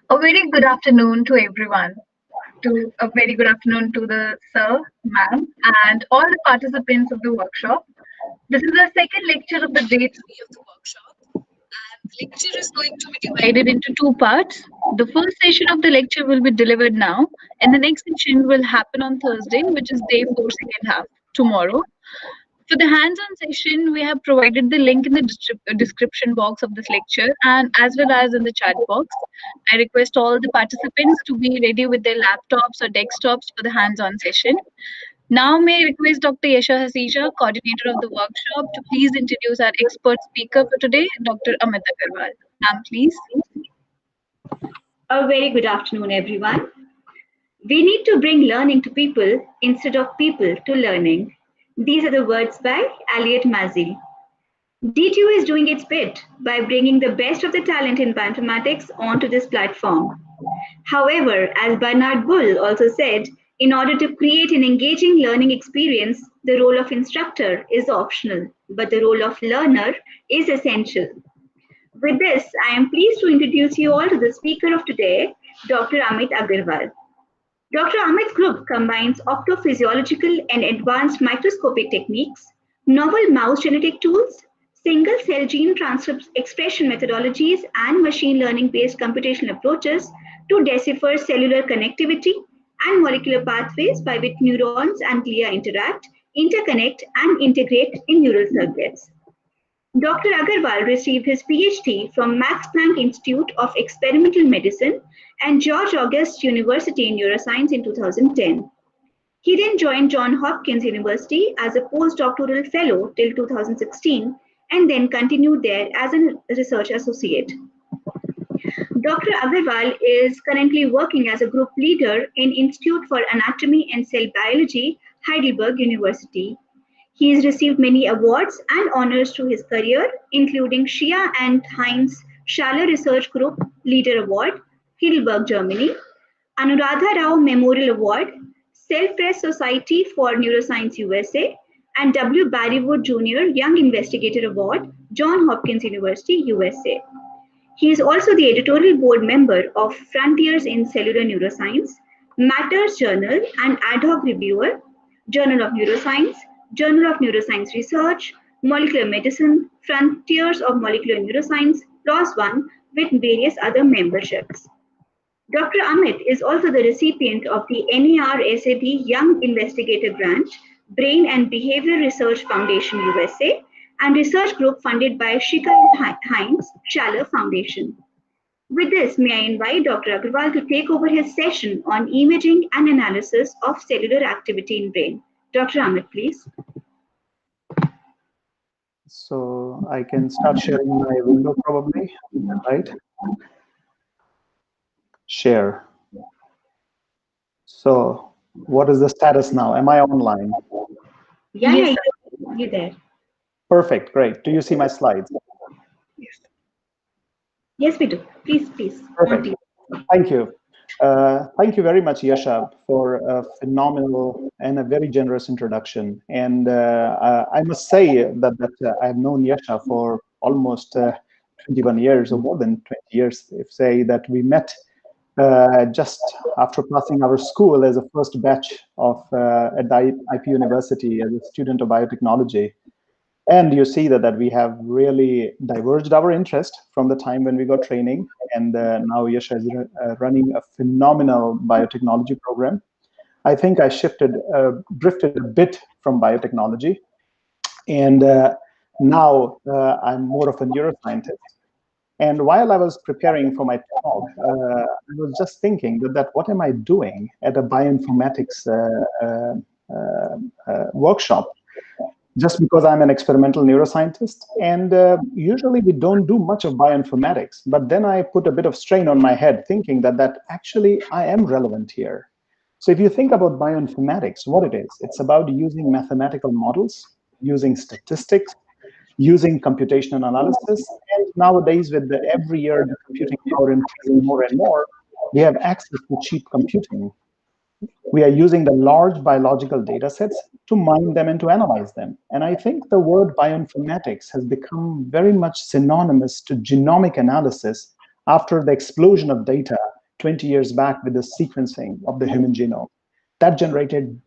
A very good afternoon to everyone. To a very good afternoon to the sir, ma'am, and all the participants of the workshop. This is the second lecture of the day 3 of the workshop, and the lecture is going to be divided into two parts. The first session of the lecture will be delivered now, and the next session will happen on Thursday, which is day 4, second half, tomorrow. For the hands-on session, we have provided the link in the description box of this lecture and as well as in the chat box. I request all the participants to be ready with their laptops or desktops for the hands-on session. Now, may I request Dr. Yasha Hasija, coordinator of the workshop, to please introduce our expert speaker for today, Dr. Amit Agarwal. Ma'am, please. A very good afternoon, everyone. We need to bring learning to people instead of people to learning. These are the words by Elliot Mazil. DTU is doing its bit by bringing the best of the talent in bioinformatics onto this platform. However, as Bernard Bull also said, in order to create an engaging learning experience, the role of instructor is optional, but the role of learner is essential. With this, I am pleased to introduce you all to the speaker of today, Dr. Amit Agarwal. Dr. Amit's group combines optophysiological and advanced microscopy techniques, novel mouse genetic tools, single-cell gene transcript expression methodologies, and machine learning-based computational approaches to decipher cellular connectivity and molecular pathways by which neurons and glia interact, interconnect, and integrate in neural circuits. Dr. Agarwal received his PhD from Max Planck Institute of Experimental Medicine and George August University in Neuroscience in 2010. He then joined Johns Hopkins University as a postdoctoral fellow till 2016 and then continued there as a research associate. Dr. Agarwal is currently working as a group leader in Institute for Anatomy and Cell Biology, Heidelberg University. He has received many awards and honors through his career, including Shia and Heinz Schaller Research Group Leader Award, Heidelberg, Germany, Anuradha Rao Memorial Award, Cell Press Society for Neuroscience USA, and W. Barrywood Jr. Young Investigator Award, Johns Hopkins University, USA. He is also the editorial board member of Frontiers in Cellular Neuroscience, Matters Journal, and ad hoc reviewer, Journal of Neuroscience, Journal of Neuroscience Research, Molecular Medicine, Frontiers of Molecular Neuroscience, PLOS ONE, with various other memberships. Dr. Amit is also the recipient of the NAR-SAB Young Investigator Grant, Brain and Behavior Research Foundation USA, and research group funded by Shika and Heinz Schaller Foundation. With this, may I invite Dr. Agarwal to take over his session on imaging and analysis of cellular activity in brain. Dr. Amit, please. So I can start sharing my window probably, right? Share. So what is the status now? Am I online? Yeah, you're there. Perfect, great. Do you see my slides? Yes. Yes, we do. Please. Perfect. Thank you. Thank you very much, Yasha, for a phenomenal and a very generous introduction. And I must say that I've known Yasha for almost 21 years or more than 20 years. If say that we met just after passing our school as a first batch of at the IP University as a student of biotechnology. And you see that we have really diverged our interest from the time when we got training. And now Yasha is running a phenomenal biotechnology program. I think I drifted a bit from biotechnology. And now I'm more of a neuroscientist. And while I was preparing for my talk, I was just thinking that what am I doing at a bioinformatics workshop? Just because I'm an experimental neuroscientist, and usually we don't do much of bioinformatics, but then I put a bit of strain on my head thinking that actually I am relevant here. So if you think about bioinformatics, what it is, it's about using mathematical models, using statistics, using computational analysis, and nowadays with every year the computing power increasing more and more, we have access to cheap computing. We are using the large biological data sets to mine them and to analyze them. And I think the word bioinformatics has become very much synonymous to genomic analysis after the explosion of data 20 years back with the sequencing of the human genome. That generated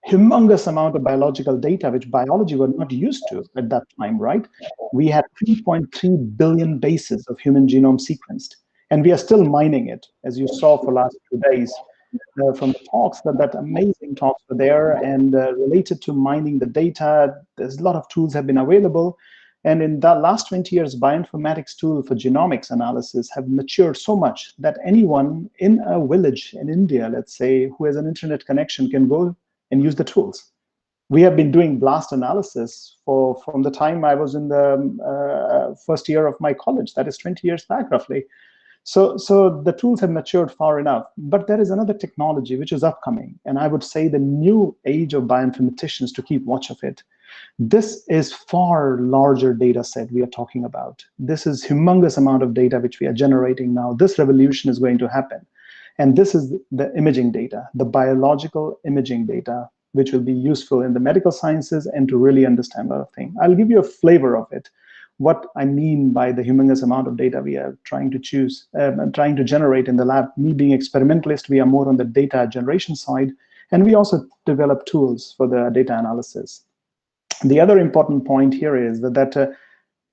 humongous amount of biological data, which biology were not used to at that time, right? We had 3.3 billion bases of human genome sequenced, and we are still mining it, as you saw for last 2 days from the talks, that amazing talks were there, and related to mining the data, there's a lot of tools have been available. And in the last 20 years, bioinformatics tool for genomics analysis have matured so much that anyone in a village in India, let's say, who has an internet connection can go and use the tools. We have been doing blast analysis from the time I was in the first year of my college. That is 20 years back, roughly. So the tools have matured far enough, but there is another technology which is upcoming, and I would say the new age of bioinformaticians to keep watch of it. This is far larger data set we are talking about. This is humongous amount of data which we are generating now. This revolution is going to happen. And this is the imaging data, the biological imaging data, which will be useful in the medical sciences and to really understand a lot of things. I'll give you a flavor of it, what I mean by the humongous amount of data we are trying to trying to generate in the lab. Me being experimentalist, we are more on the data generation side, and we also develop tools for the data analysis. The other important point here is that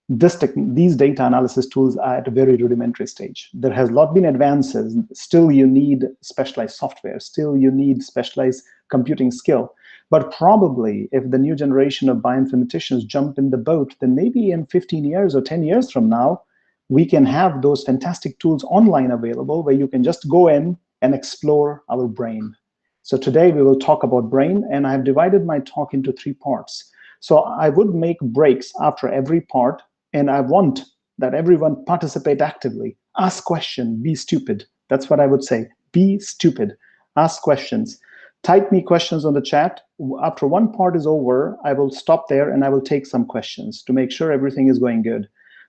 these data analysis tools are at a very rudimentary stage. There has not been advances. Still, you need specialized software. Still, you need specialized computing skill. But probably, if the new generation of bioinformaticians jump in the boat, then maybe in 15 years or 10 years from now, we can have those fantastic tools online available where you can just go in and explore our brain. So today, we will talk about brain, and I've divided my talk into 3 parts. So I would make breaks after every part, and I want that everyone participate actively. Ask questions, be stupid. That's what I would say. Be stupid. Ask questions. Type me questions on the chat. After one part is over, I will stop there and I will take some questions to make sure everything is going good.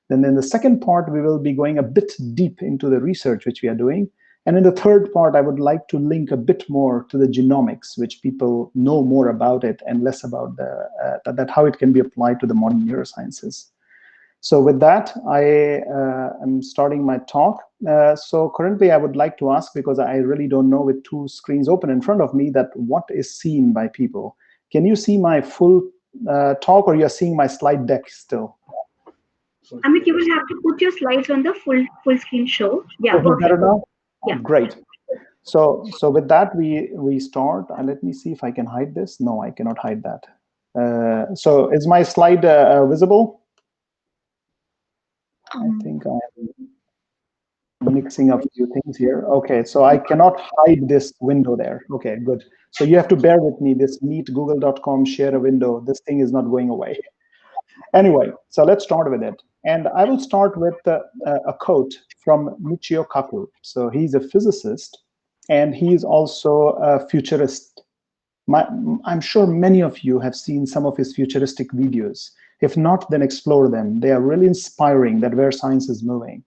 Then in the second part, we will be going a bit deep into the research which we are doing. And in the third part, I would like to link a bit more to the genomics, which people know more about it and less about that how it can be applied to the modern neurosciences. So with that, I am starting my talk. So currently, I would like to ask, because I really don't know with 2 screens open in front of me, that what is seen by people. Can you see my full talk, or you're seeing my slide deck still? Amit, you will have to put your slides on the full screen show. Yeah, better now? Yeah. Great. So with that, we start. Let me see if I can hide this. No, I cannot hide that. So is my slide visible? I think I'm mixing up a few things here. Okay, so I cannot hide this window there. Okay, good. So you have to bear with me. This meet google.com share a window. This thing is not going away. Anyway, so let's start with it. And I will start with a quote from Michio Kaku. So he's a physicist, and he's also a futurist. I'm sure many of you have seen some of his futuristic videos. If not, then explore them. They are really inspiring that where science is moving.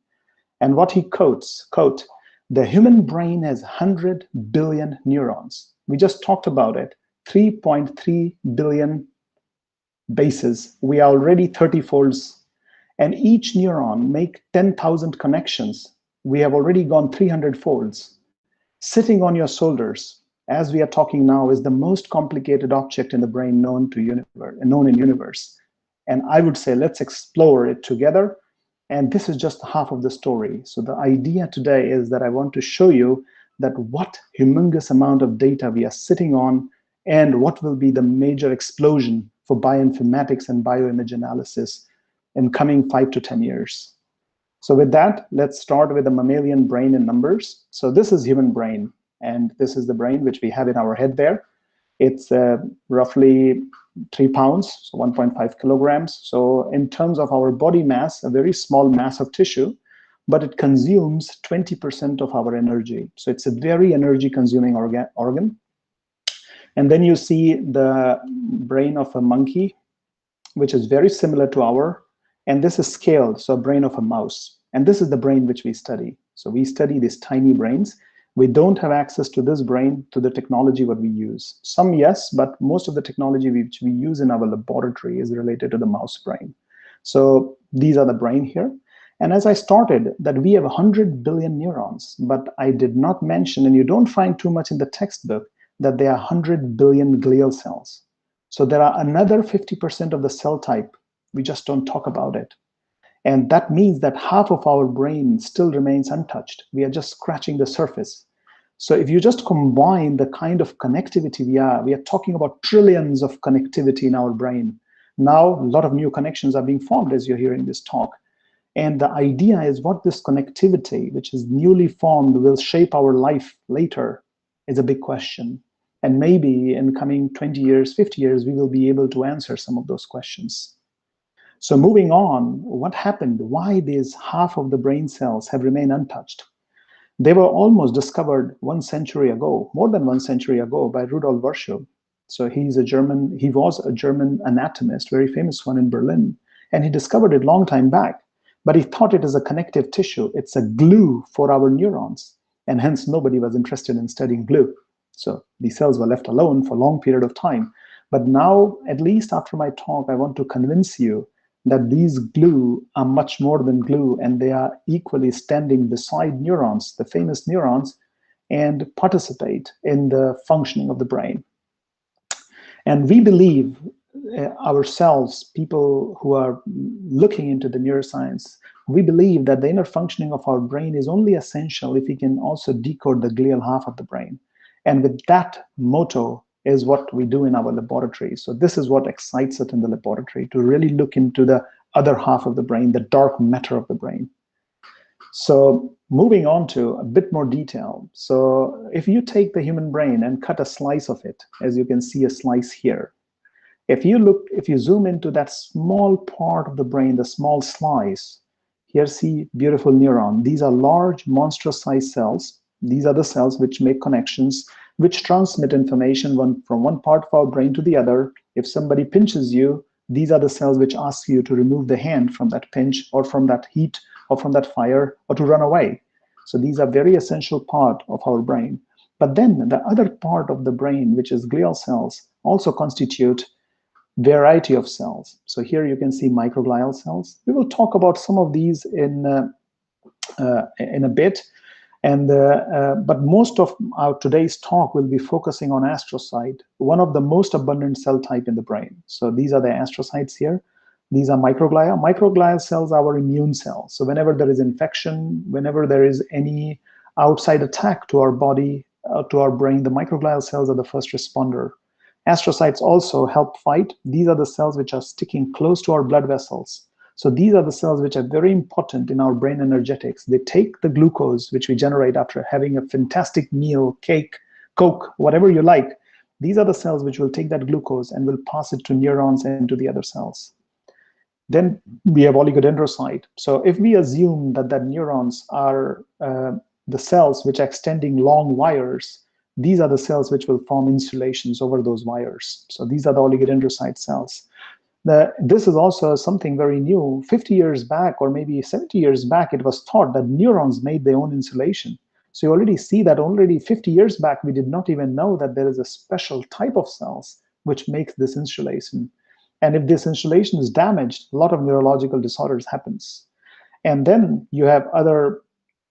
And what he quotes, quote, "The human brain has 100 billion neurons." We just talked about it, 3.3 billion bases. We are already 30 folds. And each neuron make 10,000 connections. We have already gone 300 folds. Sitting on your shoulders, as we are talking now, is the most complicated object in the brain known in universe. And I would say, let's explore it together. And this is just half of the story. So the idea today is that I want to show you that what humongous amount of data we are sitting on, and what will be the major explosion for bioinformatics and bioimage analysis in coming 5 to 10 years. So with that, let's start with the mammalian brain in numbers. So this is human brain, and this is the brain which we have in our head there. It's roughly 3 pounds, so 1.5 kilograms. So in terms of our body mass, a very small mass of tissue, but it consumes 20% of our energy. So it's a very energy consuming organ. And then you see the brain of a monkey, which is very similar to our, and this is scaled, so brain of a mouse. And this is the brain which we study. So we study these tiny brains. We don't have access to this brain, to the technology what we use. Some yes, but most of the technology which we use in our laboratory is related to the mouse brain. So these are the brain here. And as I started, that we have 100 billion neurons, but I did not mention, and you don't find too much in the textbook, that there are 100 billion glial cells. So there are another 50% of the cell type. We just don't talk about it. And that means that half of our brain still remains untouched. We are just scratching the surface. So if you just combine the kind of connectivity we are talking about trillions of connectivity in our brain. Now, a lot of new connections are being formed as you're hearing this talk. And the idea is what this connectivity, which is newly formed, will shape our life later is a big question. And maybe in coming 20 years, 50 years, we will be able to answer some of those questions. So moving on, what happened? Why these half of the brain cells have remained untouched? They were almost discovered 1 century ago, more than 1 century ago, by Rudolf Virchow. So he was a German anatomist, very famous one in Berlin, and he discovered it long time back. But he thought it is a connective tissue. It's a glue for our neurons, and hence nobody was interested in studying glue. So these cells were left alone for a long period of time. But now, at least after my talk, I want to convince you that these glue are much more than glue, and they are equally standing beside neurons, the famous neurons, and participate in the functioning of the brain. And we believe ourselves, people who are looking into the neuroscience, we believe that the inner functioning of our brain is only essential if we can also decode the glial half of the brain. And with that motto is what we do in our laboratory. So this is what excites us in the laboratory, to really look into the other half of the brain, the dark matter of the brain. So moving on to a bit more detail. So if you take the human brain and cut a slice of it, as you can see a slice here, if you zoom into that small part of the brain, the small slice, here see beautiful neuron. These are large, monstrous sized cells. These are the cells which make connections, which transmit information from one part of our brain to the other. If somebody pinches you, these are the cells which ask you to remove the hand from that pinch or from that heat or from that fire or to run away. So these are very essential part of our brain. But then the other part of the brain, which is glial cells, also constitute variety of cells. So here you can see microglial cells. We will talk about some of these in a bit. But most of our today's talk will be focusing on astrocyte, one of the most abundant cell type in the brain. So these are the astrocytes here. These are microglia. Microglial cells are our immune cells. So whenever there is infection, whenever there is any outside attack to our body, to our brain, the microglial cells are the first responder. Astrocytes also help fight. These are the cells which are sticking close to our blood vessels. So these are the cells which are very important in our brain energetics. They take the glucose, which we generate after having a fantastic meal, cake, Coke, whatever you like. These are the cells which will take that glucose and will pass it to neurons and to the other cells. Then we have oligodendrocyte. So if we assume that neurons are the cells which are extending long wires, these are the cells which will form insulations over those wires. So these are the oligodendrocyte cells. This is also something very new. 50 years back, or maybe 70 years back, it was thought that neurons made their own insulation. So you already see that already 50 years back, we did not even know that there is a special type of cells which makes this insulation. And if this insulation is damaged, a lot of neurological disorders happens. And then you have other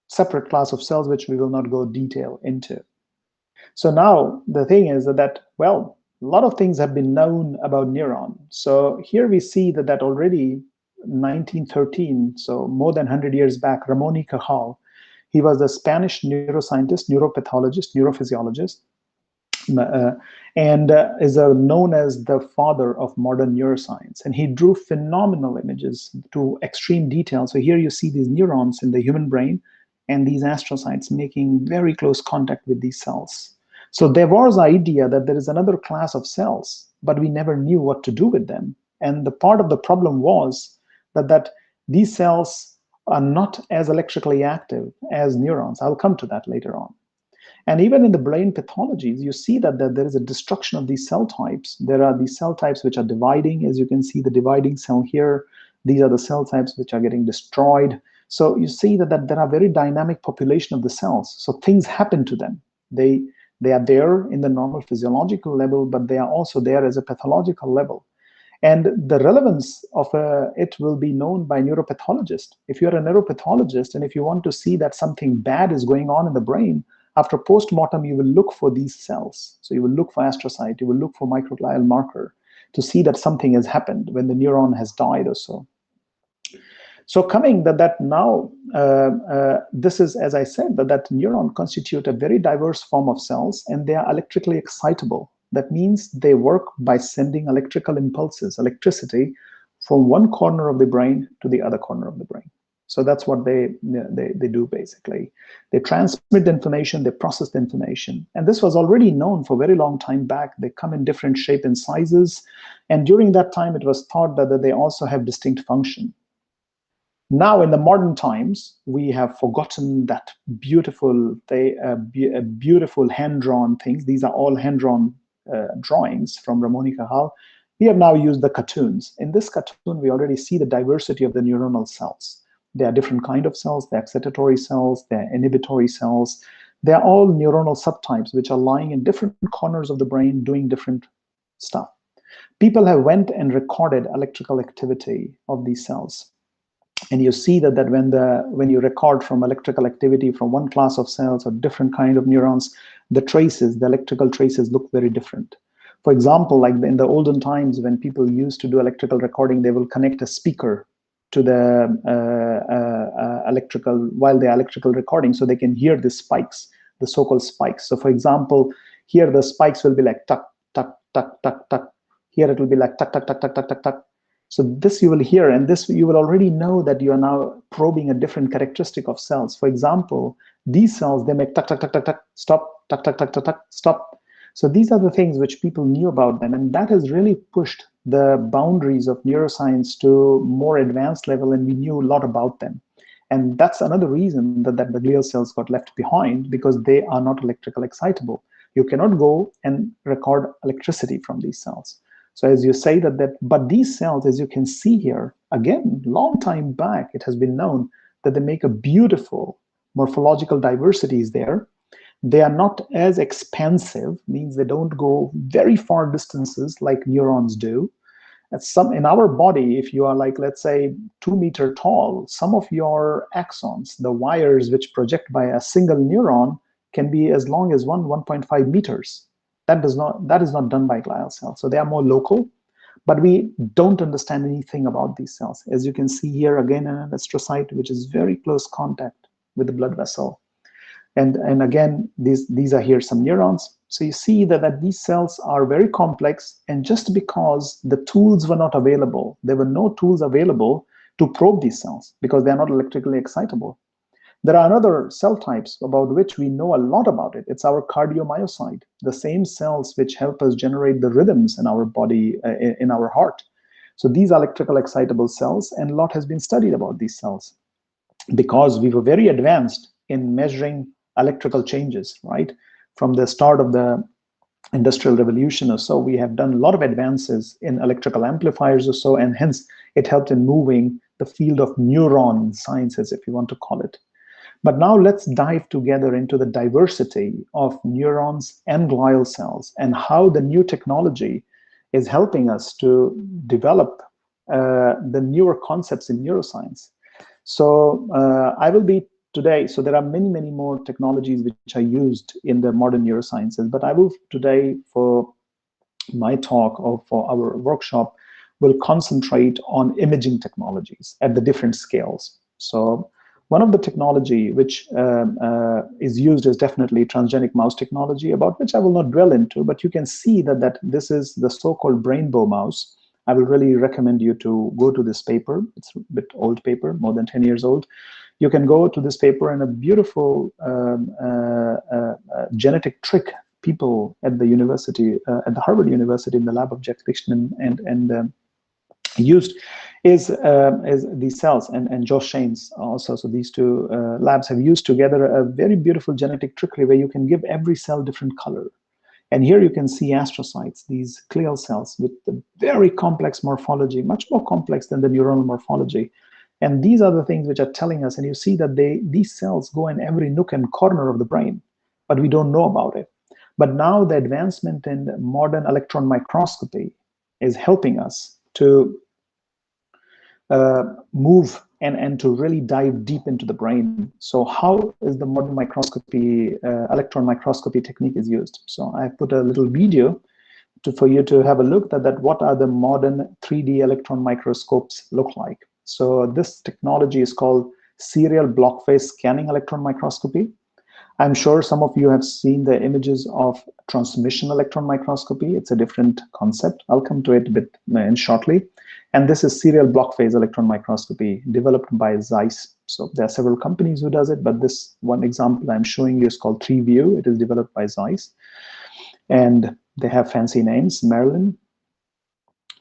separate class of cells, which we will not go detail into. So now the thing is that, well, a lot of things have been known about neuron. So here we see that already 1913, so more than 100 years back, Ramon y Cajal, he was a Spanish neuroscientist, neuropathologist, neurophysiologist, and is known as the father of modern neuroscience. And he drew phenomenal images to extreme detail. So here you see these neurons in the human brain and these astrocytes making very close contact with these cells. So there was the idea that there is another class of cells, but we never knew what to do with them. And the part of the problem was that these cells are not as electrically active as neurons. I'll come to that later on. And even in the brain pathologies, you see that there is a destruction of these cell types. There are these cell types which are dividing, as you can see the dividing cell here. These are the cell types which are getting destroyed. So you see that there are very dynamic population of the cells. So things happen to them. They are there in the normal physiological level, but they are also there as a pathological level. And the relevance of it will be known by neuropathologists. If you're a neuropathologist and if you want to see that something bad is going on in the brain, after post-mortem, you will look for these cells. So you will look for astrocyte, you will look for microglial marker to see that something has happened when the neuron has died or so. So coming that now, this is, as I said, that neuron constitute a very diverse form of cells, and they are electrically excitable. That means they work by sending electrical impulses, electricity, from one corner of the brain to the other corner of the brain. So that's what they do basically. They transmit the information, they process the information. And this was already known for a very long time back. They come in different shape and sizes. And during that time, it was thought that they also have distinct function. Now, in the modern times, we have forgotten that beautiful hand-drawn things. These are all hand-drawn drawings from Ramon Cajal. We have now used the cartoons. In this cartoon, we already see the diversity of the neuronal cells. There are different kinds of cells. They're excitatory cells, they're inhibitory cells. They're all neuronal subtypes, which are lying in different corners of the brain doing different stuff. People have went and recorded electrical activity of these cells. And you see that when you record from electrical activity from one class of cells or different kind of neurons, the electrical traces look very different. For example, like in the olden times when people used to do electrical recording, they will connect a speaker to the while they're electrical recording, so they can hear the spikes, the so-called spikes. So for example, here the spikes will be like tuck, tuck, tuck, tuck, tuck. Here it will be like tuck, tuck, tuck, tuck, tuck, tuck, tuck. So this you will hear, and this you will already know that you are now probing a different characteristic of cells. For example, these cells, they make tuck, tuck, tuck, tuck, tuck, stop, tuck, tuck, tuck, tuck, tuck, stop. So these are the things which people knew about them, and that has really pushed the boundaries of neuroscience to more advanced level, and we knew a lot about them. And that's another reason that the glial cells got left behind, because they are not electrical excitable. You cannot go and record electricity from these cells. So as you say but these cells, as you can see here, again, long time back, it has been known that they make a beautiful morphological diversity is there. They are not as expansive, means they don't go very far distances like neurons do. In our body, if you are like, let's say, 2 meters tall, some of your axons, the wires which project by a single neuron, can be as long as 1.5 meters. That is not done by glial cells. So they are more local, but we don't understand anything about these cells. As you can see here, again, an astrocyte, which is very close contact with the blood vessel. And again, these are here some neurons. So you see that these cells are very complex, and just because the tools were not available, there were no tools available to probe these cells because they are not electrically excitable. There are other cell types about which we know a lot about it. It's our cardiomyocyte, the same cells which help us generate the rhythms in our body, in our heart. So these are electrical excitable cells, and a lot has been studied about these cells because we were very advanced in measuring electrical changes, right? From the start of the Industrial Revolution or so, we have done a lot of advances in electrical amplifiers or so, and hence it helped in moving the field of neuron sciences, if you want to call it. But now let's dive together into the diversity of neurons and glial cells and how the new technology is helping us to develop the newer concepts in neuroscience. So I will be today, so there are many, many more technologies which are used in the modern neurosciences, but I will today, for my talk or for our workshop, will concentrate on imaging technologies at the different scales. So one of the technology which is used is definitely transgenic mouse technology, about which I will not dwell into, but you can see that this is the so-called rainbow mouse. I will really recommend you to go to this paper. It's a bit old paper, more than 10 years old. You can go to this paper, and a beautiful genetic trick people at the university, at the Harvard University in the lab of Jack Fiction and used is these cells, and Josh Shane's also. So these two labs have used together a very beautiful genetic trickery where you can give every cell different color. And here you can see astrocytes, these glial cells with the very complex morphology, much more complex than the neuronal morphology. And these are the things which are telling us, and you see that these cells go in every nook and corner of the brain, but we don't know about it. But now the advancement in modern electron microscopy is helping us to move and to really dive deep into the brain. So how is the modern microscopy, electron microscopy technique is used? So I put a little video for you to have a look at what are the modern 3D electron microscopes look like. So this technology is called serial block phase scanning electron microscopy. I'm sure some of you have seen the images of transmission electron microscopy. It's a different concept. I'll come to it a bit shortly. And this is serial block phase electron microscopy developed by Zeiss. So there are several companies who does it, but this one example I'm showing you is called 3View. It is developed by Zeiss. And they have fancy names, Marilyn.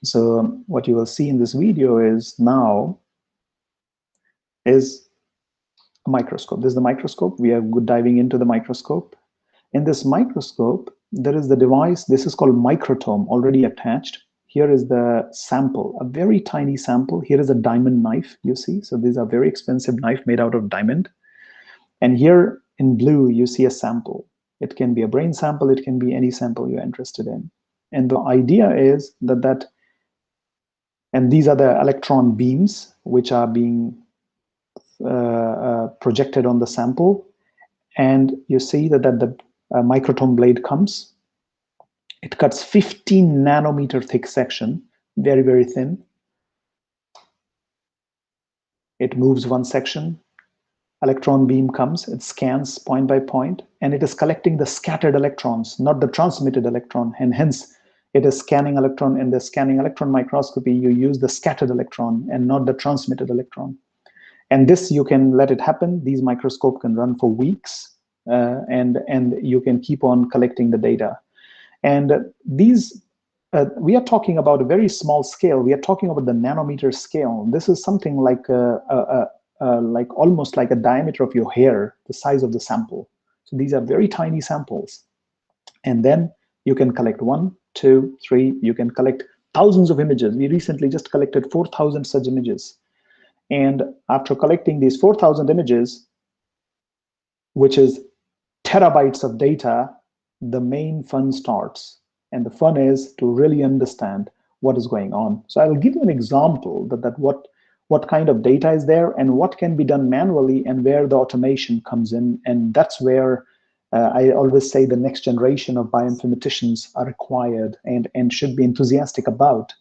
So what you will see in this video is now is a microscope. This is the microscope. We are diving into the microscope. In this microscope, there is the device. This is called microtome, already attached. Here is the sample, a very tiny sample. Here is a diamond knife, you see. So these are very expensive knife made out of diamond. And here in blue, you see a sample. It can be a brain sample. It can be any sample you're interested in. And the idea is and these are the electron beams which are being projected on the sample. And you see that the microtome blade comes. It cuts 15 nanometer thick section, very, very thin. It moves one section. Electron beam comes, it scans point by point, and it is collecting the scattered electrons, not the transmitted electron, and hence it is scanning electron. In the scanning electron microscopy, you use the scattered electron and not the transmitted electron. And this, you can let it happen. These microscopes can run for weeks, and you can keep on collecting the data. And these, we are talking about a very small scale. We are talking about the nanometer scale. This is something like almost like a diameter of your hair, the size of the sample. So these are very tiny samples. And then you can collect 1, 2, 3, you can collect thousands of images. We recently just collected 4,000 such images. And after collecting these 4,000 images, which is terabytes of data, the main fun starts. And the fun is to really understand what is going on. So I will give you an example that what kind of data is there and what can be done manually and where the automation comes in. And that's where I always say the next generation of bioinformaticians are required and should be enthusiastic about.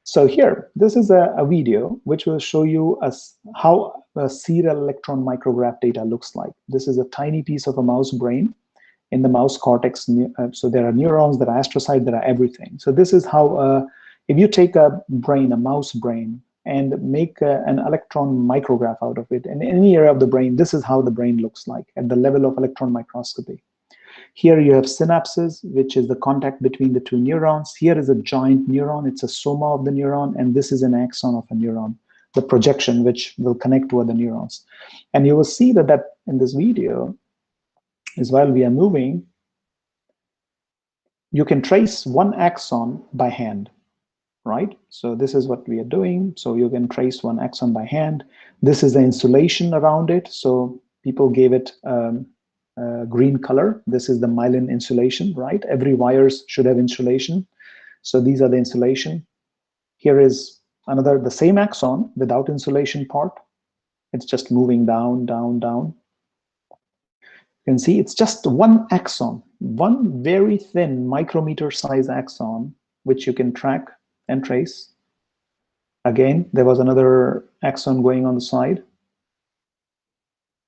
So here, this is a video which will show you how a serial electron micrograph data looks like. This is a tiny piece of a mouse brain in the mouse cortex. So there are neurons, there are astrocytes, there are everything. So this is how, if you take a brain, a mouse brain, and make an electron micrograph out of it, in any area of the brain, this is how the brain looks like at the level of electron microscopy. Here you have synapses, which is the contact between the two neurons. Here is a giant neuron. It's a soma of the neuron, and this is an axon of a neuron, the projection which will connect to other neurons. And you will see that in this video is while we are moving, you can trace one axon by hand, right? So this is what we are doing. So you can trace one axon by hand. This is the insulation around it. So people gave it green color. This is the myelin insulation, right? Every wires should have insulation. So these are the insulation. Here is the same axon without insulation part. It's just moving down, down, down. You can see it's just one axon, one very thin micrometer size axon, which you can track and trace. Again, there was another axon going on the side.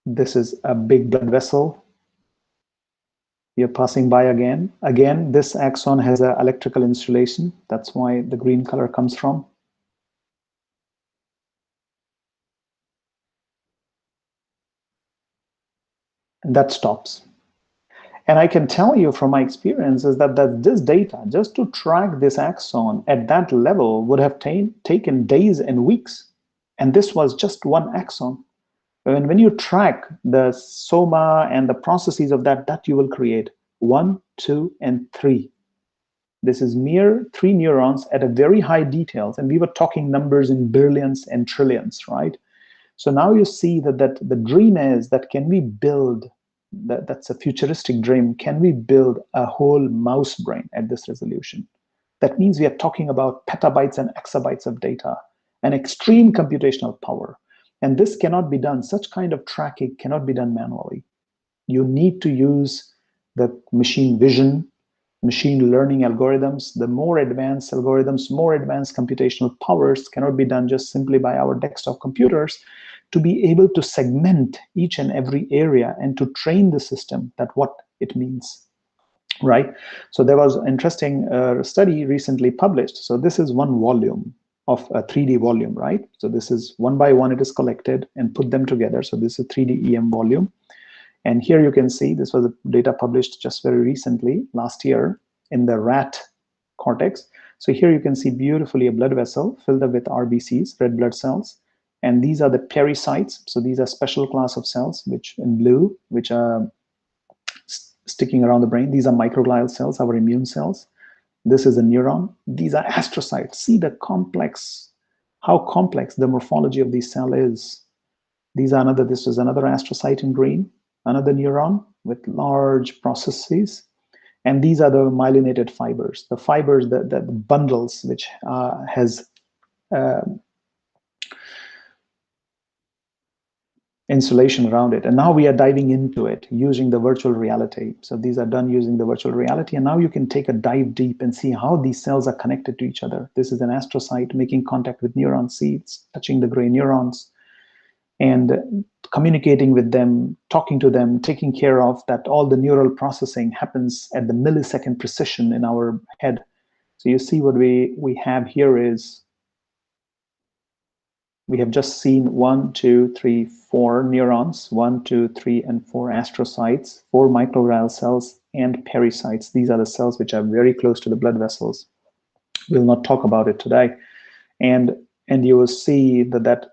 This is a big blood vessel. You're passing by again. Again, this axon has an electrical insulation. That's why the green color comes from. And that stops. And I can tell you from my experience is that this data, just to track this axon at that level, would have taken days and weeks. And this was just one axon. And when you track the soma and the processes of that you will create 1, 2, and 3. This is mere 3 neurons at a very high details. And we were talking numbers in billions and trillions, right? So now you see that the dream is that can we build, that's a futuristic dream, can we build a whole mouse brain at this resolution? That means we are talking about petabytes and exabytes of data and extreme computational power. And this cannot be done, such kind of tracking cannot be done manually. You need to use the machine vision, machine learning algorithms. The more advanced algorithms, more advanced computational powers cannot be done just simply by our desktop computers, to be able to segment each and every area and to train the system that what it means, right? So there was an interesting study recently published. So this is one volume of a 3D volume, right? So this is one by one, it is collected and put them together. So this is a 3D EM volume. And here you can see, this was data published just very recently, last year, in the rat cortex. So here you can see beautifully a blood vessel filled up with RBCs, red blood cells. And these are the pericytes. So these are special class of cells, which in blue, which are sticking around the brain. These are microglial cells, our immune cells. This is a neuron. These are astrocytes. See the complex, how complex the morphology of these cells is. These are another, this is another astrocyte in green, another neuron with large processes. And these are the myelinated fibers, the fibers, the bundles, which has insulation around it. And now we are diving into it using the virtual reality. So these are done using the virtual reality. And now you can take a dive deep and see how these cells are connected to each other. This is an astrocyte making contact with neuron seeds, touching the gray neurons, and communicating with them, talking to them, taking care of that. All the neural processing happens at the millisecond precision in our head. So you see what we have here is, we have just seen 1, 2, 3, 4 neurons, 1, 2, 3, and 4 astrocytes, 4 microglial cells, and pericytes. These are the cells which are very close to the blood vessels. We'll not talk about it today. And you will see that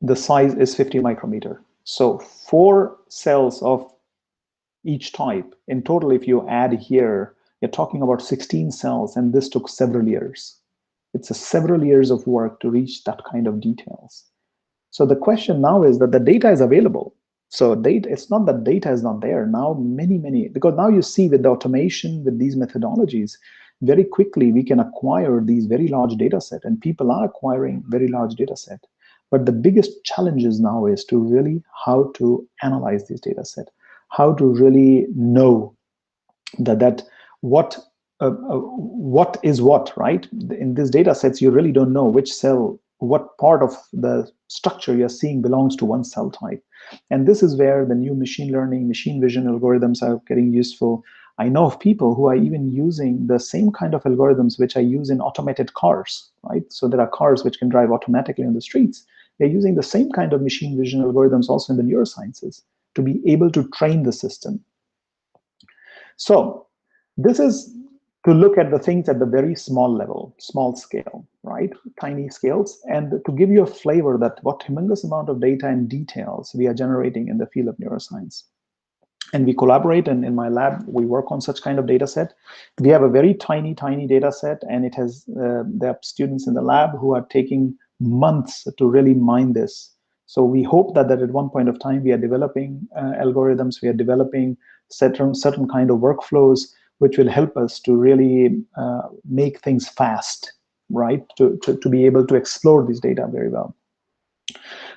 the size is 50 micrometer. So 4 cells of each type. In total, if you add here, you're talking about 16 cells, and this took several years. It's several years of work to reach that kind of details. So the question now is that the data is available. So data, it's not that data is not there. Now many, because now you see with the automation, with these methodologies, very quickly we can acquire these very large data set, and people are acquiring very large data set. But the biggest challenges now is to really how to analyze this data set, how to really know that what is what, right? In these data sets, you really don't know which cell, what part of the structure you're seeing belongs to one cell type. And this is where the new machine learning, machine vision algorithms are getting useful. I know of people who are even using the same kind of algorithms which I use in automated cars, right? So there are cars which can drive automatically on the streets. They're using the same kind of machine vision algorithms also in the neurosciences to be able to train the system. So this is to look at the things at the very small level, small scale, right? Tiny scales, and to give you a flavor that what humongous amount of data and details we are generating in the field of neuroscience. And we collaborate, and in my lab, we work on such kind of data set. We have a very tiny data set, and it has, there are students in the lab who are taking months to really mine this. So we hope that at one point of time, we are developing algorithms, we are developing certain kind of workflows, which will help us to really make things fast, right? To be able to explore this data very well.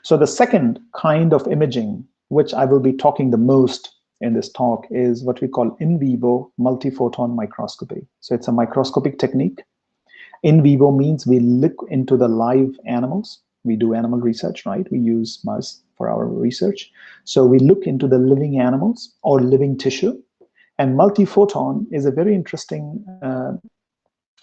So the second kind of imaging, which I will be talking the most in this talk, is what we call in vivo multiphoton microscopy. So it's a microscopic technique. In vivo means we look into the live animals. We do animal research, right? We use mice for our research. So we look into the living animals or living tissue. And multiphoton is a very interesting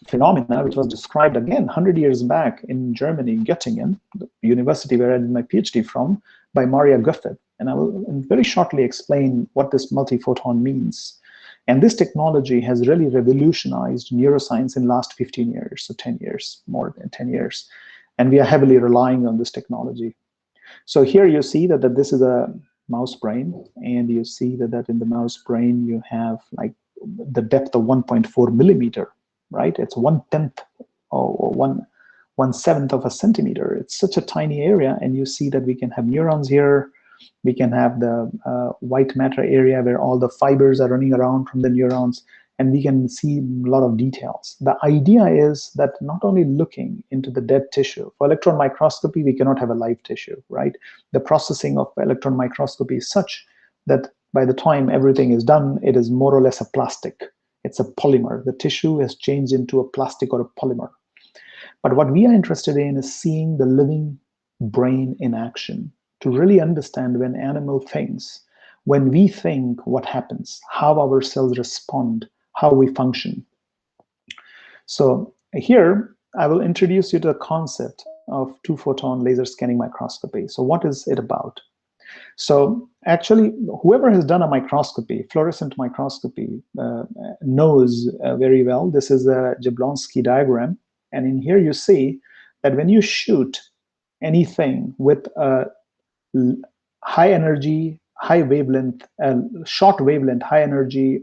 phenomena, which was described again 100 years back in Germany, Göttingen, the university where I did my PhD from, by Maria Goethe. And I will very shortly explain what this multiphoton means. And this technology has really revolutionized neuroscience in the last 15 years, so 10 years, more than 10 years. And we are heavily relying on this technology. So here you see that this is a mouse brain, and you see that in the mouse brain you have like the depth of 1.4 millimeter, right? It's 1/10 or 1/7 of a centimeter. It's such a tiny area, and you see that we can have neurons here. We can have the white matter area where all the fibers are running around from the neurons, and we can see a lot of details. The idea is that not only looking into the dead tissue, for electron microscopy, we cannot have a live tissue, right? The processing of electron microscopy is such that by the time everything is done, it is more or less a plastic. It's a polymer. The tissue has changed into a plastic or a polymer. But what we are interested in is seeing the living brain in action, to really understand when animal thinks, when we think, what happens, how our cells respond, how we function. So here, I will introduce you to the concept of two-photon laser scanning microscopy. So what is it about? So actually, whoever has done a microscopy, fluorescent microscopy, knows very well. This is a Jablonski diagram. And in here you see that when you shoot anything with a high energy, high wavelength, short wavelength, high energy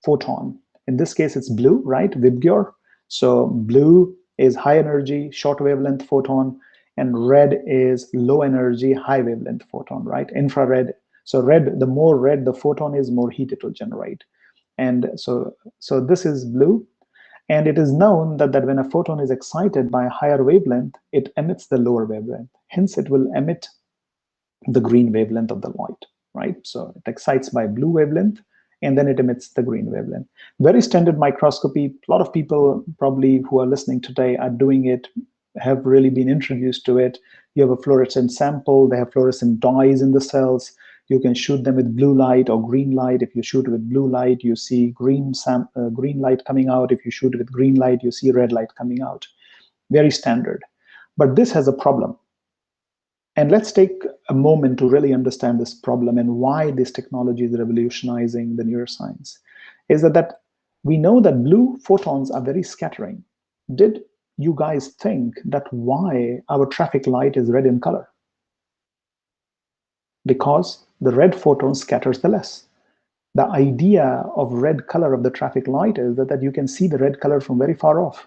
photon, in this case it's blue, right? Vibgyor. So blue is high energy, short wavelength photon, and red is low energy, high wavelength photon, right? Infrared. So red, the more red the photon is, more heat it will generate. And so this is blue. And it is known that when a photon is excited by a higher wavelength, it emits the lower wavelength. Hence, it will emit the green wavelength of the light, right? So it excites by blue wavelength, and then it emits the green wavelength. Very standard microscopy. A lot of people probably who are listening today are doing it, have really been introduced to it. You have a fluorescent sample, they have fluorescent dyes in the cells. You can shoot them with blue light or green light. If you shoot with blue light, you see green light coming out. If you shoot with green light, you see red light coming out. Very standard. But this has a problem. And let's take a moment to really understand this problem and why this technology is revolutionizing the neuroscience. Is that we know that blue photons are very scattering. Did you guys think that why our traffic light is red in color? Because the red photon scatters the less. The idea of red color of the traffic light is that you can see the red color from very far off.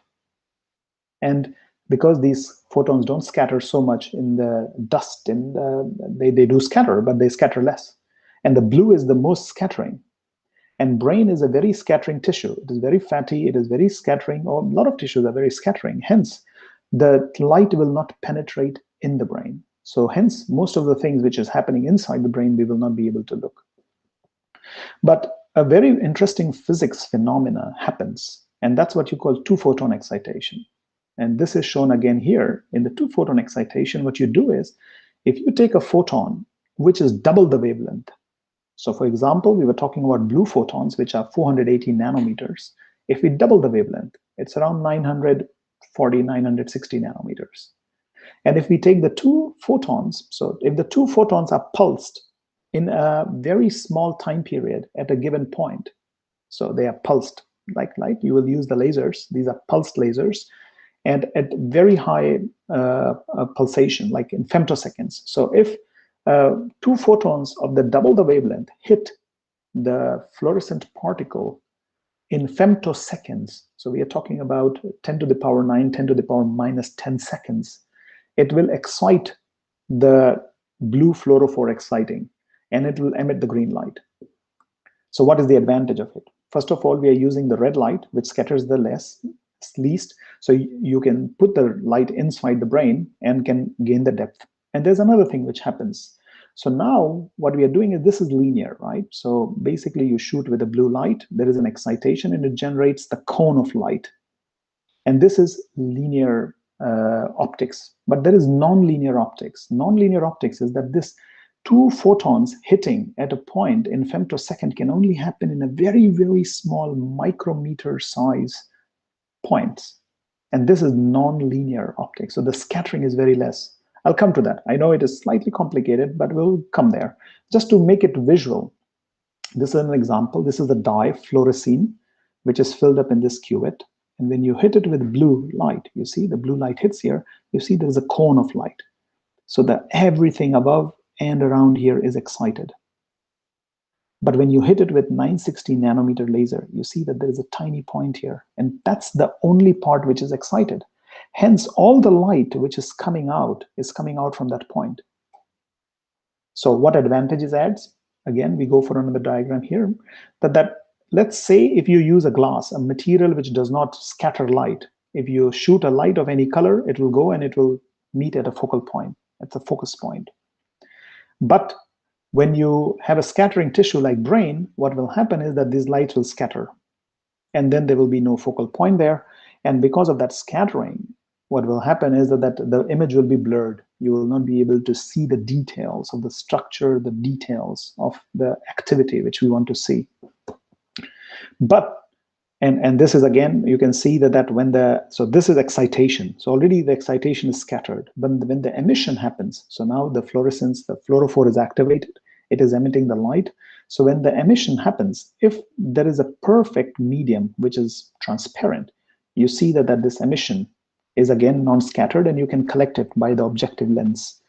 And because these photons don't scatter so much in the dust, they do scatter, but they scatter less. And the blue is the most scattering. And brain is a very scattering tissue. It is very fatty, it is very scattering, or a lot of tissues are very scattering. Hence, the light will not penetrate in the brain. So hence, most of the things which is happening inside the brain, we will not be able to look. But a very interesting physics phenomena happens, and that's what you call two-photon excitation. And this is shown again here in the two-photon excitation. What you do is, if you take a photon, which is double the wavelength. So for example, we were talking about blue photons, which are 480 nanometers. If we double the wavelength, it's around 940, 960 nanometers. And if we take the two photons, so if the two photons are pulsed in a very small time period at a given point, so they are pulsed like light, you will use the lasers. These are pulsed lasers. And at very high pulsation, like in femtoseconds. So if two photons of the double the wavelength hit the fluorescent particle in femtoseconds, so we are talking about 10 to the power 9, 10 to the power minus 10 seconds, it will excite the blue fluorophore exciting, and it will emit the green light. So what is the advantage of it? First of all, we are using the red light, which scatters the least, so you can put the light inside the brain and can gain the depth. And there's another thing which happens. So now what we are doing is, this is linear, right? So basically you shoot with a blue light, there is an excitation and it generates the cone of light. And this is linear optics, but there is non-linear optics. Non-linear optics is that this two photons hitting at a point in femtosecond can only happen in a very, very small micrometer size points. And this is non-linear optics. So the scattering is very less. I'll come to that. I know it is slightly complicated, but we'll come there. Just to make it visual, this is an example. This is the dye fluorescent, which is filled up in this cuvette. And when you hit it with blue light, you see the blue light hits here, you see there's a cone of light. So that everything above and around here is excited. But when you hit it with 960 nanometer laser, you see that there is a tiny point here, and that's the only part which is excited. Hence, all the light which is coming out from that point. So what advantages adds? Again, we go for another diagram here, that let's say if you use a glass, a material which does not scatter light, if you shoot a light of any color, it will go and it will meet at a focal point, at the focus point. But when you have a scattering tissue like brain, what will happen is that these lights will scatter, and then there will be no focal point there. And because of that scattering, what will happen is that the image will be blurred. You will not be able to see the details of the structure, the details of the activity which we want to see. But and this is, again, you can see that when so this is excitation. So already the excitation is scattered. But when the emission happens, so now the fluorescence, the fluorophore is activated, it is emitting the light. So when the emission happens, if there is a perfect medium which is transparent, you see that this emission is again non-scattered, and you can collect it by the objective lens.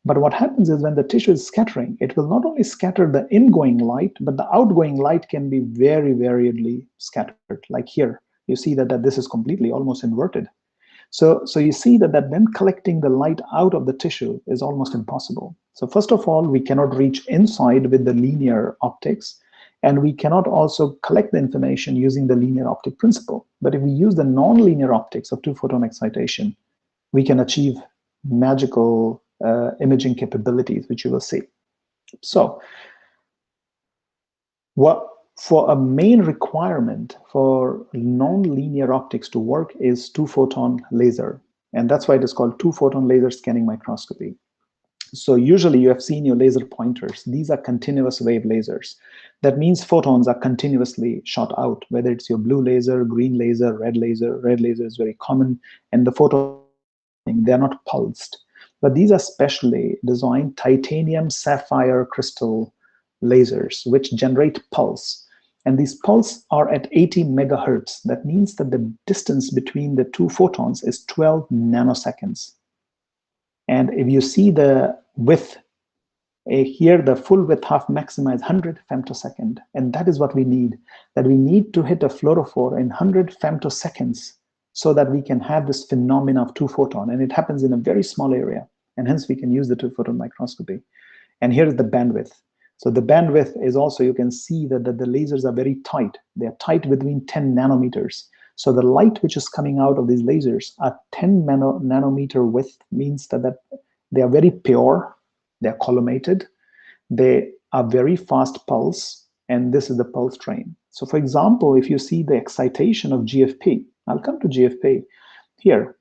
But what happens is when the tissue is scattering, it will not only scatter the ingoing light, but the outgoing light can be very variably scattered. Like here, you see that this is completely almost inverted. So you see that then collecting the light out of the tissue is almost impossible. So first of all, we cannot reach inside with the linear optics, and we cannot also collect the information using the linear optic principle. But if we use the non-linear optics of two-photon excitation, we can achieve magical imaging capabilities, which you will see. So for a main requirement for non-linear optics to work is two-photon laser. And that's why it is called two-photon laser scanning microscopy. So usually you have seen your laser pointers. These are continuous wave lasers. That means photons are continuously shot out, whether it's your blue laser, green laser, red laser. Red laser is very common. And the photon, they're not pulsed. But these are specially designed titanium sapphire crystal lasers, which generate pulse. And these pulse are at 80 megahertz. That means that the distance between the two photons is 12 nanoseconds. And if you see the width, here the full width half maxima is 100 femtosecond. And that is what we need, that we need to hit a fluorophore in 100 femtoseconds so that we can have this phenomena of two-photon. And it happens in a very small area. And hence we can use the two-photon microscopy. And here is the bandwidth. So the bandwidth is also, you can see that the lasers are very tight. They're tight between 10 nanometers. So the light which is coming out of these lasers are 10 nanometer width, means that they are very pure, they're collimated, they are very fast pulse, and this is the pulse train. So for example, if you see the excitation of GFP, I'll come to GFP here,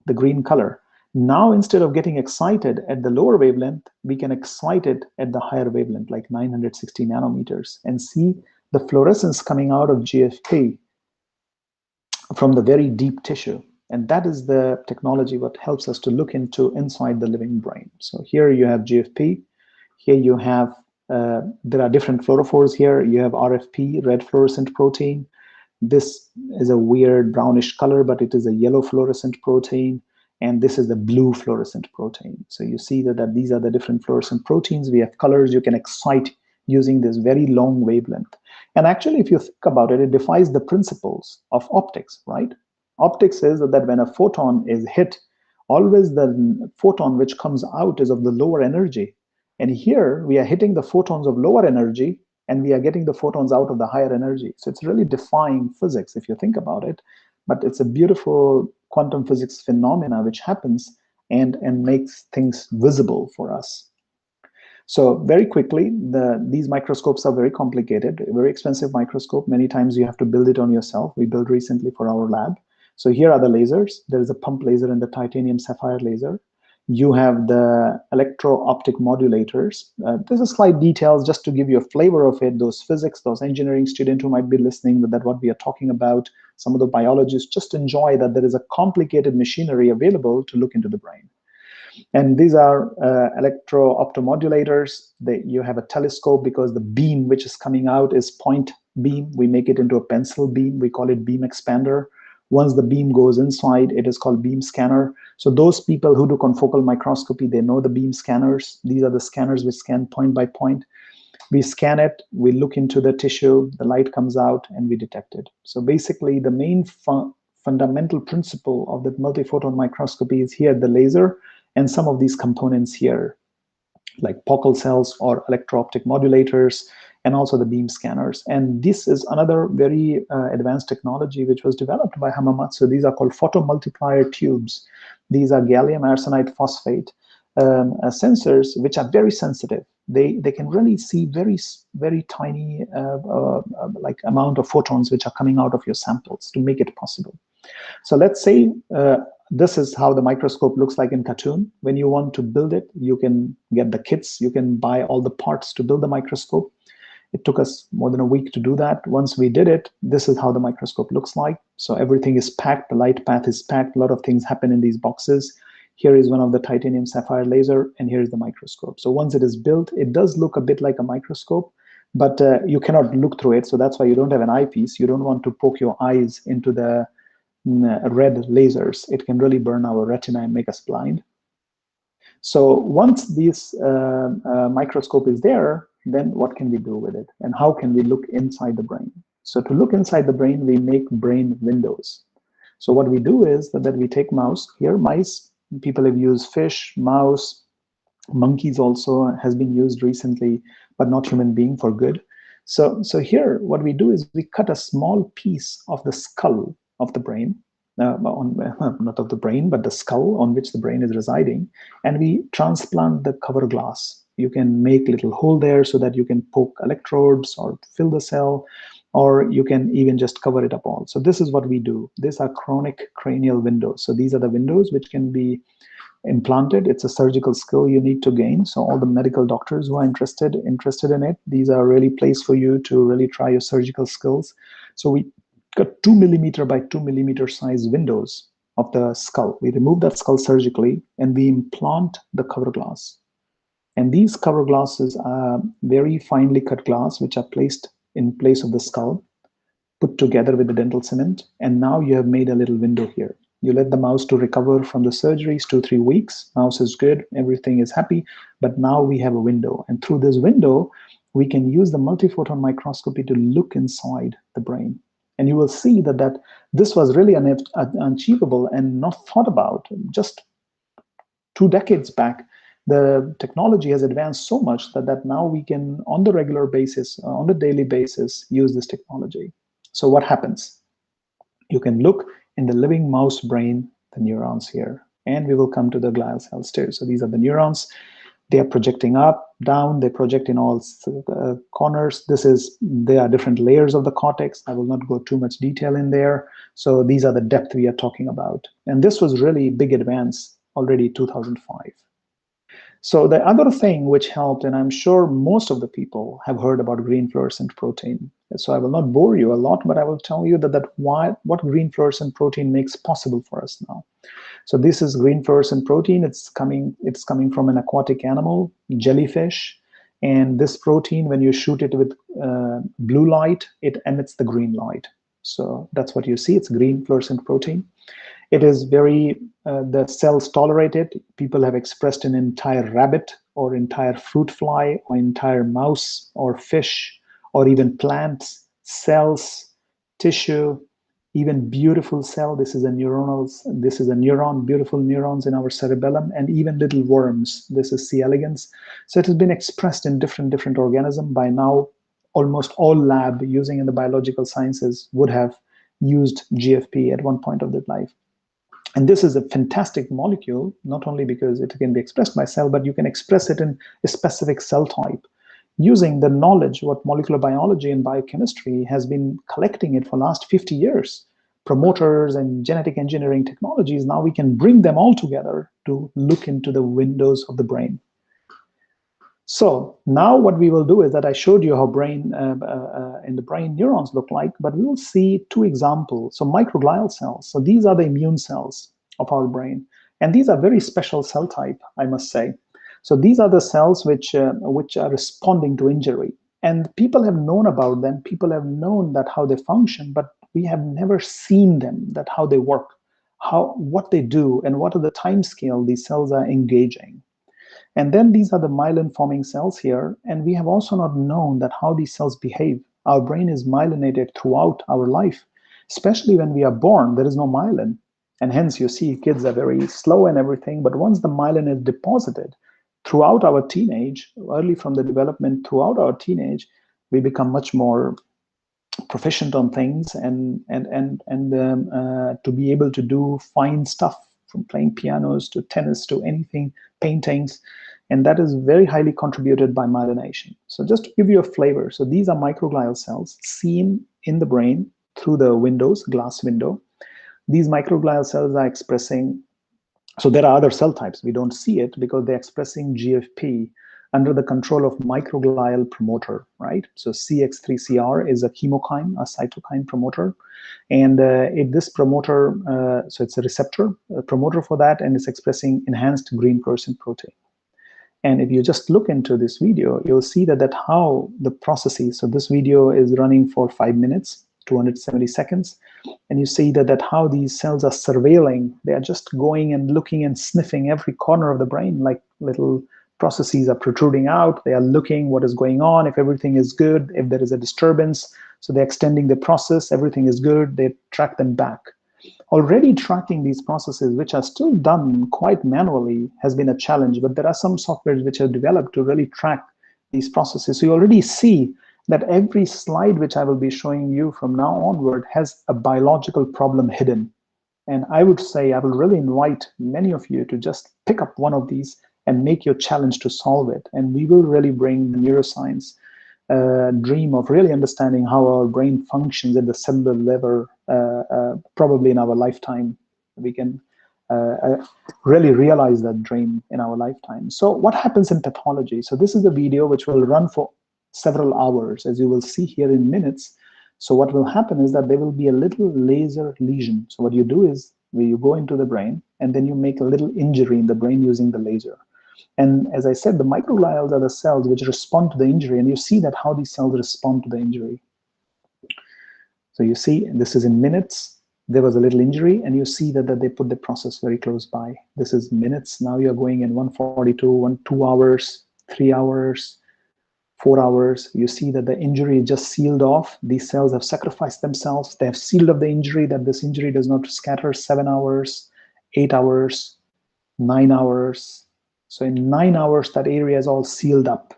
the green color. Now, instead of getting excited at the lower wavelength, we can excite it at the higher wavelength, like 960 nanometers, and see the fluorescence coming out of GFP from the very deep tissue. And that is the technology what helps us to look into inside the living brain. So here you have GFP. Here you have, there are different fluorophores here. You have RFP, red fluorescent protein. This is a weird brownish color, but it is a yellow fluorescent protein. And this is the blue fluorescent protein. So you see that these are the different fluorescent proteins. We have colors you can excite using this very long wavelength. And actually, if you think about it, it defies the principles of optics, right? Optics says that when a photon is hit, always the photon which comes out is of the lower energy. And here we are hitting the photons of lower energy, and we are getting the photons out of the higher energy. So it's really defying physics if you think about it. But it's a beautiful quantum physics phenomena which happens and makes things visible for us. So very quickly, these microscopes are very complicated, a very expensive microscope. Many times you have to build it on yourself. We built recently for our lab. So here are the lasers. There is a pump laser and the titanium sapphire laser. You have the electro-optic modulators. There's a slight details just to give you a flavor of it. Those physics, those engineering students who might be listening, that what we are talking about, some of the biologists just enjoy that there is a complicated machinery available to look into the brain. And these are electro-optomodulators. You have a telescope because the beam which is coming out is point beam. We make it into a pencil beam. We call it beam expander. Once the beam goes inside, it is called beam scanner. So those people who do confocal microscopy, they know the beam scanners. These are the scanners which scan point by point. We scan it, we look into the tissue, the light comes out, and we detect it. So basically, the main fundamental principle of the multiphoton microscopy is here, the laser, and some of these components here, like Pockels cells or electro-optic modulators. and also the beam scanners. And this is another very advanced technology which was developed by Hamamatsu. These are called photomultiplier tubes. These are gallium arsenide phosphate sensors, which are very sensitive. They can really see very tiny like amount of photons which are coming out of your samples to make it possible. So let's say this is how the microscope looks like in cartoon. When you want to build it, you can get the kits, you can buy all the parts to build the microscope. It took us more than a week to do that. Once we did it, this is how the microscope looks like. So everything is packed, the light path is packed, a lot of things happen in these boxes. Here is one of the titanium sapphire laser, and here is the microscope. So once it is built, it does look a bit like a microscope, but you cannot look through it. So that's why you don't have an eyepiece. You don't want to poke your eyes into the red lasers. It can really burn our retina and make us blind. So once this microscope is there, then what can we do with it? And how can we look inside the brain? So to look inside the brain, we make brain windows. So what we do is that we take mouse. Here, mice, people have used fish, mouse, monkeys also has been used recently, but not human being for good. So here, what we do is we cut a small piece of the skull of the brain, not of the brain, but the skull on which the brain is residing, and we transplant the cover glass. You can make a little hole there so that you can poke electrodes or fill the cell, or you can even just cover it up all. So this is what we do. These are chronic cranial windows. So these are the windows which can be implanted. It's a surgical skill you need to gain. So all the medical doctors who are interested in it, these are really place for you to really try your surgical skills. So we got 2 millimeter by 2 millimeter size windows of the skull. We remove that skull surgically and we implant the cover glass. And these cover glasses are very finely cut glass, which are placed in place of the skull, put together with the dental cement. And now you have made a little window here. You let the mouse to recover from the surgeries 2-3 weeks. Mouse is good, everything is happy, but now we have a window. And through this window, we can use the multiphoton microscopy to look inside the brain. And you will see that this was really unachievable and not thought about. Just 2 decades back, the technology has advanced so much that now we can, on the regular basis, on the daily basis, use this technology. So what happens? You can look in the living mouse brain, the neurons here, and we will come to the glial cells too. So these are the neurons. They are projecting up, down, they project in all corners. There are different layers of the cortex. I will not go too much detail in there. So these are the depth we are talking about. And this was really big advance already 2005. So the other thing which helped, and I'm sure most of the people have heard about green fluorescent protein. So I will not bore you a lot, but I will tell you what green fluorescent protein makes possible for us now. So this is green fluorescent protein. It's coming from an aquatic animal, jellyfish. And this protein, when you shoot it with blue light, it emits the green light. So that's what you see. It's green fluorescent protein. It is the cells tolerate it. People have expressed an entire rabbit or entire fruit fly or entire mouse or fish or even plants, cells, tissue, even beautiful cell. This is a neuron, beautiful neurons in our cerebellum, and even little worms. This is C. elegans. So it has been expressed in different organisms. By now, almost all lab using in the biological sciences would have used GFP at one point of their life. And this is a fantastic molecule, not only because it can be expressed by cell, but you can express it in a specific cell type. Using the knowledge what molecular biology and biochemistry has been collecting it for the last 50 years, promoters and genetic engineering technologies, now we can bring them all together to look into the windows of the brain. So now what we will do is that I showed you how in the brain neurons look like, but we will see 2 examples. So microglial cells. So these are the immune cells of our brain. And these are very special cell type, I must say. So these are the cells which are responding to injury. And people have known about them. People have known that how they function, but we have never seen them, that how they work, what they do, and what are the time scale these cells are engaging. And then these are the myelin-forming cells here, and we have also not known that how these cells behave. Our brain is myelinated throughout our life, especially when we are born. There is no myelin, and hence you see kids are very slow and everything. But once the myelin is deposited throughout our teenage, early from the development throughout our teenage, We become much more proficient on things, and to be able to do fine stuff, from playing pianos to tennis to anything, paintings, and that is very highly contributed by myelination. So just to give you a flavor, so these are microglial cells seen in the brain through the windows, glass window. These microglial cells are expressing, so there are other cell types, we don't see it because they're expressing GFP under the control of microglial promoter, right? So CX3CR is a chemokine, a cytokine promoter. And this promoter, so it's a receptor, a promoter for that, and it's expressing enhanced green fluorescent protein. And if you just look into this video, you'll see that how the processes, so this video is running for 5 minutes, 270 seconds, and you see that how these cells are surveilling. They are just going and looking and sniffing every corner of the brain, like little processes are protruding out. They are looking what is going on, if everything is good, if there is a disturbance. So they're extending the process, everything is good, they track them back. Already tracking these processes, which are still done quite manually, has been a challenge, but there are some softwares which are developed to really track these processes. So you already see that every slide which I will be showing you from now onward has a biological problem hidden. And I would say I will really invite many of you to just pick up one of these and make your challenge to solve it. And we will really bring the neuroscience dream of really understanding how our brain functions at the cellular level, probably in our lifetime. We can really realize that dream in our lifetime. So what happens in pathology? So this is a video which will run for several hours, as you will see here in minutes. So what will happen is that there will be a little laser lesion. So what you do is you go into the brain and then you make a little injury in the brain using the laser. And as I said, the microglials are the cells which respond to the injury, and you see that how these cells respond to the injury. So you see, this is in minutes. There was a little injury, and you see that they put the process very close by. This is minutes. Now you're going in 142, 2 hours, 3 hours, 4 hours. You see that the injury is just sealed off. These cells have sacrificed themselves. They have sealed up the injury, that this injury does not scatter. 7 hours, 8 hours, 9 hours. So in 9 hours, that area is all sealed up.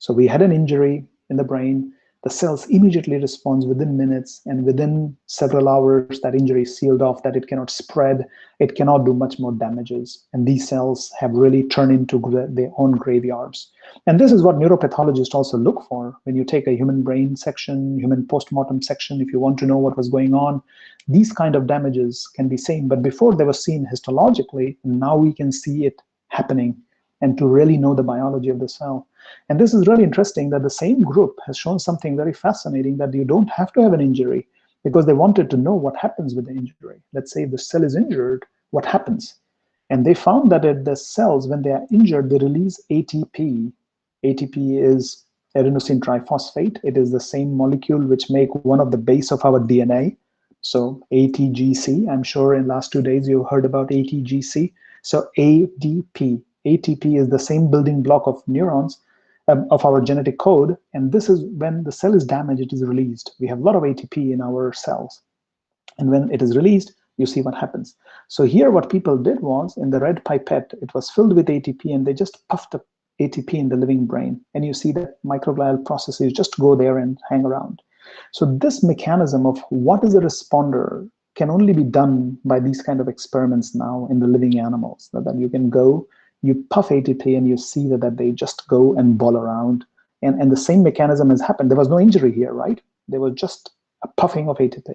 So we had an injury in the brain. The cells immediately responds within minutes, and within several hours, that injury is sealed off, that it cannot spread, it cannot do much more damages. And these cells have really turned into their own graveyards. And this is what neuropathologists also look for. When you take a human brain section, human postmortem section, if you want to know what was going on, these kind of damages can be seen. But before they were seen histologically, now we can see it happening, and to really know the biology of the cell. And this is really interesting that the same group has shown something very fascinating, that you don't have to have an injury, because they wanted to know what happens with the injury. Let's say the cell is injured, what happens? And they found that the cells, when they are injured, they release ATP. ATP is adenosine triphosphate. It is the same molecule which make one of the base of our DNA. So ATGC, I'm sure in last 2 days you've heard about ATGC. So ADP. ATP is the same building block of neurons, of our genetic code, and this is when the cell is damaged, it is released. We have a lot of ATP in our cells, and when it is released, you see what happens. So here what people did was, in the red pipette, it was filled with ATP, and they just puffed up ATP in the living brain, and you see that microglial processes just go there and hang around. So this mechanism of what is a responder can only be done by these kind of experiments now in the living animals, that you can go, you puff ATP, and you see that they just go and ball around. And the same mechanism has happened. There was no injury here, right? There was just a puffing of ATP.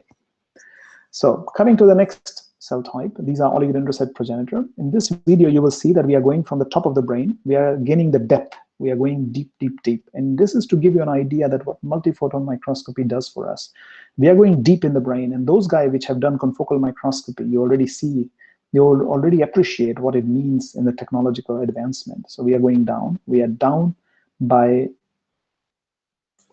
So coming to the next cell type, these are oligodendrocyte progenitor. In this video, you will see that we are going from the top of the brain. We are gaining the depth. We are going deep, deep, deep. And this is to give you an idea that what multiphoton microscopy does for us. We are going deep in the brain. And those guys which have done confocal microscopy, you already see, you'll already appreciate what it means in the technological advancement. So we are going down. We are down by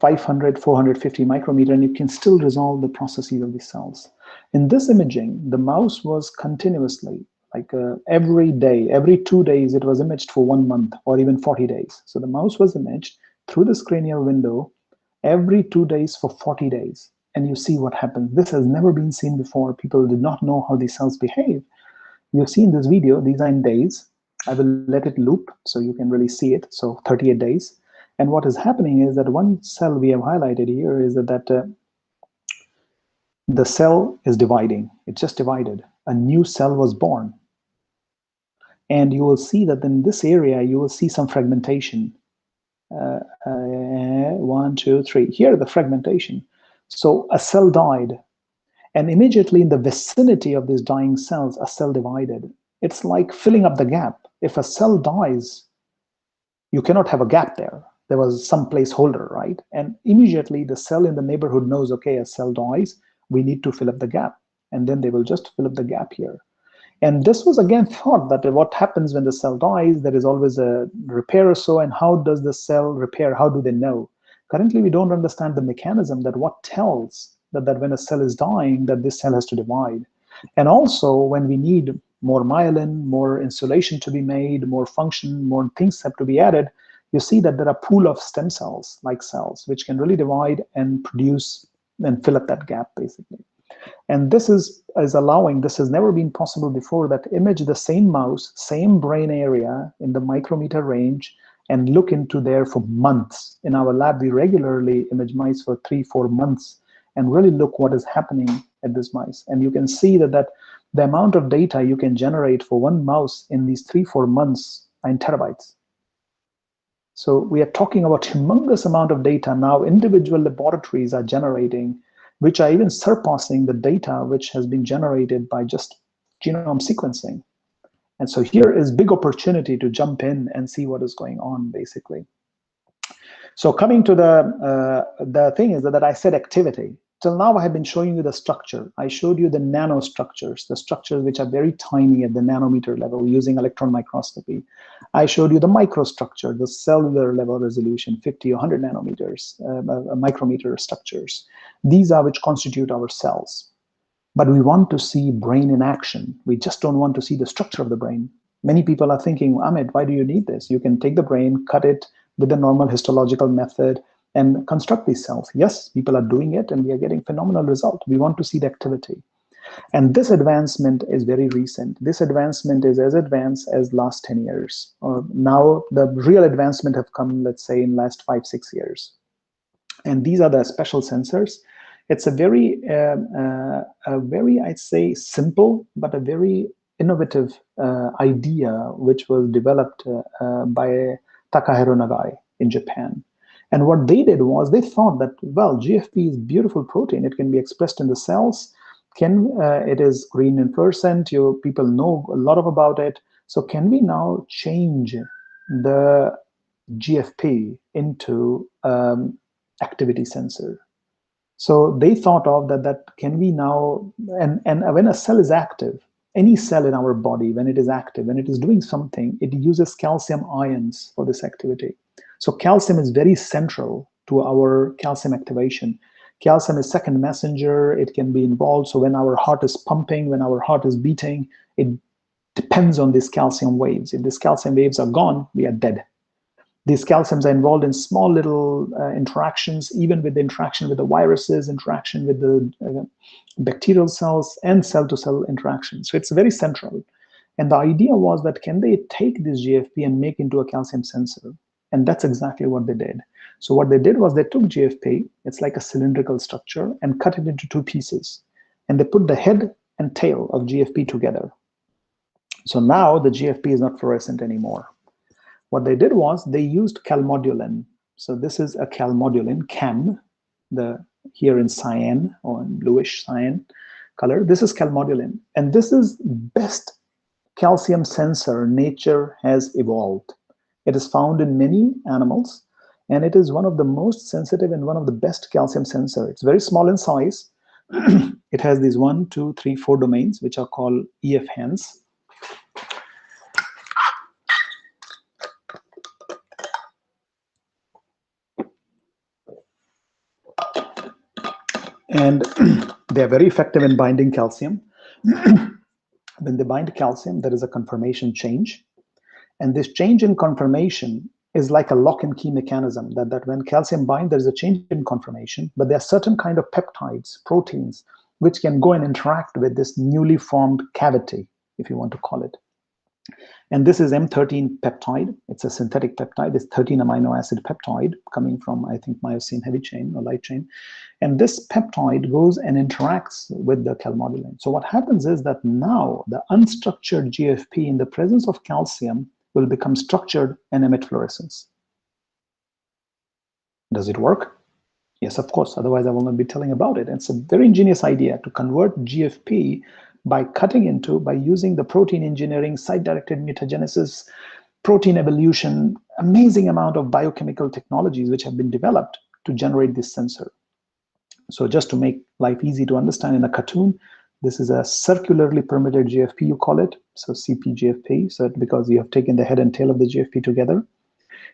500, 450 micrometer, and you can still resolve the processes of the cells. In this imaging, the mouse was continuously, like every day, every 2 days, it was imaged for 1 month or even 40 days. So the mouse was imaged through this cranial window every 2 days for 40 days. And you see what happens. This has never been seen before. People did not know how these cells behave. You've seen this video, these are in days. I will let it loop so you can really see it. So 38 days. And what is happening is that one cell we have highlighted here is that the cell is dividing. It just divided. A new cell was born. And you will see that in this area, you will see some fragmentation. 1, 2, 3. Here, the fragmentation. So a cell died. And immediately in the vicinity of these dying cells, a cell divided. It's like filling up the gap. If a cell dies, you cannot have a gap there. There was some placeholder, right? And immediately the cell in the neighborhood knows, okay, a cell dies, we need to fill up the gap. And then they will just fill up the gap here. And this was again thought that what happens when the cell dies, there is always a repair or so, and how does the cell repair? How do they know? Currently, we don't understand the mechanism that what tells that when a cell is dying, that this cell has to divide. And also when we need more myelin, more insulation to be made, more function, more things have to be added, you see that there are a pool of stem cells, like cells, which can really divide and produce and fill up that gap, basically. And this is allowing, this has never been possible before, that image the same mouse, same brain area in the micrometer range, and look into there for months. In our lab, we regularly image mice for 3-4 months and really look what is happening at this mice. And you can see that the amount of data you can generate for one mouse in these 3-4 months are in terabytes. So we are talking about humongous amount of data now individual laboratories are generating, which are even surpassing the data which has been generated by just genome sequencing. And so here is big opportunity to jump in and see what is going on, basically. So coming to the thing is that I said activity. Till now, I have been showing you the structure. I showed you the nanostructures, the structures which are very tiny at the nanometer level using electron microscopy. I showed you the microstructure, the cellular level resolution, 50 or 100 nanometers, micrometer structures. These are which constitute our cells. But we want to see brain in action. We just don't want to see the structure of the brain. Many people are thinking, Amit, why do you need this? You can take the brain, cut it with the normal histological method, and construct these cells. Yes, people are doing it, and we are getting phenomenal result. We want to see the activity. And this advancement is very recent. This advancement is as advanced as last 10 years. Now, the real advancement have come, let's say, in last 5-6 years. And these are the special sensors. It's a very, I'd say, simple, but a very innovative idea, which was developed by Takahiro Nagai in Japan. And what they did was they thought that, well, GFP is beautiful protein. It can be expressed in the cells. It is green in fluorescent. People know a lot about it. So can we now change the GFP into activity sensor? So they thought of that can we now, and when a cell is active, any cell in our body, when it is active, when it is doing something, it uses calcium ions for this activity. So calcium is very central to our calcium activation. Calcium is second messenger. It can be involved. So when our heart is pumping, when our heart is beating, it depends on these calcium waves. If these calcium waves are gone, we are dead. These calciums are involved in small little interactions, even with the interaction with the viruses, interaction with the bacterial cells, and cell-to-cell interaction. So it's very central. And the idea was that can they take this GFP and make into a calcium sensor? And that's exactly what they did. So what they did was they took GFP, it's like a cylindrical structure, and cut it into 2 pieces. And they put the head and tail of GFP together. So now the GFP is not fluorescent anymore. What they did was they used calmodulin. So this is a calmodulin, CAM, here in cyan or in bluish cyan color. This is calmodulin. And this is best calcium sensor nature has evolved. It is found in many animals, and it is one of the most sensitive and one of the best calcium sensor. It's very small in size. It has these 1, 2, 3, 4 domains, which are called EF hands. And they are very effective in binding calcium. When they bind calcium, there is a conformation change. And this change in conformation is like a lock and key mechanism, that when calcium binds, there's a change in conformation, but there are certain kind of peptides, proteins, which can go and interact with this newly formed cavity, if you want to call it. And this is M13 peptide. It's a synthetic peptide. It's 13 amino acid peptide coming from, I think, myosin heavy chain or light chain. And this peptide goes and interacts with the calmodulin. So what happens is that now the unstructured GFP in the presence of calcium will become structured and emit fluorescence. Does it work? Yes, of course. Otherwise, I will not be telling about it. It's a very ingenious idea to convert GFP by using the protein engineering, site-directed mutagenesis, protein evolution, amazing amount of biochemical technologies which have been developed to generate this sensor. So just to make life easy to understand in a cartoon, this is a circularly permitted GFP, you call it, so CPGFP, so because you have taken the head and tail of the GFP together.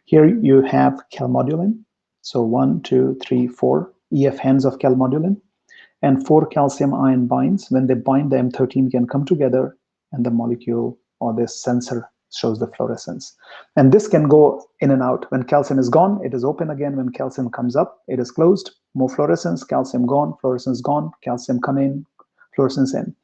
Here you have calmodulin, so 1, 2, 3, 4 EF hands of calmodulin, and 4 calcium ion binds. When they bind, the M13 can come together, and the molecule or this sensor shows the fluorescence. And this can go in and out. When calcium is gone, it is open again. When calcium comes up, it is closed. More fluorescence, calcium gone, fluorescence gone, calcium come in, fluorescence in.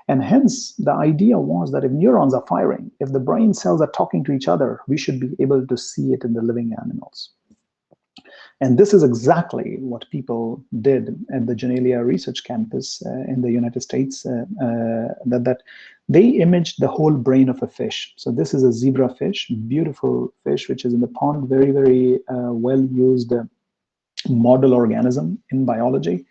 And hence, the idea was that if neurons are firing, if the brain cells are talking to each other, we should be able to see it in the living animals. And this is exactly what people did at the Genelia Research Campus in the United States, that they imaged the whole brain of a fish. So this is a zebrafish, beautiful fish, which is in the pond, very, very well-used model organism in biology.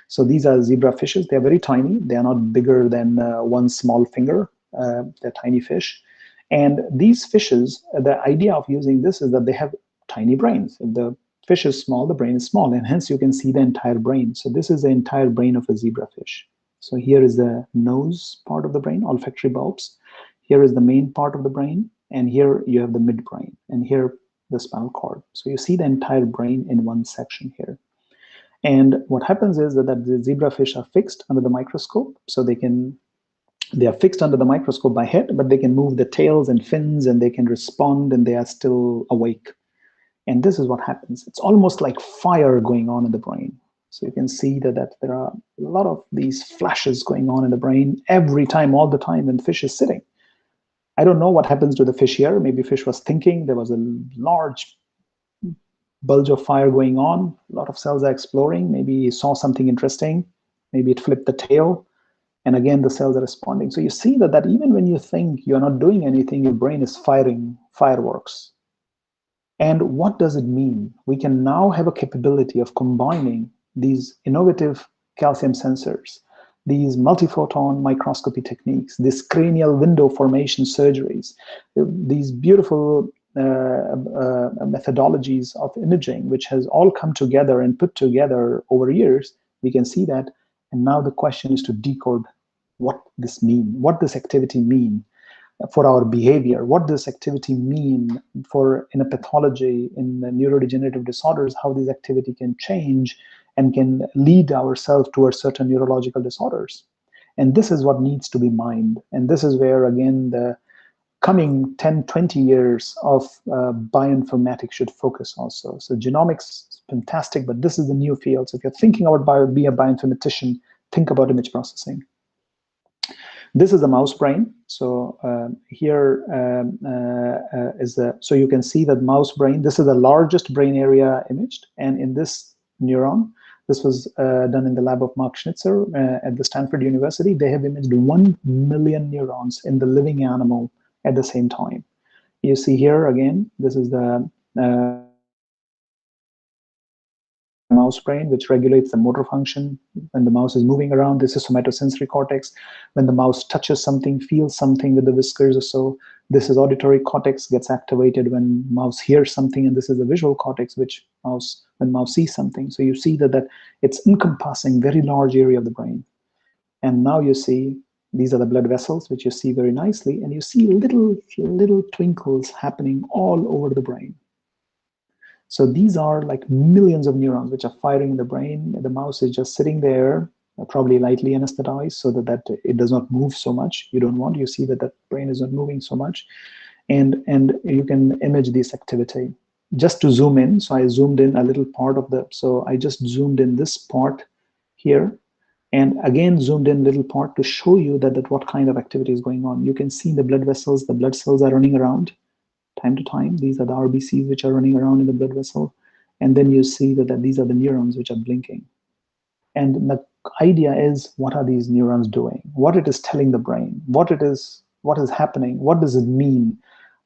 So these are zebrafishes. They're very tiny. They are not bigger than one small finger. They're tiny fish. And these fishes, the idea of using this is that they have tiny brains. If the fish is small, the brain is small, and hence you can see the entire brain. So this is the entire brain of a zebrafish. So here is the nose part of the brain, olfactory bulbs. Here is the main part of the brain, and here you have the midbrain, and here the spinal cord. So you see the entire brain in one section here. And what happens is that the zebrafish are fixed under the microscope, so they are fixed under the microscope by head, but they can move the tails and fins, and they can respond, and they are still awake. And this is what happens. It's almost like fire going on in the brain. So you can see that there are a lot of these flashes going on in the brain every time, all the time, when the fish is sitting. I don't know what happens to the fish here. Maybe fish was thinking, there was a large bulge of fire going on. A lot of cells are exploring. Maybe it saw something interesting. Maybe it flipped the tail. And again, the cells are responding. So you see that even when you think you're not doing anything, your brain is firing fireworks. And what does it mean? We can now have a capability of combining these innovative calcium sensors, these multiphoton microscopy techniques, these cranial window formation surgeries, these beautiful methodologies of imaging, which has all come together and put together over years. We can see that. And now the question is to decode what this means, what this activity means for our behavior, what this activity mean for in a pathology, in neurodegenerative disorders, how this activity can change and can lead ourselves towards certain neurological disorders. And this is what needs to be mined. And this is where, again, the coming 10, 20 years of bioinformatics should focus also. So genomics is fantastic, but this is the new field. So if you're thinking about being a bioinformatician, think about image processing. This is the mouse brain. So here is the, so you can see that mouse brain, this is the largest brain area imaged. And in this neuron, this was done in the lab of Mark Schnitzer at the Stanford University. They have imaged 1 million neurons in the living animal at the same time. You see here again, this is the mouse brain, which regulates the motor function. When the mouse is moving around, this is somatosensory cortex. When the mouse touches something, feels something with the whiskers or so, this is auditory cortex, gets activated when mouse hears something, and this is the visual cortex, which when mouse sees something. So you see that it's encompassing very large area of the brain. And now you see these are the blood vessels, which you see very nicely, and you see little twinkles happening all over the brain. So these are like millions of neurons which are firing in the brain. The mouse is just sitting there, probably lightly anesthetized, so that it does not move so much. You don't want, you see that the brain is not moving so much. And you can image this activity. Just to zoom in, so I zoomed in a little part of the, so I just zoomed in this part here. And again, zoomed in little part to show you that what kind of activity is going on. You can see the blood vessels, the blood cells are running around time to time. These are the RBCs which are running around in the blood vessel. And then you see that these are the neurons which are blinking. And the idea is, what are these neurons doing? What it is telling the brain? What is happening? What does it mean?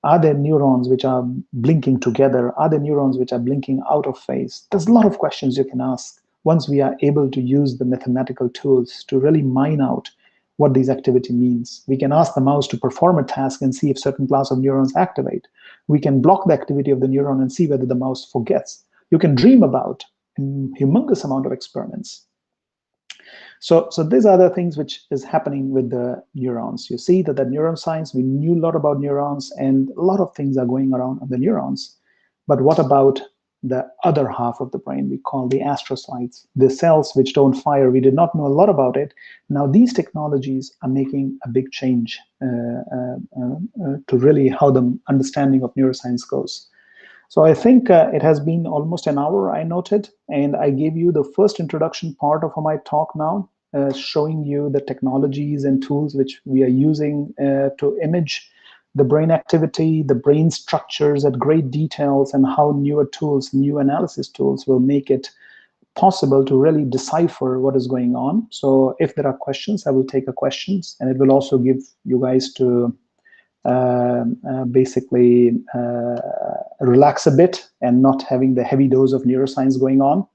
Are there neurons which are blinking together? Are there neurons which are blinking out of phase? There's a lot of questions you can ask once we are able to use the mathematical tools to really mine out what this activity means. We can ask the mouse to perform a task and see if certain class of neurons activate. We can block the activity of the neuron and see whether the mouse forgets. You can dream about a humongous amount of experiments. So these are the things which is happening with the neurons. You see that the neuroscience, we knew a lot about neurons, and a lot of things are going around on the neurons. But what about the other half of the brain we call the astrocytes, the cells which don't fire? We did not know a lot about it. Now these technologies are making a big change to really how the understanding of neuroscience goes. So I think it has been almost an hour, I noted, and I gave you the first introduction part of my talk now, showing you the technologies and tools which we are using to image the brain activity, the brain structures at great details, and how newer tools, new analysis tools will make it possible to really decipher what is going on. So if there are questions, I will take questions, and it will also give you guys to basically relax a bit and not having the heavy dose of neuroscience going on.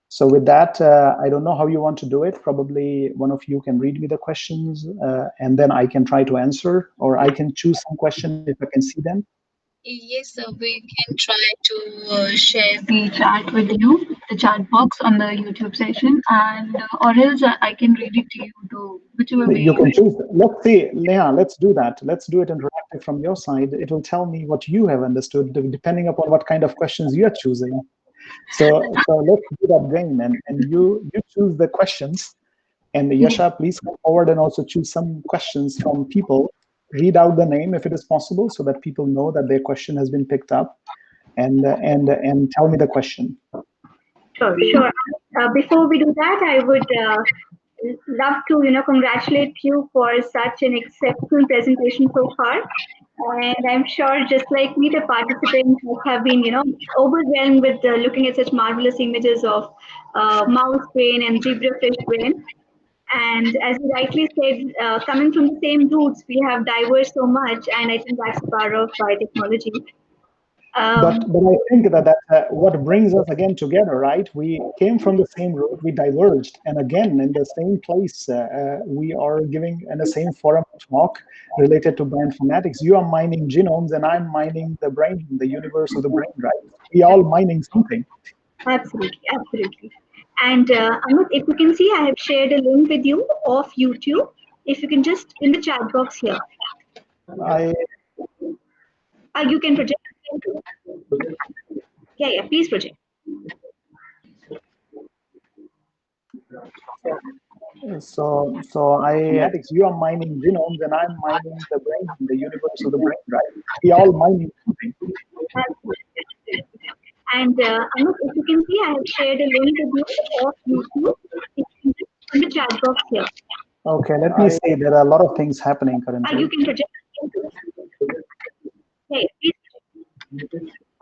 So with that, I don't know how you want to do it. Probably one of you can read me the questions and then I can try to answer, or I can choose some question if I can see them. Yes, we can try to share the chat with you, the chat box on the YouTube session, and or else I can read it to you, to whichever way You can choose. Let's see, Leah, let's do that. Let's do it interactive from your side. It will tell me what you have understood depending upon what kind of questions you are choosing. So let's do that game, and you choose the questions. And Yasha, please come forward and also choose some questions from people. Read out the name if it is possible, so that people know that their question has been picked up, and tell me the question. Sure. Before we do that, I would love to, congratulate you for such an exceptional presentation so far. And I'm sure, just like me, the participants have been, overwhelmed with looking at such marvelous images of mouse brain and zebrafish brain. And as you rightly said, coming from the same roots, we have diverged so much, and I think that's the power of biotechnology. But I think that what brings us again together, right? We came from the same road, we diverged, and again in the same place, we are giving in the same forum talk related to bioinformatics. You are mining genomes, and I'm mining the brain, the universe of the brain, right? We all mining something. Absolutely, absolutely. And Amit, if you can see, I have shared a link with you of YouTube. If you can just in the chat box here. You can project. Yeah, please project. So you are mining genomes, and I'm mining the brain, the universe of the brain, right? We all mining something. And Amit, if you can see, I have shared a link with you of YouTube. In the chat box here. Okay, let me see. There are a lot of things happening currently. You can project. Hey, please.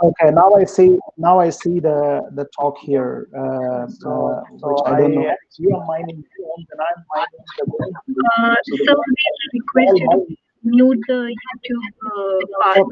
Okay, now I see the talk here, which I don't know. You are mining genomes, and I'm mining the brain. So we request you to mute the YouTube part.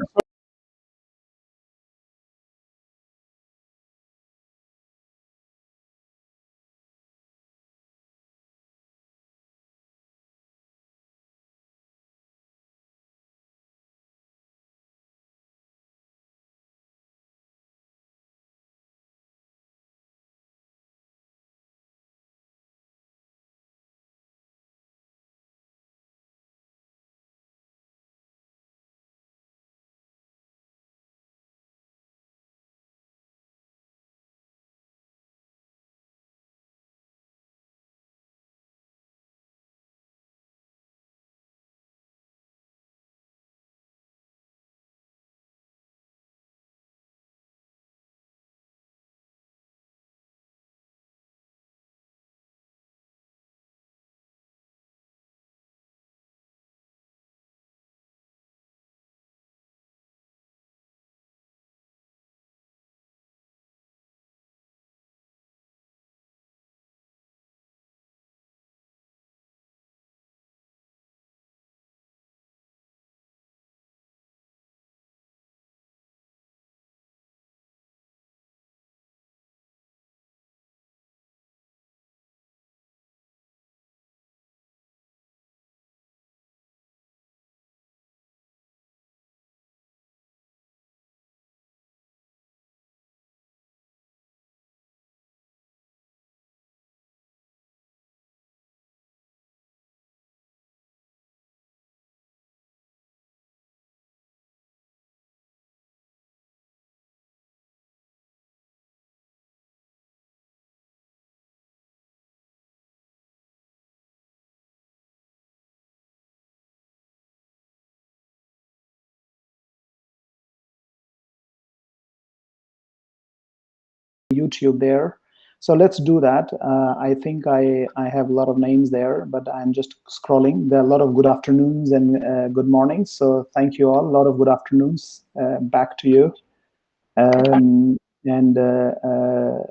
YouTube there. So let's do that. I think I have a lot of names there, but I'm just scrolling. There are a lot of good afternoons and good mornings. So thank you all. A lot of good afternoons. Back to you.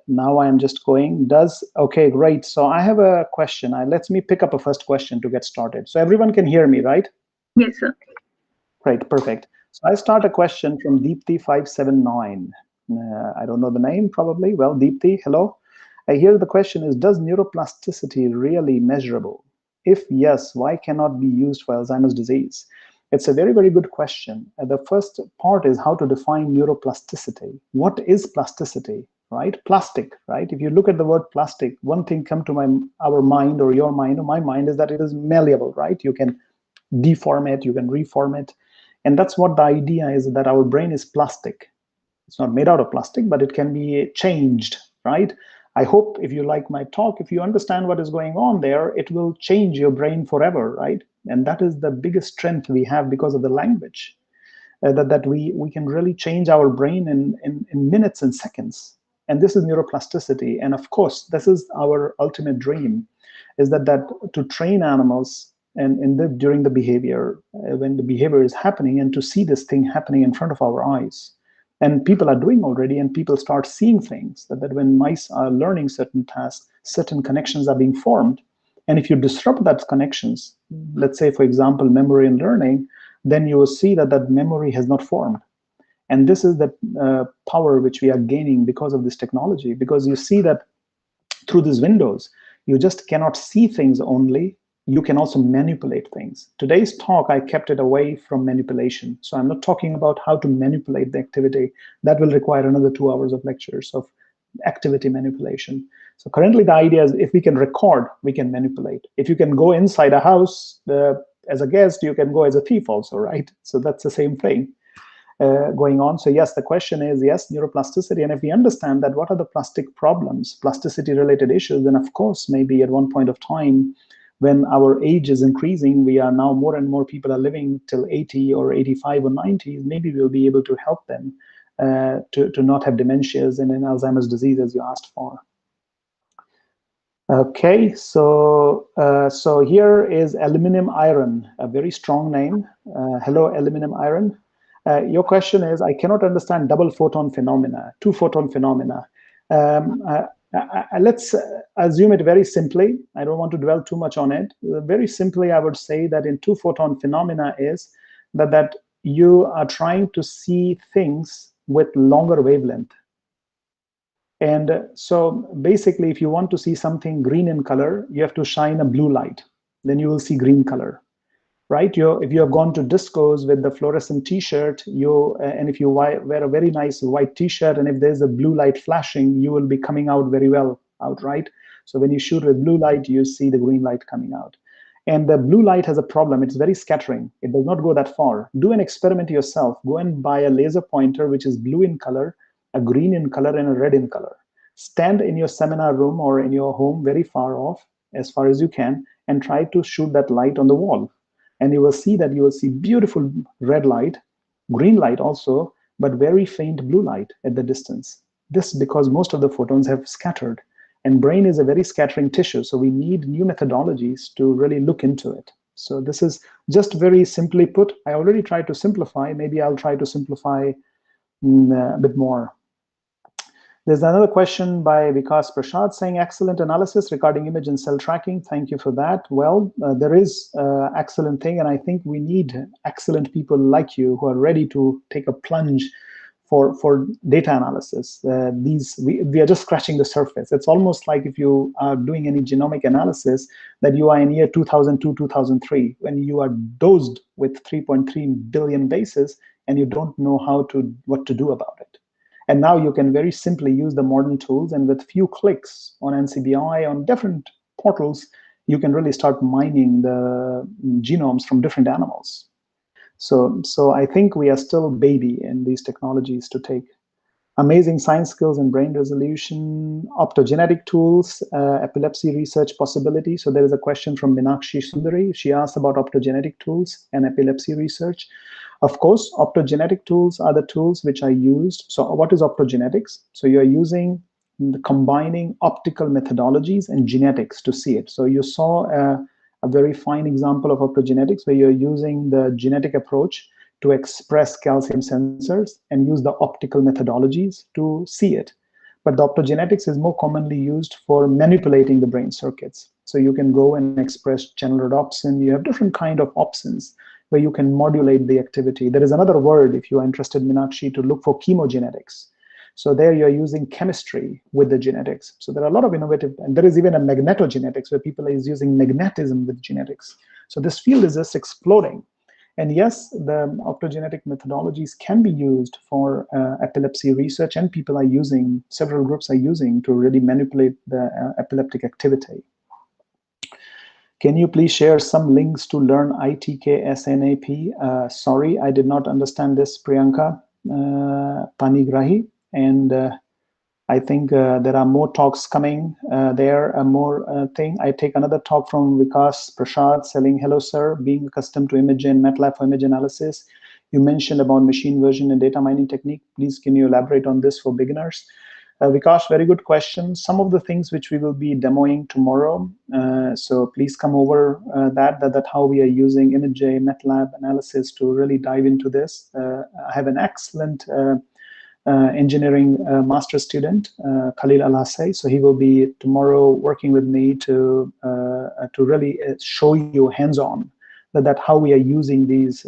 Now I'm just going. Okay, great. So I have a question. Let me pick up a first question to get started. So everyone can hear me, right? Yes, sir. Great, perfect. So I start a question from Deepthi579. I don't know the name, probably. Well, Deepthi, hello. I hear the question is, does neuroplasticity really measurable? If yes, why cannot be used for Alzheimer's disease? It's a very, very good question. The first part is how to define neuroplasticity. What is plasticity, right? Plastic, right? If you look at the word plastic, one thing come to our mind or your mind or my mind is that it is malleable, right? You can deform it, you can reform it. And that's what the idea is, that our brain is plastic. It's not made out of plastic, but it can be changed, right? I hope if you like my talk, if you understand what is going on there, it will change your brain forever, right? And that is the biggest strength we have because of the language, that we can really change our brain in minutes and seconds. And this is neuroplasticity. And of course, this is our ultimate dream, is that to train animals and during the behavior, when the behavior is happening, and to see this thing happening in front of our eyes. And people are doing already, and people start seeing things, that when mice are learning certain tasks, certain connections are being formed. And if you disrupt that connections, let's say, for example, memory and learning, then you will see that memory has not formed. And this is the power which we are gaining because of this technology, because you see that through these windows, you just cannot see things only, you can also manipulate things. Today's talk, I kept it away from manipulation. So I'm not talking about how to manipulate the activity. That will require another 2 hours of lectures of activity manipulation. So currently the idea is, if we can record, we can manipulate. If you can go inside a house as a guest, you can go as a thief also, right? So that's the same thing going on. So yes, the question is, yes, neuroplasticity. And if we understand that what are the plastic problems, plasticity related issues, then of course, maybe at one point of time, when our age is increasing, we are now more and more people are living till 80 or 85 or 90, maybe we'll be able to help them to not have dementias and in Alzheimer's disease, as you asked for. Okay, so here is aluminum iron, a very strong name. Hello, aluminum iron. Your question is, I cannot understand double photon phenomena, two photon phenomena. Let's assume it very simply. I don't want to dwell too much on it. Very simply, I would say that in two photon phenomena is that you are trying to see things with longer wavelength. And so basically, if you want to see something green in color, you have to shine a blue light. Then you will see green color. Right? If you have gone to discos with the fluorescent T-shirt, and if you wear a very nice white T-shirt, and if there's a blue light flashing, you will be coming out very well out, right? So when you shoot with blue light, you see the green light coming out. And the blue light has a problem. It's very scattering. It does not go that far. Do an experiment yourself. Go and buy a laser pointer, which is blue in color, a green in color, and a red in color. Stand in your seminar room or in your home very far off, as far as you can, and try to shoot that light on the wall. And you will see that you will see beautiful red light, green light also, but very faint blue light at the distance. This because most of the photons have scattered. And brain is a very scattering tissue, so we need new methodologies to really look into it. So this is just very simply put. I already tried to simplify. Maybe I'll try to simplify a bit more. There's another question by Vikas Prasad saying, excellent analysis regarding image and cell tracking. Thank you for that. Well, there is excellent thing, and I think we need excellent people like you who are ready to take a plunge for data analysis. We are just scratching the surface. It's almost like if you are doing any genomic analysis, that you are in year 2002, 2003, when you are dosed with 3.3 billion bases, and you don't know what to do about it. And now you can very simply use the modern tools, and with few clicks on NCBI, on different portals, you can really start mining the genomes from different animals. So I think we are still baby in these technologies to take. Amazing science skills and brain resolution, optogenetic tools, epilepsy research possibility. So there is a question from Minakshi Sundari. She asked about optogenetic tools and epilepsy research. Of course, optogenetic tools are the tools which are used. So what is optogenetics? So you're using combining optical methodologies and genetics to see it. So you saw a very fine example of optogenetics where you're using the genetic approach to express calcium sensors and use the optical methodologies to see it. But the optogenetics is more commonly used for manipulating the brain circuits. So you can go and express channel rhodopsin. You have different kind of opsins where you can modulate the activity. There is another word, if you are interested, Meenakshi, to look for chemogenetics. So there you're using chemistry with the genetics. So there are a lot of innovative, and there is even a magnetogenetics where people are using magnetism with genetics. So this field is just exploding. And yes, the optogenetic methodologies can be used for epilepsy research, and people are using, several groups are using to really manipulate the epileptic activity. Can you please share some links to learn ITK-SNAP? Sorry, I did not understand this, Priyanka Panigrahi. And I think there are more talks coming there, more thing. I take another talk from Vikas Prasad saying, hello, sir, being accustomed to image and MATLAB for image analysis. You mentioned about machine version and data mining technique. Please, can you elaborate on this for beginners? Vikas, very good question. Some of the things which we will be demoing tomorrow. So please come over that how we are using ImageJ MATLAB analysis to really dive into this. I have an excellent engineering master student, Khalil Al-Hassay. So he will be tomorrow working with me to really show you hands-on that how we are using these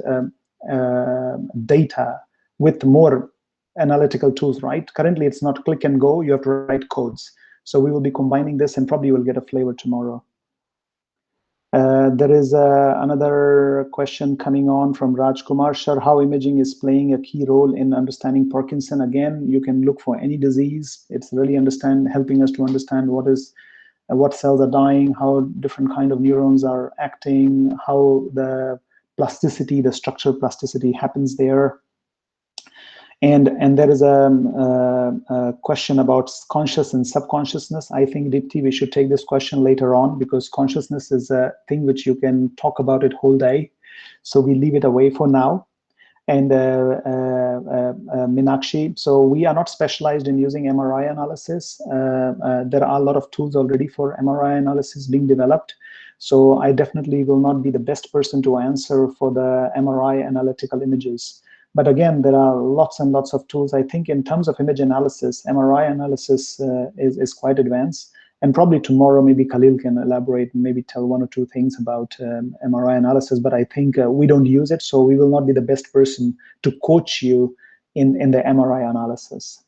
data with more analytical tools, right? Currently, it's not click and go. You have to write codes. So we will be combining this, and probably you will get a flavor tomorrow. There is another question coming on from Raj Kumar. Sir, how imaging is playing a key role in understanding Parkinson? Again, you can look for any disease. It's really helping us to understand what cells are dying, how different kind of neurons are acting, how the plasticity, the structural plasticity happens there. And there is a question about conscious and subconsciousness. I think, Dipti, we should take this question later on, because consciousness is a thing which you can talk about it whole day. So we leave it away for now. And Meenakshi, so we are not specialized in using MRI analysis. There are a lot of tools already for MRI analysis being developed. So I definitely will not be the best person to answer for the MRI analytical images. But again, there are lots and lots of tools. I think in terms of image analysis, MRI analysis is quite advanced. And probably tomorrow, maybe Khalil can elaborate, maybe tell one or two things about MRI analysis. But I think we don't use it, so we will not be the best person to coach you in the MRI analysis.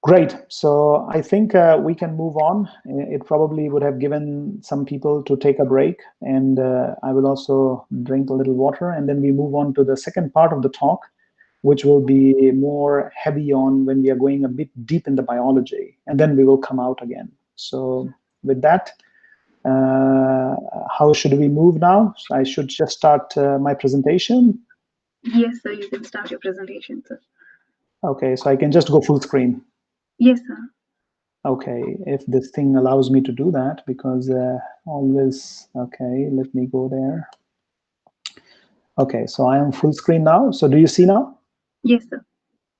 Great. So I think we can move on. It probably would have given some people to take a break, and I will also drink a little water, and then we move on to the second part of the talk, which will be more heavy on when we are going a bit deep in the biology, and then we will come out again. So with that, how should we move now? I should just start my presentation. Yes, sir, you can start your presentation, sir. Okay, so I can just go full screen. Yes, sir. Okay, if this thing allows me to do that, because always, okay, let me go there. Okay, so I am full screen now. So do you see now? Yes, sir.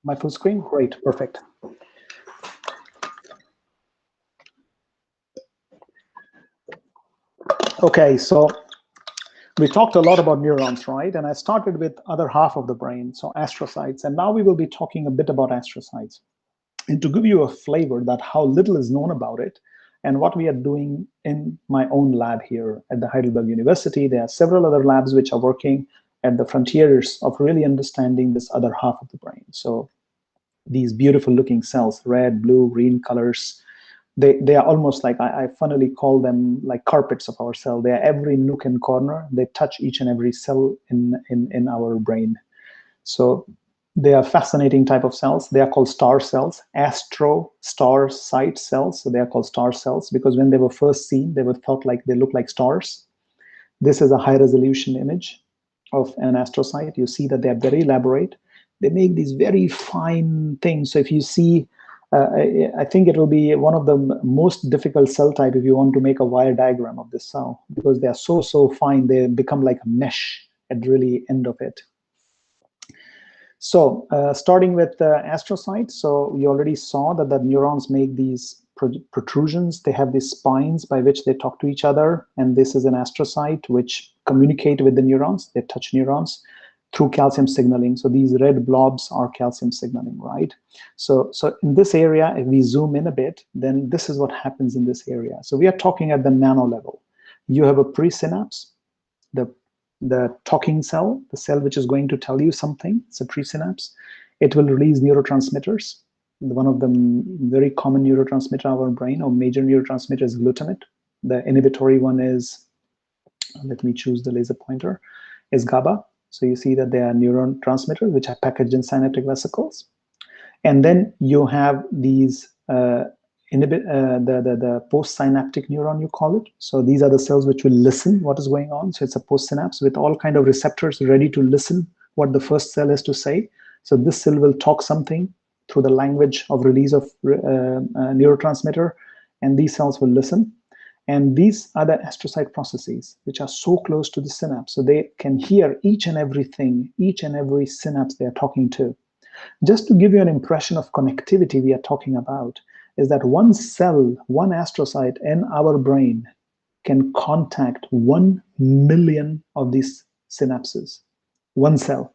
My full screen? Great, perfect. Okay, so we talked a lot about neurons, right? And I started with other half of the brain, so astrocytes. And now we will be talking a bit about astrocytes. And to give you a flavor that how little is known about it and what we are doing in my own lab here at the Heidelberg University, there are several other labs which are working at the frontiers of really understanding this other half of the brain. So these beautiful looking cells, red, blue, green colors, they are almost like, I funnily call them like carpets of our cell. They are every nook and corner. They touch each and every cell in our brain. So they are fascinating type of cells. They are called star cells, astro star site cells. So they are called star cells because when they were first seen, they were thought like they look like stars. This is a high resolution image of an astrocyte. You see that they are very elaborate. They make these very fine things. So if you see, I think it will be one of the most difficult cell type if you want to make a wire diagram of this cell, because they are so fine. They become like a mesh at really end of it. So starting with astrocytes, so we already saw that the neurons make these protrusions. They have these spines by which they talk to each other, and this is an astrocyte which communicate with the neurons. They touch neurons through calcium signaling. So these red blobs are calcium signaling, right? So in this area, if we zoom in a bit, then this is what happens in this area. So we are talking at the nano level. You have a presynapse, the talking cell, the cell which is going to tell you something. It's a presynapse. It will release neurotransmitters. One of the very common neurotransmitter in our brain, or major neurotransmitter, is glutamate. The inhibitory one is, let me choose the laser pointer, is GABA. So you see that they are neurotransmitters which are packaged in synaptic vesicles. And then you have these the postsynaptic neuron, you call it. So these are the cells which will listen what is going on. So it's a postsynapse with all kind of receptors ready to listen what the first cell has to say. So this cell will talk something through the language of release of neurotransmitter, and these cells will listen. And these are the astrocyte processes, which are so close to the synapse. So they can hear each and everything, each and every synapse they are talking to. Just to give you an impression of connectivity we are talking about, is that one cell, one astrocyte in our brain can contact 1 million of these synapses, one cell.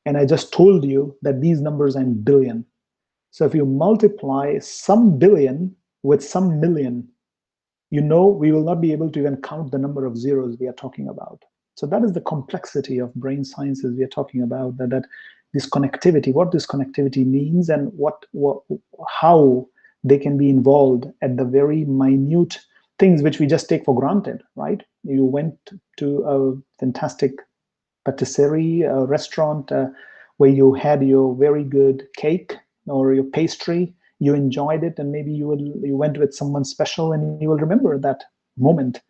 And I just told you that these numbers are in billion. So if you multiply some billion with some million, you know we will not be able to even count the number of zeros we are talking about. So that is the complexity of brain sciences we are talking about, that this connectivity, what this connectivity means, and how they can be involved at the very minute things which we just take for granted, right? You went to a fantastic patisserie restaurant where you had your very good cake or your pastry, you enjoyed it, and maybe you went with someone special, and you will remember that moment.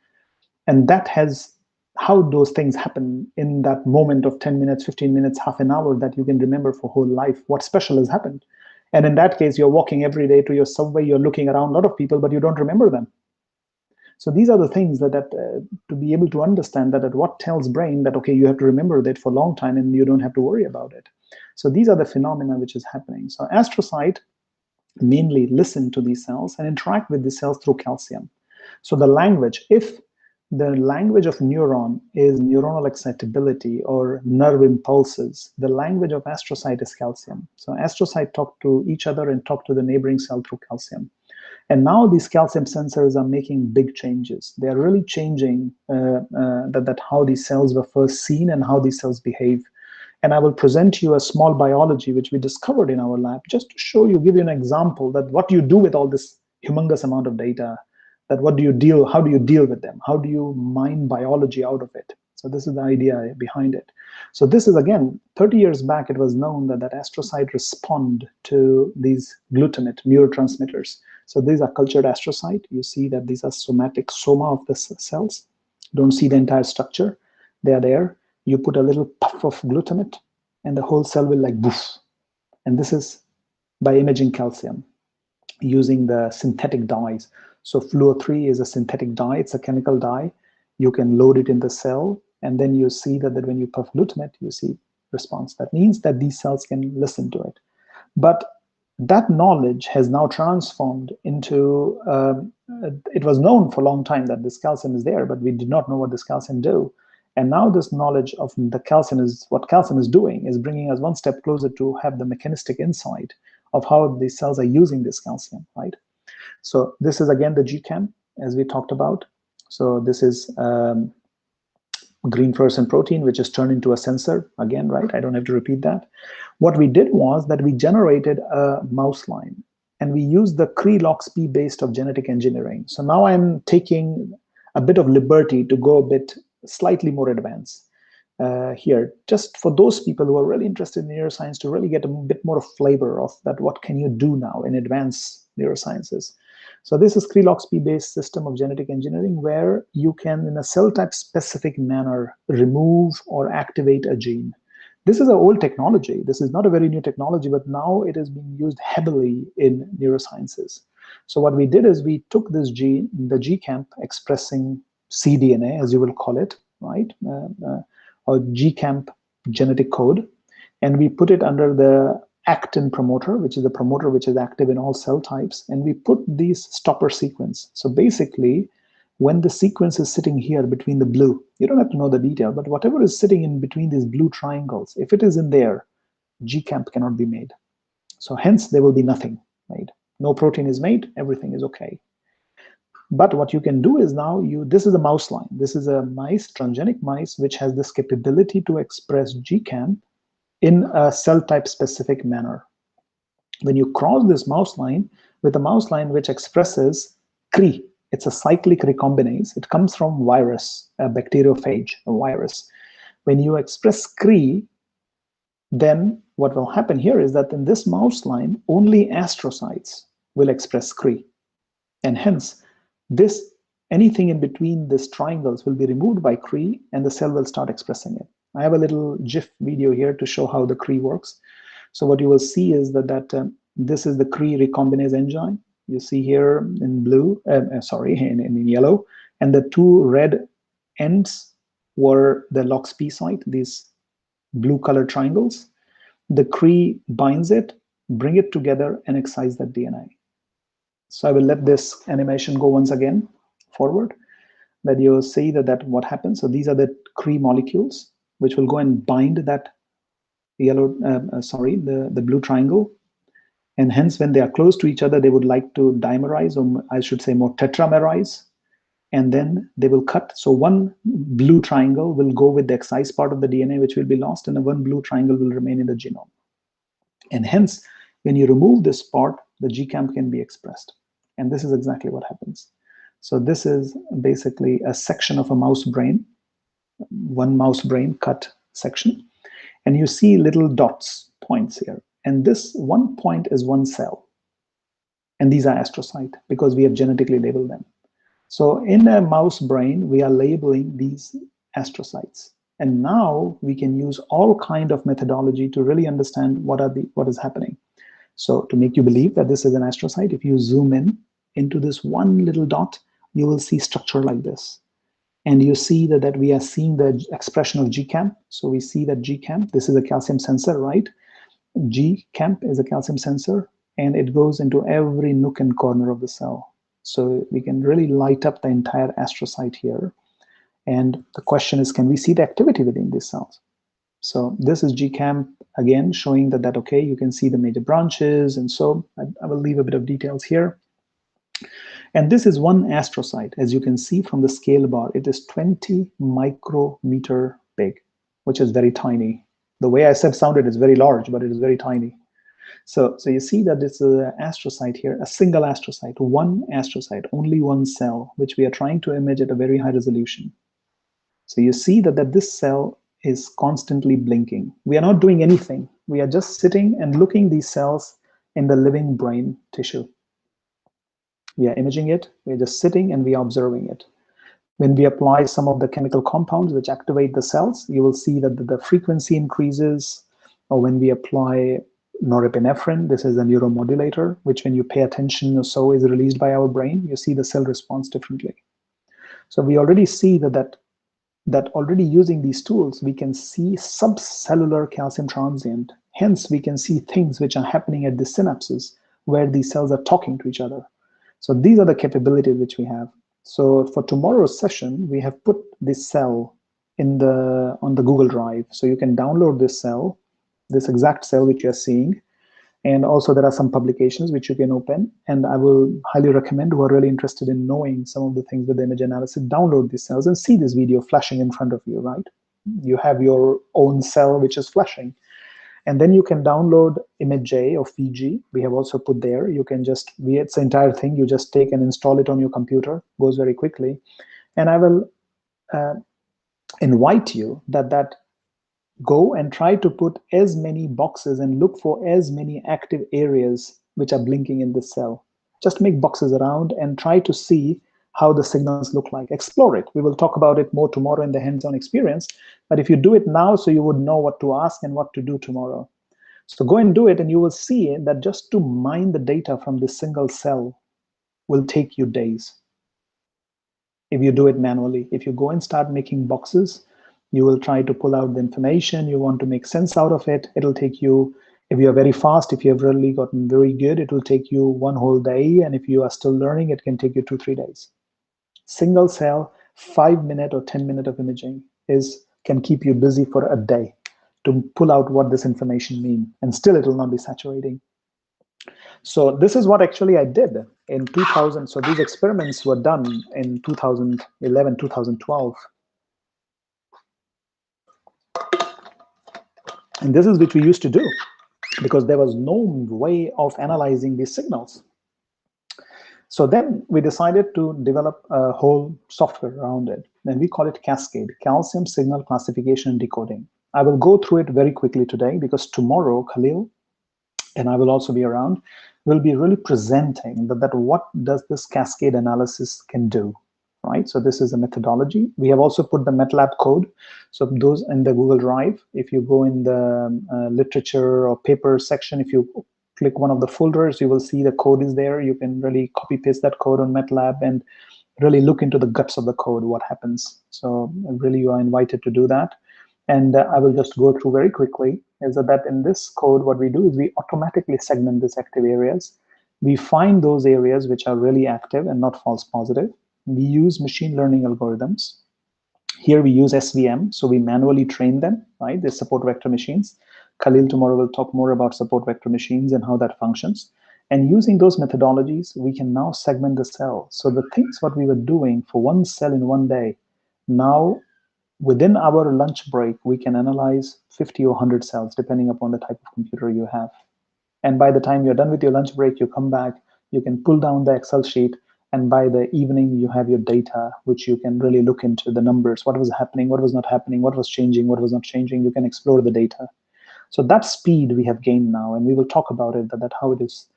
And that has how those things happen in that moment of 10 minutes, 15 minutes, half an hour, that you can remember for whole life what special has happened. And in that case, you're walking every day to your subway, you're looking around a lot of people, but you don't remember them. So these are the things that to be able to understand that what tells brain that, okay, you have to remember that for a long time and you don't have to worry about it. So these are the phenomena which is happening. So astrocyte mainly listen to these cells and interact with these cells through calcium. So the language, if the language of neuron is neuronal excitability or nerve impulses, the language of astrocyte is calcium. So astrocyte talk to each other and talk to the neighboring cell through calcium. And now these calcium sensors are making big changes. They are really changing that how these cells were first seen and how these cells behave. And I will present you a small biology which we discovered in our lab, just to show you, give you an example that what you do with all this humongous amount of data, that how do you deal with them? How do you mine biology out of it? So this is the idea behind it. So this is, again, 30 years back, it was known that astrocyte respond to these glutamate neurotransmitters. So these are cultured astrocyte. You see that these are somatic soma of the cells. Don't see the entire structure. They are there. You put a little puff of glutamate and the whole cell will like boof. And this is by imaging calcium using the synthetic dyes. So fluo3 is a synthetic dye. It's a chemical dye. You can load it in the cell, and then you see that when you puff glutamate, you see response. That means that these cells can listen to it. But that knowledge has now transformed into, it was known for a long time that this calcium is there, but we did not know what this calcium do. And now this knowledge of the calcium is what calcium is doing is bringing us one step closer to have the mechanistic insight of how these cells are using this calcium, right? So this is again the GCAM, as we talked about. So this is green fluorescent protein, which is turned into a sensor again, right? I don't have to repeat that. What we did was that we generated a mouse line, and we used the Cree-Loxp based of genetic engineering. So now I'm taking a bit of liberty to go a bit slightly more advanced here, just for those people who are really interested in neuroscience to really get a bit more of flavor of that. What can you do now in advanced neurosciences? So this is Cree-Loxp based system of genetic engineering, where you can, in a cell type specific manner, remove or activate a gene. This is an old technology. This is not a very new technology, but now it is being used heavily in neurosciences. So what we did is we took this gene, the GCAMP expressing cDNA, as you will call it, right? Or GCAMP genetic code. and we put it under the actin promoter, which is the promoter which is active in all cell types, and we put these stopper sequence. So basically, when the sequence is sitting here between the blue, you don't have to know the detail, but whatever is sitting in between these blue triangles, if it is in there, GCamp cannot be made. So hence there will be nothing made. No protein is made, everything is okay. But what you can do is now, this is a mouse line. This is a mice, transgenic mice, which has this capability to express GCamp in a cell type specific manner. When you cross this mouse line with a mouse line which expresses CRE, it's a cyclic recombinase. It comes from virus, a bacteriophage, a virus. When you express CRE, then what will happen here is that in this mouse line, only astrocytes will express CRE. And hence, anything in between these triangles will be removed by CRE, and the cell will start expressing it. I have a little GIF video here to show how the CRE works. So what you will see is that this is the CRE recombinase enzyme. You see here in blue, in yellow, and the two red ends were the LOXP site, these blue colored triangles. The CRE binds it, bring it together, and excise that DNA. So I will let this animation go once again forward, that you'll see that what happens. So these are the CRE molecules, which will go and bind that yellow, the blue triangle. And hence, when they are close to each other, they would like to dimerize, or I should say more tetramerize, and then they will cut. So one blue triangle will go with the excised part of the DNA, which will be lost, and one blue triangle will remain in the genome. And hence, when you remove this part, the GCamp can be expressed. And this is exactly what happens. So this is basically a section of a mouse brain, one mouse brain cut section. And you see little dots, points here. And this one point is one cell. And these are astrocytes because we have genetically labeled them. So in a mouse brain, we are labeling these astrocytes. And now we can use all kind of methodology to really understand what is happening. So to make you believe that this is an astrocyte, if you zoom in into this one little dot, you will see structure like this. And you see that we are seeing the expression of GCamp. So we see that GCamp, this is a calcium sensor, right? GCamp is a calcium sensor, and it goes into every nook and corner of the cell. So we can really light up the entire astrocyte here. And the question is, can we see the activity within these cells? So this is GCamp, again, showing that okay, you can see the major branches. And so I will leave a bit of details here. And this is one astrocyte. As you can see from the scale bar, it is 20 micrometer big, which is very tiny. The way I said sounded is very large, but it is very tiny. So you see that this is an astrocyte here, a single astrocyte, one astrocyte, only one cell, which we are trying to image at a very high resolution. So you see that this cell is constantly blinking. We are not doing anything. We are just sitting and looking these cells in the living brain tissue. We are imaging it, we're just sitting and we are observing it. When we apply some of the chemical compounds which activate the cells, you will see that the frequency increases. Or when we apply norepinephrine, this is a neuromodulator, which when you pay attention or so is released by our brain, you see the cell response differently. So we already see that already using these tools, we can see subcellular calcium transient. Hence, we can see things which are happening at the synapses where these cells are talking to each other. So these are the capabilities which we have. So for tomorrow's session, we have put this cell on the Google Drive. So you can download this cell, this exact cell which you're seeing. And also there are some publications which you can open. And I will highly recommend, who are really interested in knowing some of the things with the image analysis, download these cells and see this video flashing in front of you, right? You have your own cell which is flashing. And then you can download ImageJ or Fiji. We have also put there. You can just, it's the entire thing. You just take and install it on your computer. Goes very quickly. And I will invite you that go and try to put as many boxes and look for as many active areas which are blinking in this cell. Just make boxes around and try to see how the signals look like. Explore it. We will talk about it more tomorrow in the hands-on experience. But if you do it now, so you would know what to ask and what to do tomorrow. So go and do it, and you will see that just to mine the data from this single cell will take you days if you do it manually. If you go and start making boxes, You will try to pull out the information. You want to make sense out of it. It'll take you, if you are very fast, if you have really gotten very good, it will take you one whole day. And if you are still learning, it can take you 2-3 days. Single cell, 5-minute or 10-minute of imaging can keep you busy for a day to pull out what this information means. And still it will not be saturating. So this is what actually I did in 2000. So these experiments were done in 2011, 2012. And this is which we used to do because there was no way of analyzing these signals. So then we decided to develop a whole software around it. And we call it Cascade, Calcium Signal Classification and Decoding. I will go through it very quickly today because tomorrow, Khalil, and I will also be around, will be really presenting that what does this cascade analysis can do, right? So this is a methodology. We have also put the MATLAB code. So those in the Google Drive, if you go in the literature or paper section, if you click one of the folders, you will see the code is there. You can really copy paste that code on MATLAB and really look into the guts of the code, what happens. So really you are invited to do that. And I will just go through very quickly is that in this code, what we do is we automatically segment these active areas. We find those areas which are really active and not false positive. We use machine learning algorithms. Here we use SVM, so we manually train them, right? They support vector machines. Khalil tomorrow will talk more about support vector machines and how that functions. And using those methodologies, we can now segment the cell. So the things what we were doing for one cell in one day, now within our lunch break, we can analyze 50 or 100 cells, depending upon the type of computer you have. And by the time you're done with your lunch break, you come back, you can pull down the Excel sheet, and by the evening, you have your data, which you can really look into the numbers, what was happening, what was not happening, what was changing, what was not changing. You can explore the data. So that speed we have gained now, and we will talk about it, that how it is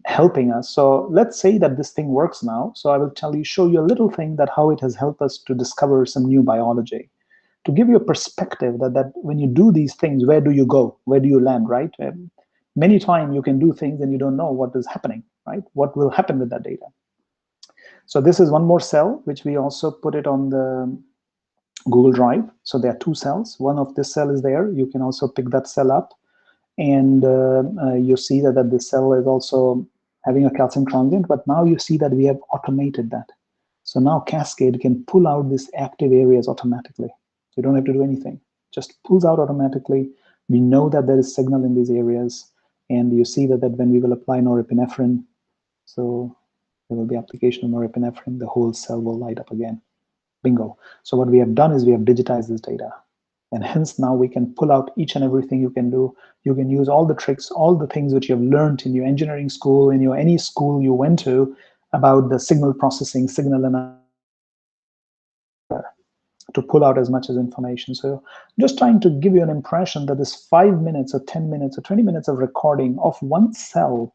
helping us. So let's say that this thing works now. So I will show you a little thing that how it has helped us to discover some new biology. To give you a perspective that when you do these things, where do you go? Where do you land, right? Many times you can do things and you don't know what is happening, right? What will happen with that data? So this is one more cell, which we also put it on the Google Drive. So there are 2 cells. One of this cell is there. You can also pick that cell up. And you see that this cell is also having a calcium transient. But now you see that we have automated that. So now Cascade can pull out these active areas automatically. You don't have to do anything. Just pulls out automatically. We know that there is signal in these areas. And you see that when we will apply norepinephrine, so there will be application of norepinephrine, the whole cell will light up again. Bingo. So what we have done is we have digitized this data. And hence now we can pull out each and everything you can do. You can use all the tricks, all the things which you have learned in your engineering school, in your any school you went to about the signal processing, signal analysis, to pull out as much as information. So just trying to give you an impression that this 5 minutes or 10 minutes or 20 minutes of recording of one cell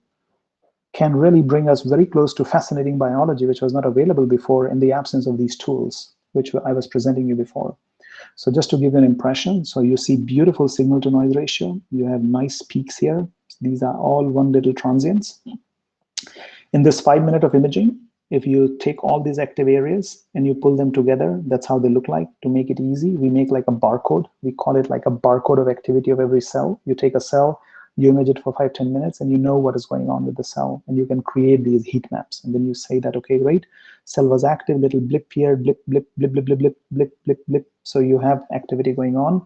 can really bring us very close to fascinating biology, which was not available before in the absence of these tools, which I was presenting you before. So just to give you an impression, so you see beautiful signal to noise ratio. You have nice peaks here. These are all one little transients. In this 5 minutes of imaging, if you take all these active areas and you pull them together, that's how they look like. To make it easy, we make like a barcode. We call it like a barcode of activity of every cell. You take a cell, you image it for 5-10 minutes, and you know what is going on with the cell. And you can create these heat maps. And then you say that, okay, great, cell was active, little blip here, blip, blip, blip, blip, blip, blip, blip, blip, blip. So you have activity going on.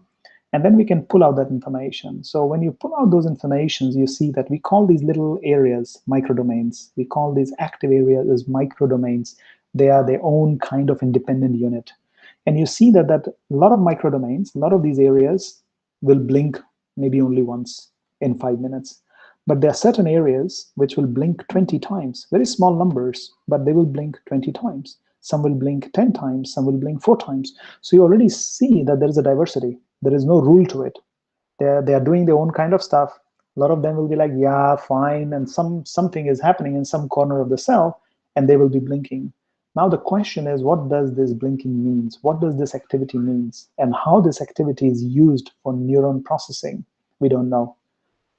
And then we can pull out that information. So when you pull out those informations, you see that we call these little areas microdomains. We call these active areas as microdomains. They are their own kind of independent unit. And you see that a lot of microdomains, a lot of these areas will blink maybe only once in 5 minutes. But there are certain areas which will blink 20 times, very small numbers, but they will blink 20 times. Some will blink 10 times, some will blink 4 times. So you already see that there is a diversity. There is no rule to it. They are doing their own kind of stuff. A lot of them will be like, yeah, fine, and something is happening in some corner of the cell, and they will be blinking. Now the question is, what does this blinking means? What does this activity means? And how this activity is used for neuron processing, we don't know.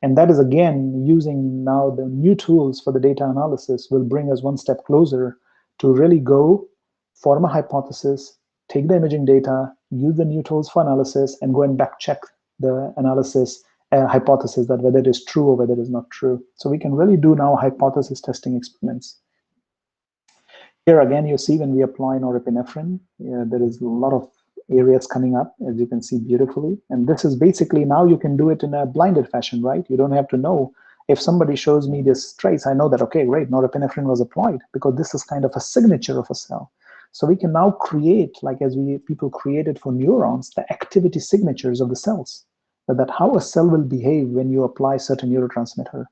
And that is, again, using now the new tools for the data analysis will bring us one step closer to really go, form a hypothesis, take the imaging data, use the new tools for analysis, and go and back check the analysis hypothesis, that whether it is true or whether it is not true. So we can really do now hypothesis testing experiments. Here again, you see when we apply norepinephrine, there is a lot of areas coming up, as you can see beautifully. And this is basically, now you can do it in a blinded fashion, right? You don't have to know. If somebody shows me this trace, I know that, okay, great, norepinephrine was applied, because this is kind of a signature of a cell. So we can now create, like as people created for neurons, the activity signatures of the cells, that how a cell will behave when you apply certain neurotransmitter.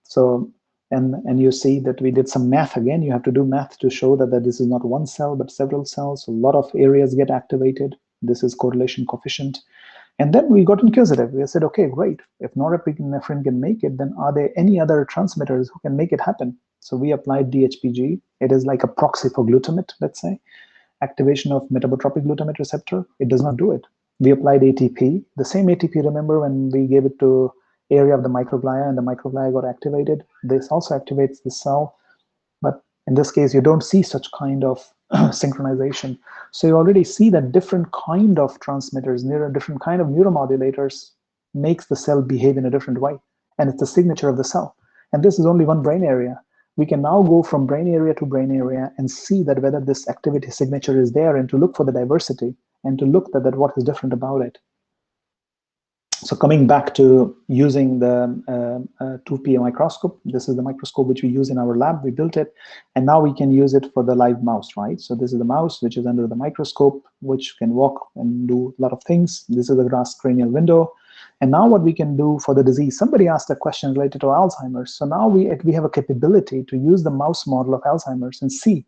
So, and you see that we did some math again. You have to do math to show that this is not one cell, but several cells. So a lot of areas get activated. This is correlation coefficient. And then we got inquisitive. We said, okay, great. If norepinephrine can make it, then are there any other transmitters who can make it happen? So we applied DHPG. It is like a proxy for glutamate, let's say. Activation of metabotropic glutamate receptor. It does not do it. We applied ATP. The same ATP, remember when we gave it to area of the microglia and the microglia got activated, this also activates the cell. But in this case, you don't see such kind of synchronization. So you already see that different kind of transmitters, different kind of neuromodulators makes the cell behave in a different way. And it's the signature of the cell. And this is only one brain area. We can now go from brain area to brain area and see that whether this activity signature is there, and to look for the diversity and to look at what is different about it. So coming back to using the 2P microscope, this is the microscope which we use in our lab. We built it, and now we can use it for the live mouse, right? So this is the mouse which is under the microscope, which can walk and do a lot of things. This is the glass cranial window. And now what we can do for the disease, somebody asked a question related to Alzheimer's. So now we have a capability to use the mouse model of Alzheimer's and see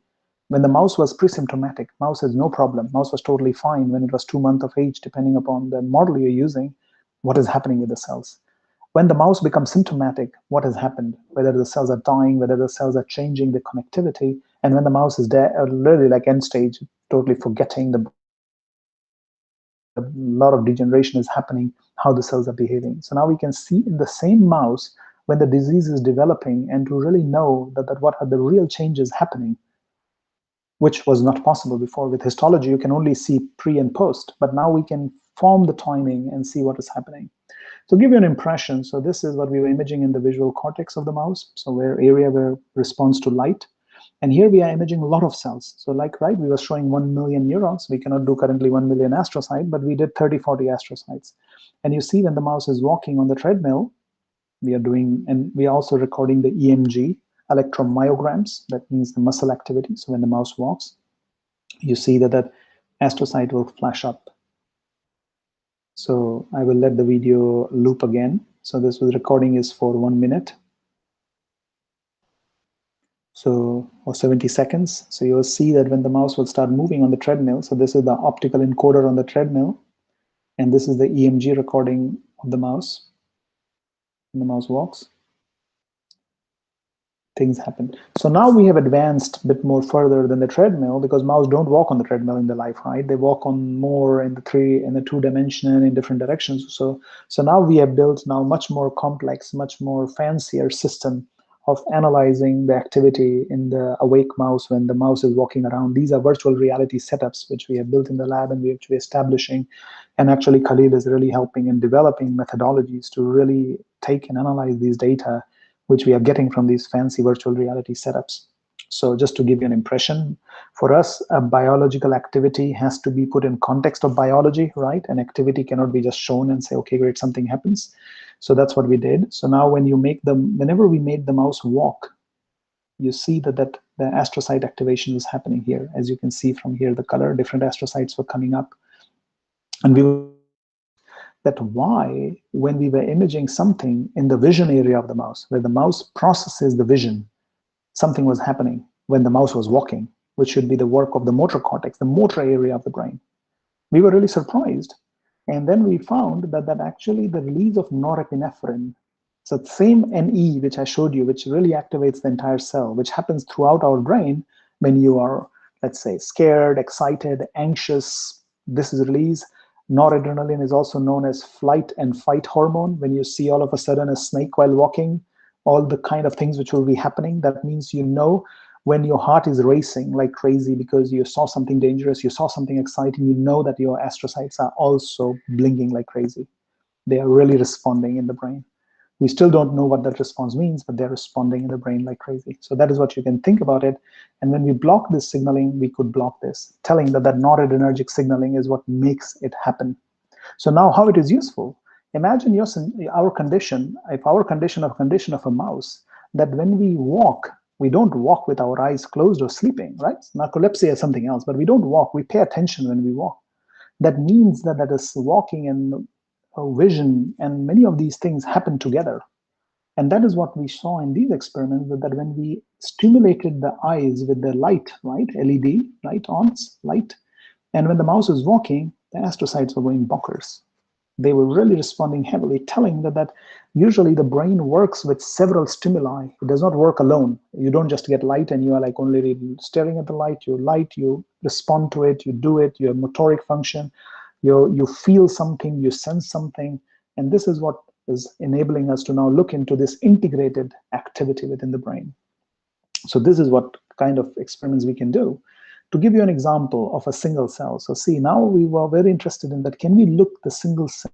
when the mouse was pre-symptomatic, mouse has no problem. Mouse was totally fine when it was 2 months of age, depending upon the model you're using. What is happening with the cells? When the mouse becomes symptomatic, what has happened? Whether the cells are dying, whether the cells are changing the connectivity, and when the mouse is dead, really like end stage, totally forgetting a lot of degeneration is happening, how the cells are behaving. So now we can see in the same mouse when the disease is developing, and to really know that what are the real changes happening, which was not possible before. With histology, you can only see pre and post, but now we can form the timing and see what is happening. To give you an impression, so this is what we were imaging in the visual cortex of the mouse, so where area where responds to light. And here we are imaging a lot of cells. So like, right, we were showing 1 million neurons. We cannot do currently 1 million astrocytes, but we did 30, 40 astrocytes. And you see when the mouse is walking on the treadmill, we are doing, and we are also recording the EMG, electromyograms, that means the muscle activity. So when the mouse walks, you see that astrocyte will flash up. So I will let the video loop again. So this was recording is for 1 minute. So, or 70 seconds. So you'll see that when the mouse will start moving on the treadmill, so this is the optical encoder on the treadmill, and this is the EMG recording of the mouse. When the mouse walks, things happen. So now we have advanced a bit more further than the treadmill, because mouse don't walk on the treadmill in their life, right? They walk on more in the 2-dimension in different directions. So now we have built now much more complex, much more fancier system of analyzing the activity in the awake mouse when the mouse is walking around. These are virtual reality setups which we have built in the lab and which we're establishing. And actually Khalil is really helping in developing methodologies to really take and analyze these data which we are getting from these fancy virtual reality setups. So just to give you an impression, for us, a biological activity has to be put in context of biology, right? An activity cannot be just shown and say, okay, great, something happens. So that's what we did. So now when you make whenever we made the mouse walk, you see that the astrocyte activation is happening here. As you can see from here, the color, different astrocytes were coming up. And we will that why, when we were imaging something in the vision area of the mouse, where the mouse processes the vision, something was happening when the mouse was walking, which should be the work of the motor cortex, the motor area of the brain. We were really surprised. And then we found that actually the release of norepinephrine, so the same NE which I showed you, which really activates the entire cell, which happens throughout our brain when you are, let's say, scared, excited, anxious, this is released. Noradrenaline is also known as flight and fight hormone. When you see all of a sudden a snake while walking, all the kind of things which will be happening, that means you know when your heart is racing like crazy because you saw something dangerous, you saw something exciting, you know that your astrocytes are also blinking like crazy. They are really responding in the brain. We still don't know what that response means, but they're responding in the brain like crazy. So that is what you can think about it. And when we block this signaling, we could block this, telling that noradrenergic signaling is what makes it happen. So now how it is useful. Imagine our condition, if our condition of a mouse, that when we walk, we don't walk with our eyes closed or sleeping, right? Narcolepsy is something else, but we don't walk, we pay attention when we walk. That means that is walking and vision and many of these things happen together. And that is what we saw in these experiments, that when we stimulated the eyes with the light, right, LED, light, and when the mouse was walking, the astrocytes were going bonkers. They were really responding heavily, telling that usually the brain works with several stimuli. It does not work alone. You don't just get light and you are like only staring at the light. You respond to it, you do it, your motoric function, you feel something, you sense something. And this is what is enabling us to now look into this integrated activity within the brain. So this is what kind of experiments we can do. To give you an example of a single cell. So see, now we were very interested in that, can we look the single cell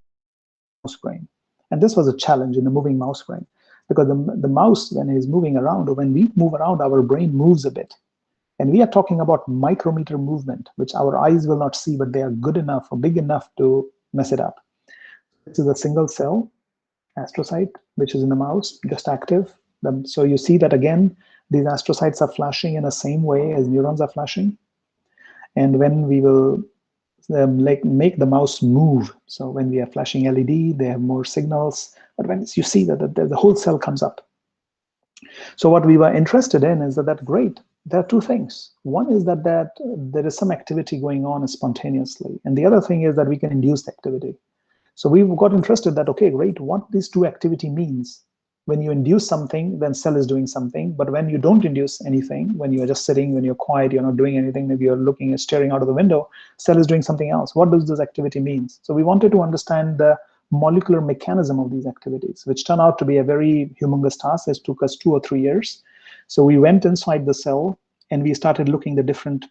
mouse brain? And this was a challenge in the moving mouse brain, because the mouse, when it is moving around, or when we move around, our brain moves a bit. And we are talking about micrometer movement, which our eyes will not see, but they are good enough or big enough to mess it up. This is a single cell astrocyte, which is in the mouse, just active. So you see that again, these astrocytes are flashing in the same way as neurons are flashing. And when we will make the mouse move, so when we are flashing LED, they have more signals. But when you see that the whole cell comes up. So what we were interested in is that great, there are two things. One is that there is some activity going on spontaneously. And the other thing is that we can induce activity. So we got interested that, okay, great, what these two activity means. When you induce something, then cell is doing something. But when you don't induce anything, when you're just sitting, when you're quiet, you're not doing anything, maybe you're looking and staring out of the window, cell is doing something else. What does this activity mean? So we wanted to understand the molecular mechanism of these activities, which turned out to be a very humongous task. It took us 2 or 3 years. So we went inside the cell and we started looking at the different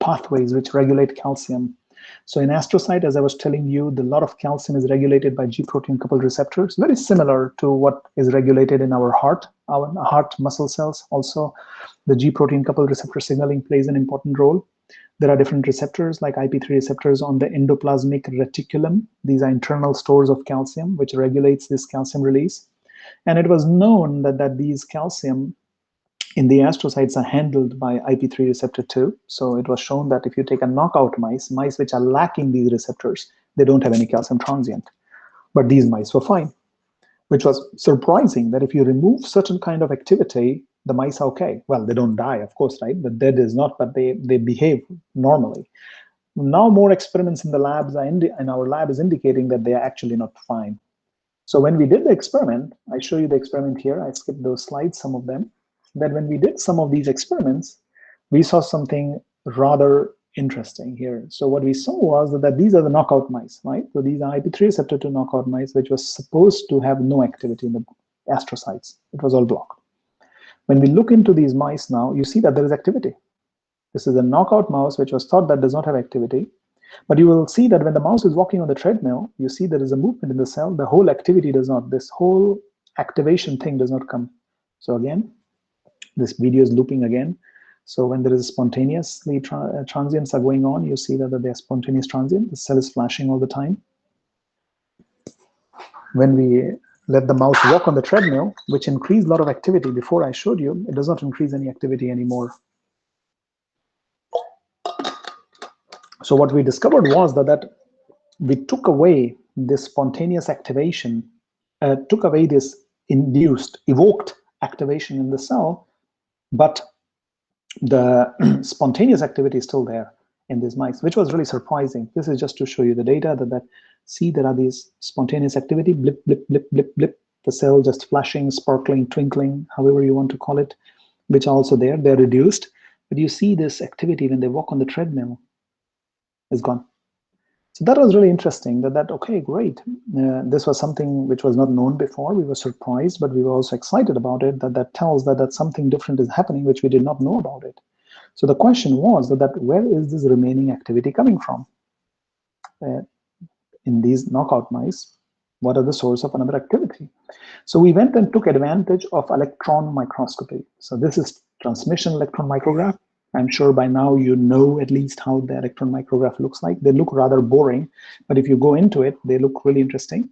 pathways which regulate calcium. So in astrocyte, as I was telling you, a lot of calcium is regulated by G protein coupled receptors, very similar to what is regulated in our heart muscle cells. Also, the G protein coupled receptor signaling plays an important role. There are different receptors like IP3 receptors on the endoplasmic reticulum. These are internal stores of calcium, which regulates this calcium release. And it was known that these calcium in the astrocytes are handled by IP3 receptor 2. So it was shown that if you take a knockout mice which are lacking these receptors, they don't have any calcium transient. But these mice were fine, which was surprising that if you remove certain kind of activity, the mice are okay. Well, they don't die, of course, right? The dead is not, but they behave normally. Now more experiments in the labs in our lab is indicating that they are actually not fine. So when we did the experiment, I show you the experiment here. I skipped those slides, some of them. That when we did some of these experiments, we saw something rather interesting here. So what we saw was that these are the knockout mice, right? So these are IP3 receptor 2 knockout mice, which was supposed to have no activity in the astrocytes. It was all blocked. When we look into these mice now, you see that there is activity. This is a knockout mouse, which was thought that does not have activity. But you will see that when the mouse is walking on the treadmill, you see there is a movement in the cell. The whole activity does not, this whole activation thing does not come. So again, this video is looping again. So when there is spontaneously transients are going on, you see that they are spontaneous transient. The cell is flashing all the time. When we let the mouse walk on the treadmill, which increased a lot of activity before I showed you, it does not increase any activity anymore. So what we discovered was that we took away this spontaneous activation, took away this evoked activation in the cell, but the spontaneous activity is still there in these mice, which was really surprising. This is just to show you the data see there are these spontaneous activity, blip, blip, blip, blip, blip, the cell just flashing, sparkling, twinkling, however you want to call it, which are also there. They're reduced, but you see this activity when they walk on the treadmill is gone. So that was really interesting. Okay, great. This was something which was not known before. We were surprised, but we were also excited about it. That tells that something different is happening, which we did not know about it. So the question was that where is this remaining activity coming from? In these knockout mice, what are the source of another activity? So we went and took advantage of electron microscopy. So this is transmission electron micrograph. I'm sure by now you know at least how the electron micrograph looks like. They look rather boring, but if you go into it, they look really interesting.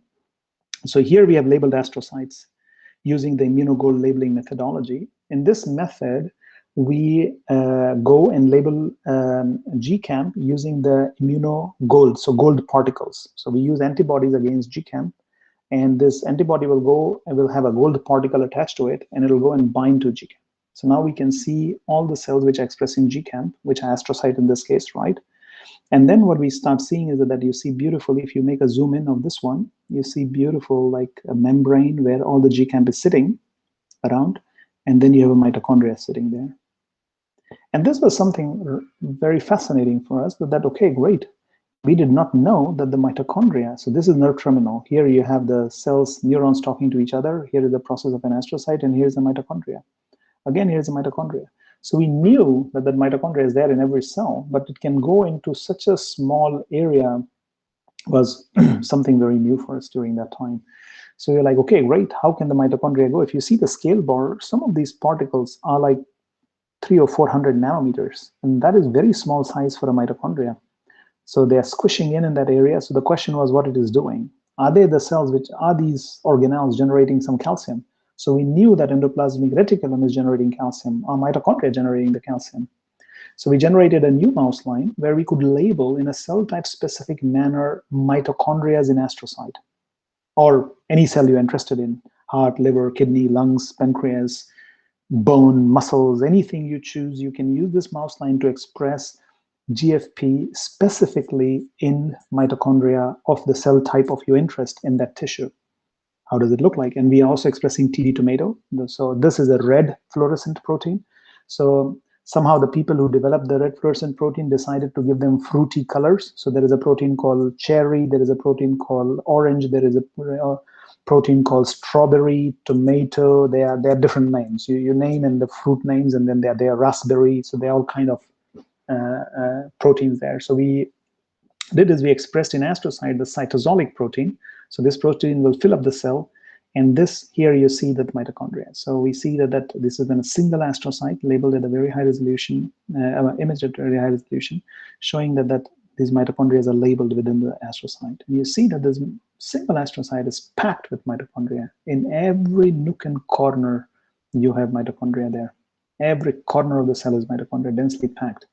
So here we have labeled astrocytes using the immunogold labeling methodology. In this method, we go and label GCAM using the immunogold, so gold particles. So we use antibodies against GCAM, and this antibody will go and will have a gold particle attached to it, and it'll go and bind to GCAM. So now we can see all the cells which are expressing GCAM, which are astrocyte in this case, right? And then what we start seeing is that you see beautifully, if you make a zoom in of this one, you see beautiful like a membrane where all the GCAM is sitting around, and then you have a mitochondria sitting there. And this was something very fascinating for us, that okay, great. We did not know that the mitochondria, so this is nerve terminal. Here you have the cells, neurons talking to each other. Here is the process of an astrocyte, and here's the mitochondria. Again, here's the mitochondria. So we knew that mitochondria is there in every cell, but it can go into such a small area was something very new for us during that time. So you're like, okay, great. How can the mitochondria go? If you see the scale bar, some of these particles are like 300 or 400 nanometers, and that is very small size for a mitochondria. So they are squishing in that area. So the question was what it is doing. Are they the cells which are these organelles generating some calcium? So we knew that endoplasmic reticulum is generating calcium, or mitochondria generating the calcium. So we generated a new mouse line where we could label in a cell type specific manner mitochondria in astrocyte, or any cell you're interested in, heart, liver, kidney, lungs, pancreas, bone, muscles, anything you choose. You can use this mouse line to express GFP specifically in mitochondria of the cell type of your interest in that tissue. How does it look like? And we are also expressing TD tomato. So this is a red fluorescent protein. So somehow the people who developed the red fluorescent protein decided to give them fruity colors. So there is a protein called cherry, there is a protein called orange, there is a protein called strawberry, tomato. They are different names. You name and the fruit names, and then they are raspberry. So they're all kind of proteins there. So we did is we expressed in astrocyte the cytosolic protein. So this protein will fill up the cell, and this here you see that mitochondria. So we see that this is then a single astrocyte labeled at a very high resolution, image at very high resolution, showing that these mitochondria are labeled within the astrocyte. And you see that this single astrocyte is packed with mitochondria. In every nook and corner, you have mitochondria there. Every corner of the cell is mitochondria, densely packed.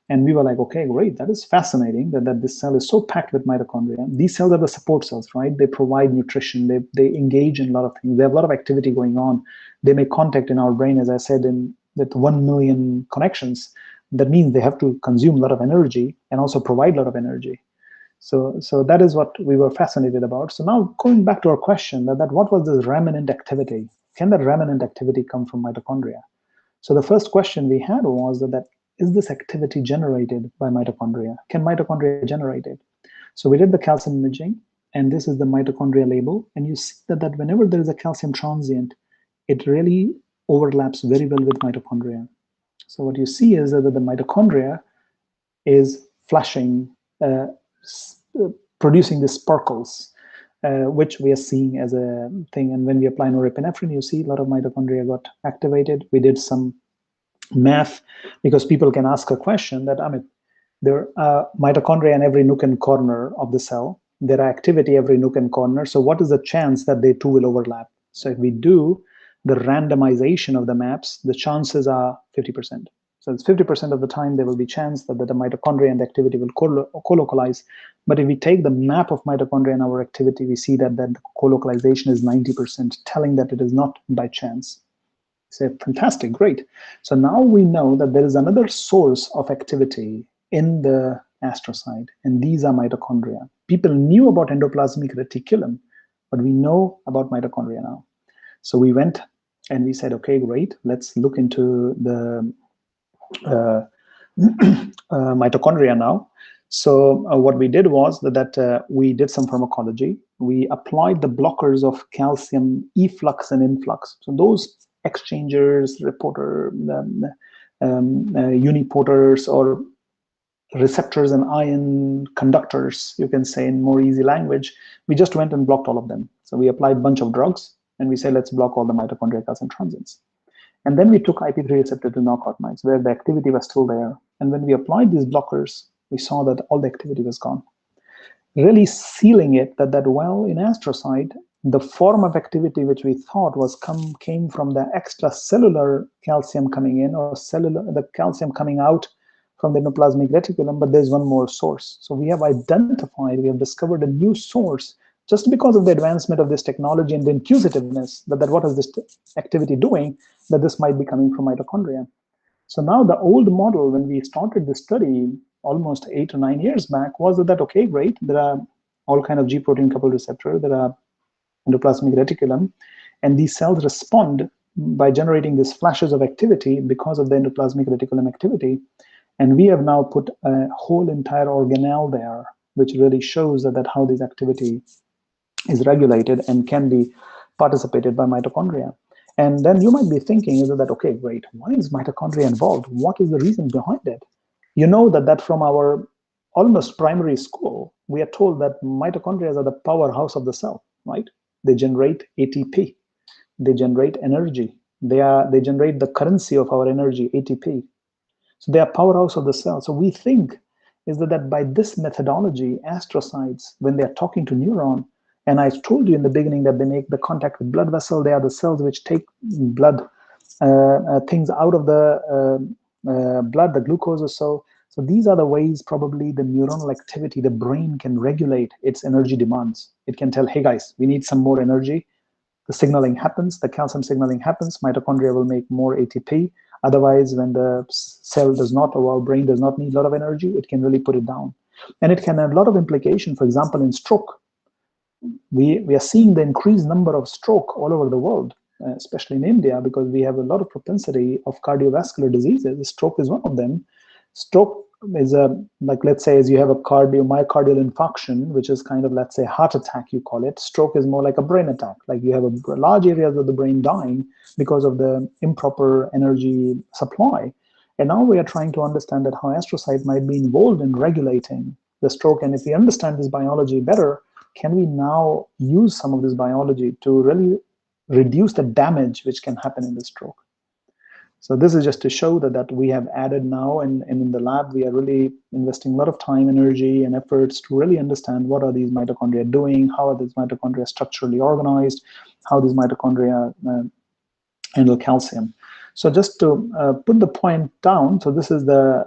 And we were like, okay, great, that is fascinating that this cell is so packed with mitochondria. These cells are the support cells, right? They provide nutrition, they engage in a lot of things. They have a lot of activity going on. They make contact in our brain, as I said, with 1 million connections. That means they have to consume a lot of energy and also provide a lot of energy. So that is what we were fascinated about. So now going back to our question, that what was this remnant activity? Can that remnant activity come from mitochondria? So the first question we had was that is this activity generated by mitochondria? Can mitochondria generate it? So we did the calcium imaging, and this is the mitochondria label. And you see that whenever there is a calcium transient, it really overlaps very well with mitochondria. So what you see is that the mitochondria is flashing, producing these sparkles, which we are seeing as a thing. And when we apply norepinephrine, you see a lot of mitochondria got activated. We did some math, because people can ask a question that, Amit, there are mitochondria in every nook and corner of the cell. There are activity every nook and corner. So what is the chance that they two will overlap? So if we do the randomization of the maps, the chances are 50%. So it's 50% of the time there will be chance that the mitochondria and the activity will colocalize. But if we take the map of mitochondria and our activity, we see that the colocalization is 90%, telling that it is not by chance. Say, fantastic, great. So now we know that there is another source of activity in the astrocyte, and these are mitochondria. People knew about endoplasmic reticulum, but we know about mitochondria now. So we went and we said, okay, great, let's look into the mitochondria now. So what we did was that we did some pharmacology. We applied the blockers of calcium efflux and influx. So those exchangers, uniporters, or receptors and ion conductors, you can say in more easy language, we just went and blocked all of them. So we applied a bunch of drugs, and we say, let's block all the mitochondrial calcium transients. And then we took IP3 receptor to knockout mice, where the activity was still there. And when we applied these blockers, we saw that all the activity was gone, really sealing it that well, in astrocyte, the form of activity which we thought came from the extracellular calcium coming in, or the calcium coming out from the endoplasmic reticulum, but there's one more source. So we have discovered a new source just because of the advancement of this technology and the inquisitiveness that what is this activity doing, that this might be coming from mitochondria. So now the old model, when we started the study almost 8 or 9 years back, was that okay, great, there are all kind of G protein coupled receptors, there are endoplasmic reticulum, and these cells respond by generating these flashes of activity because of the endoplasmic reticulum activity. And we have now put a whole entire organelle there, which really shows that how this activity is regulated and can be participated by mitochondria. And then you might be thinking, is that okay, great, why is mitochondria involved? What is the reason behind it? You know that from our almost primary school, we are told that mitochondria are the powerhouse of the cell, right? They generate ATP, they generate energy, they generate the currency of our energy, ATP. So they are powerhouse of the cell. So we think is that by this methodology, astrocytes, when they are talking to neuron, and I told you in the beginning that they make the contact with blood vessel, they are the cells which take blood things out of the blood, the glucose or so. So these are the ways probably the neuronal activity, the brain can regulate its energy demands. It can tell, hey guys, we need some more energy. The signaling happens, the calcium signaling happens, mitochondria will make more ATP. Otherwise, when the cell does not, or our brain does not need a lot of energy, it can really put it down. And it can have a lot of implication, for example, in stroke. We are seeing the increased number of stroke all over the world, especially in India, because we have a lot of propensity of cardiovascular diseases. Stroke is one of them. Stroke is like, let's say, as you have a myocardial infarction, which is kind of, let's say, heart attack, you call it. Stroke is more like a brain attack, like you have a large areas of the brain dying because of the improper energy supply. And now we are trying to understand that how astrocyte might be involved in regulating the stroke. And if we understand this biology better, can we now use some of this biology to really reduce the damage which can happen in the stroke? So this is just to show that we have added now, and in the lab, we are really investing a lot of time, energy, and efforts to really understand what are these mitochondria doing, how are these mitochondria structurally organized, how these mitochondria handle calcium. So just to put the point down, so this is the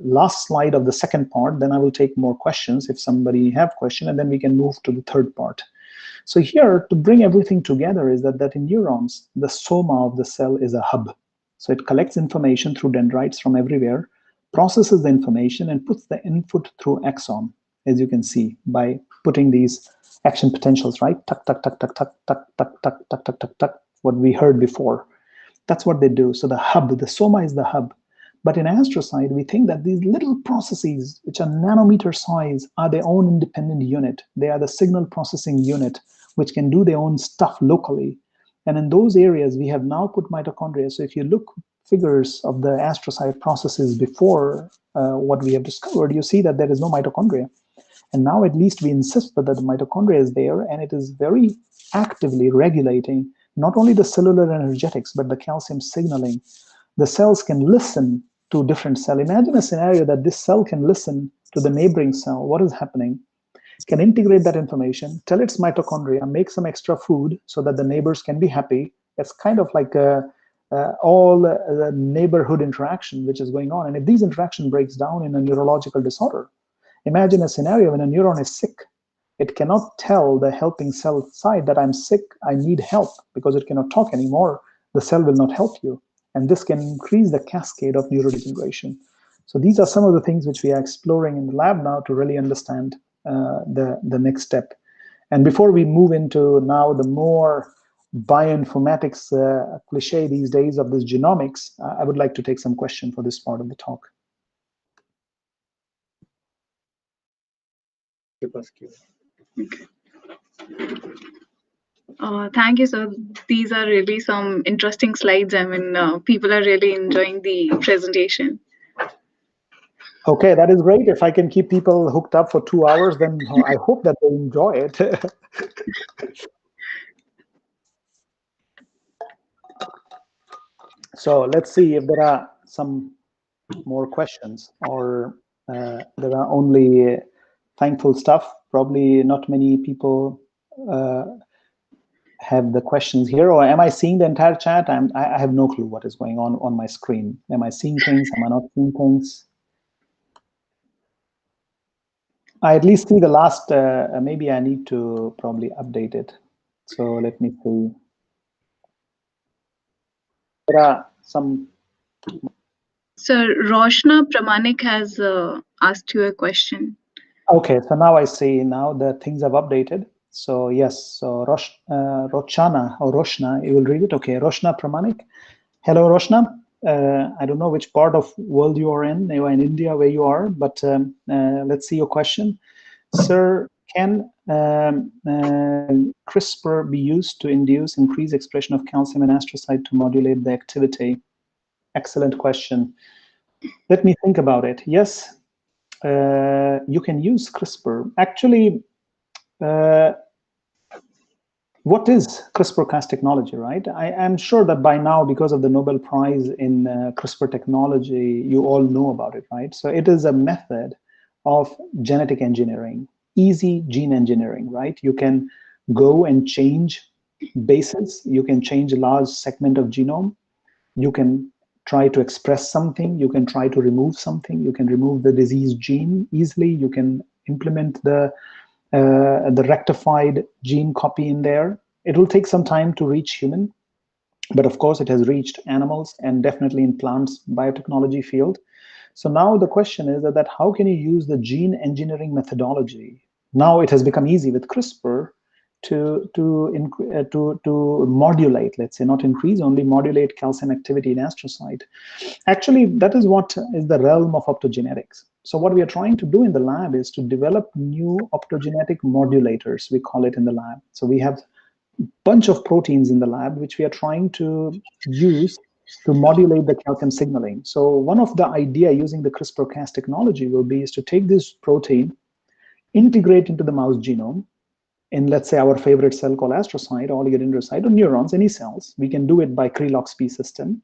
last slide of the second part, then I will take more questions if somebody have question, and then we can move to the third part. So here, to bring everything together, is that in neurons, the soma of the cell is a hub. So it collects information through dendrites from everywhere, processes the information, and puts the input through axon, as you can see, by putting these action potentials, right? Tuck, tuck, tuck, tuck, tuck, tuck, tuck, tuck, tuck, tuck, tuck, tuck, what we heard before. That's what they do. So the hub, the soma is the hub. But in astrocyte, we think that these little processes, which are nanometer size, are their own independent unit. They are the signal processing unit, which can do their own stuff locally. And in those areas, we have now put mitochondria. So if you look figures of the astrocyte processes before what we have discovered, you see that there is no mitochondria. And now at least we insist that the mitochondria is there, and it is very actively regulating not only the cellular energetics, but the calcium signaling. The cells can listen to different cell. Imagine a scenario that this cell can listen to the neighboring cell, what is happening, can integrate that information, tell its mitochondria, make some extra food so that the neighbors can be happy. It's kind of like all the neighborhood interaction which is going on. And if these interaction breaks down in a neurological disorder, imagine a scenario when a neuron is sick. It cannot tell the helping cell side that I'm sick, I need help, because it cannot talk anymore. The cell will not help you. And this can increase the cascade of neurodegeneration. So these are some of the things which we are exploring in the lab now to really understand the next step. And before we move into now the more bioinformatics cliche these days of this genomics, I would like to take some question for this part of the talk. Thank you, sir. These are really some interesting slides. I mean, people are really enjoying the presentation. Okay, that is great. If I can keep people hooked up for 2 hours, then I hope that they enjoy it. So let's see if there are some more questions, or there are only thankful stuff. Probably not many people have the questions here, or am I seeing the entire chat? I have no clue what is going on my screen. Am I seeing things? Am I not seeing things? I at least see the last, maybe I need to probably update it. So let me see. There are some. So Roshna Pramanik has asked you a question. Okay, so now I see now that things have updated. So yes, so Roshana or Roshna, you will read it. Okay, Roshna Pramanik. Hello, Roshna. I don't know which part of world you are in. You are in India, where you are, but let's see your question. Sir, can CRISPR be used to induce increased expression of calcium in astrocyte to modulate the activity? Excellent question. Let me think about it. Yes, you can use CRISPR. Actually, what is CRISPR-Cas technology, right? I'm sure that by now, because of the Nobel Prize in CRISPR technology, you all know about it, right? So it is a method of genetic engineering, easy gene engineering, right? You can go and change bases. You can change a large segment of genome. You can try to express something. You can try to remove something. You can remove the disease gene easily. You can implement the rectified gene copy in there. It will take some time to reach human, but of course it has reached animals and definitely in plants biotechnology field. So now the question is that how can you use the gene engineering methodology? Now it has become easy with CRISPR to modulate, let's say, not increase, only modulate calcium activity in astrocyte. Actually, that is what is the realm of optogenetics. So what we are trying to do in the lab is to develop new optogenetic modulators, we call it in the lab. So we have a bunch of proteins in the lab which we are trying to use to modulate the calcium signaling. So one of the idea using the CRISPR-Cas technology will be is to take this protein, integrate into the mouse genome, in, let's say, our favorite cell called astrocyte, oligodendrocyte, or neurons, any cells. We can do it by Krylov-Sp system.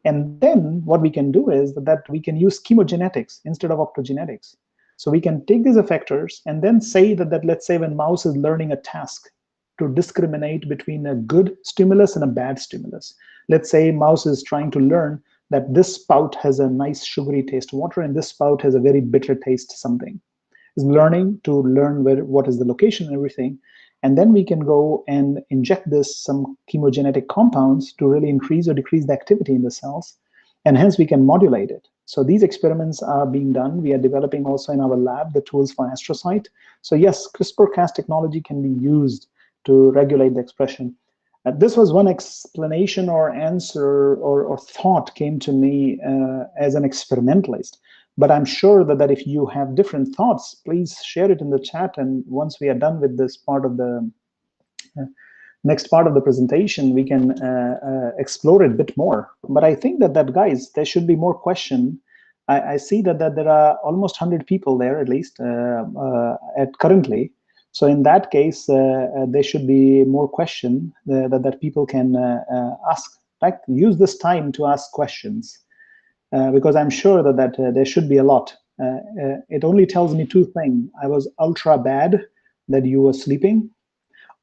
And then what we can do is that we can use chemogenetics instead of optogenetics. So we can take these effectors and then say that let's say when mouse is learning a task, to discriminate between a good stimulus and a bad stimulus. Let's say mouse is trying to learn that this spout has a nice sugary taste water and this spout has a very bitter taste something. Is learning to learn what is the location and everything. And then we can go and inject some chemogenetic compounds to really increase or decrease the activity in the cells. And hence we can modulate it. So these experiments are being done. We are developing also in our lab the tools for astrocyte. So yes, CRISPR-Cas technology can be used to regulate the expression. This was one explanation or answer or thought came to me as an experimentalist. But I'm sure that if you have different thoughts, please share it in the chat. And once we are done with this part of the next part of the presentation, we can explore it a bit more. But I think that guys, there should be more question. I see that there are almost 100 people there, at least at currently. So in that case, there should be more question that people can ask. Right? Use this time to ask questions. Because I'm sure that there should be a lot. It only tells me two things. I was ultra bad, that you were sleeping,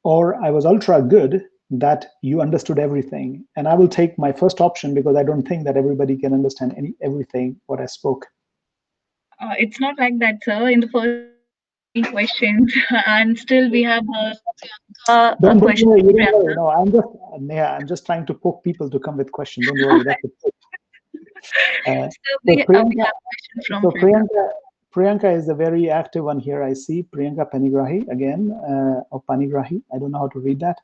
or I was ultra good, that you understood everything. And I will take my first option because I don't think that everybody can understand everything what I spoke. It's not like that, sir. In the first we had so many questions, and still we have a question. Don't worry. No, I'm just trying to poke people to come with questions. Don't worry. That's it. So we have a question from Priyanka is a very active one here. I see Priyanka Panigrahi again, or Panigrahi. I don't know how to read that.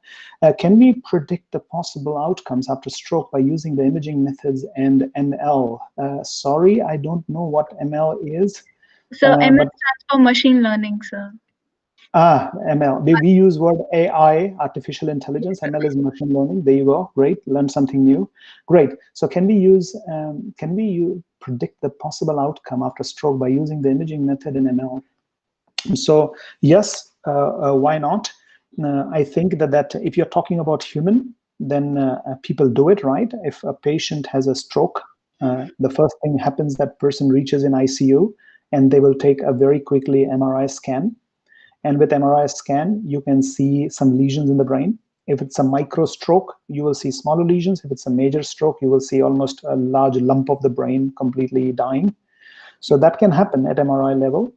Can we predict the possible outcomes after stroke by using the imaging methods and ML? Sorry, I don't know what ML is. So ML stands for machine learning, sir. ML. We use word AI, artificial intelligence. ML is machine learning. There you go. Great. Learn something new. Great. So can we predict the possible outcome after stroke by using the imaging method in ML? So yes, why not? I think that if you're talking about human, then people do it, right? If a patient has a stroke, the first thing happens, that person reaches in ICU and they will take a very quickly MRI scan. And with MRI scan, you can see some lesions in the brain. If it's a micro stroke, you will see smaller lesions. If it's a major stroke, you will see almost a large lump of the brain completely dying. So that can happen at MRI level.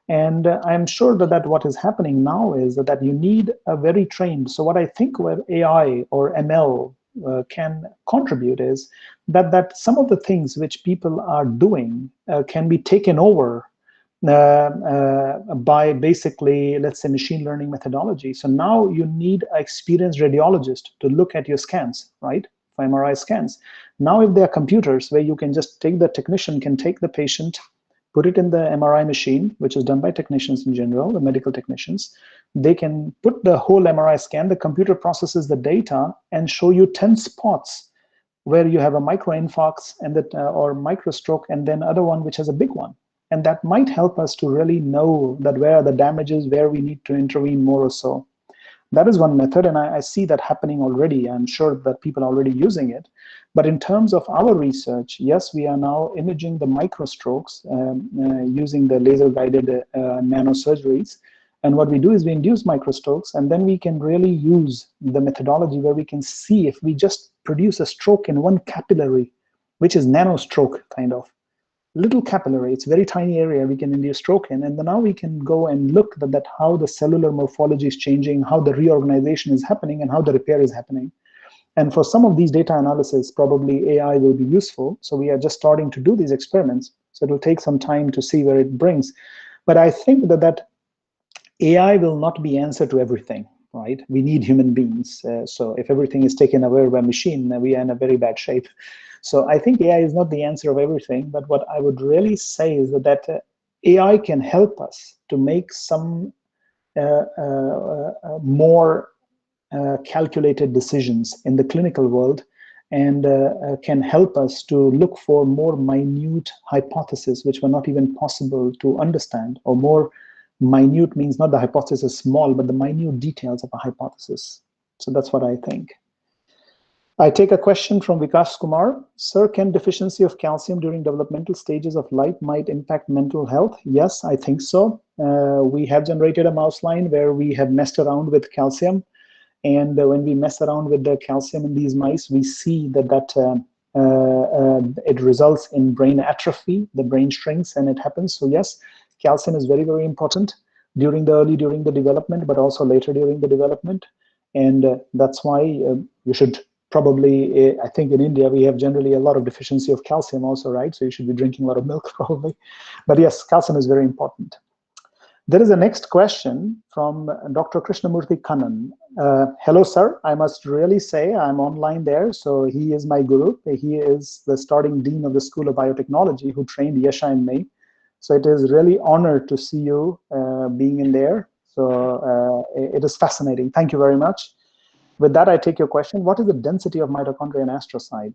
And I'm sure that what is happening now is that you need a very trained. So what I think where AI or ML can contribute is that some of the things which people are doing can be taken over by basically, let's say, machine learning methodology. So now you need an experienced radiologist to look at your scans, right? For MRI scans. Now, if there are computers where you can just take, the technician can take the patient, put it in the MRI machine, which is done by technicians in general, the medical technicians. They can put the whole MRI scan, the computer processes the data and show you 10 spots where you have a microinfarct and that, or microstroke, and then other one which has a big one. And that might help us to really know that where are the damages, where we need to intervene more or so. That is one method, and I see that happening already. I'm sure that people are already using it. But in terms of our research, yes, we are now imaging the microstrokes using the laser-guided nanosurgeries. And what we do is we induce microstrokes, and then we can really use the methodology where we can see if we just produce a stroke in one capillary, which is nanostroke kind of. Little capillary, it's very tiny area we can induce stroke in, and then now we can go and look at how the cellular morphology is changing, how the reorganization is happening, and how the repair is happening. And for some of these data analysis, probably AI will be useful. So we are just starting to do these experiments. So it will take some time to see where it brings. But I think that AI will not be answer to everything, right? We need human beings. So if everything is taken away by machine, we are in a very bad shape. So I think AI is not the answer of everything, but what I would really say is that AI can help us to make some more calculated decisions in the clinical world, and can help us to look for more minute hypotheses which were not even possible to understand, or more minute means not the hypothesis is small, but the minute details of a hypothesis. So that's what I think. I take a question from Vikas Kumar. Sir, can deficiency of calcium during developmental stages of life might impact mental health? Yes, I think so. We have generated a mouse line where we have messed around with calcium. And when we mess around with the calcium in these mice, we see that it results in brain atrophy, the brain shrinks and it happens. So yes, calcium is very, very important during the development, but also later during the development. And that's why you should probably, I think in India, we have generally a lot of deficiency of calcium also, right? So you should be drinking a lot of milk probably. But yes, calcium is very important. There is a next question from Dr. Krishnamurthy Kannan. Hello, sir. I must really say I'm online there. So he is my guru. He is the starting dean of the School of Biotechnology who trained Yasha and me. So it is really honored to see you being in there. So it is fascinating. Thank you very much. With that, I take your question. What is the density of mitochondria and astrocyte?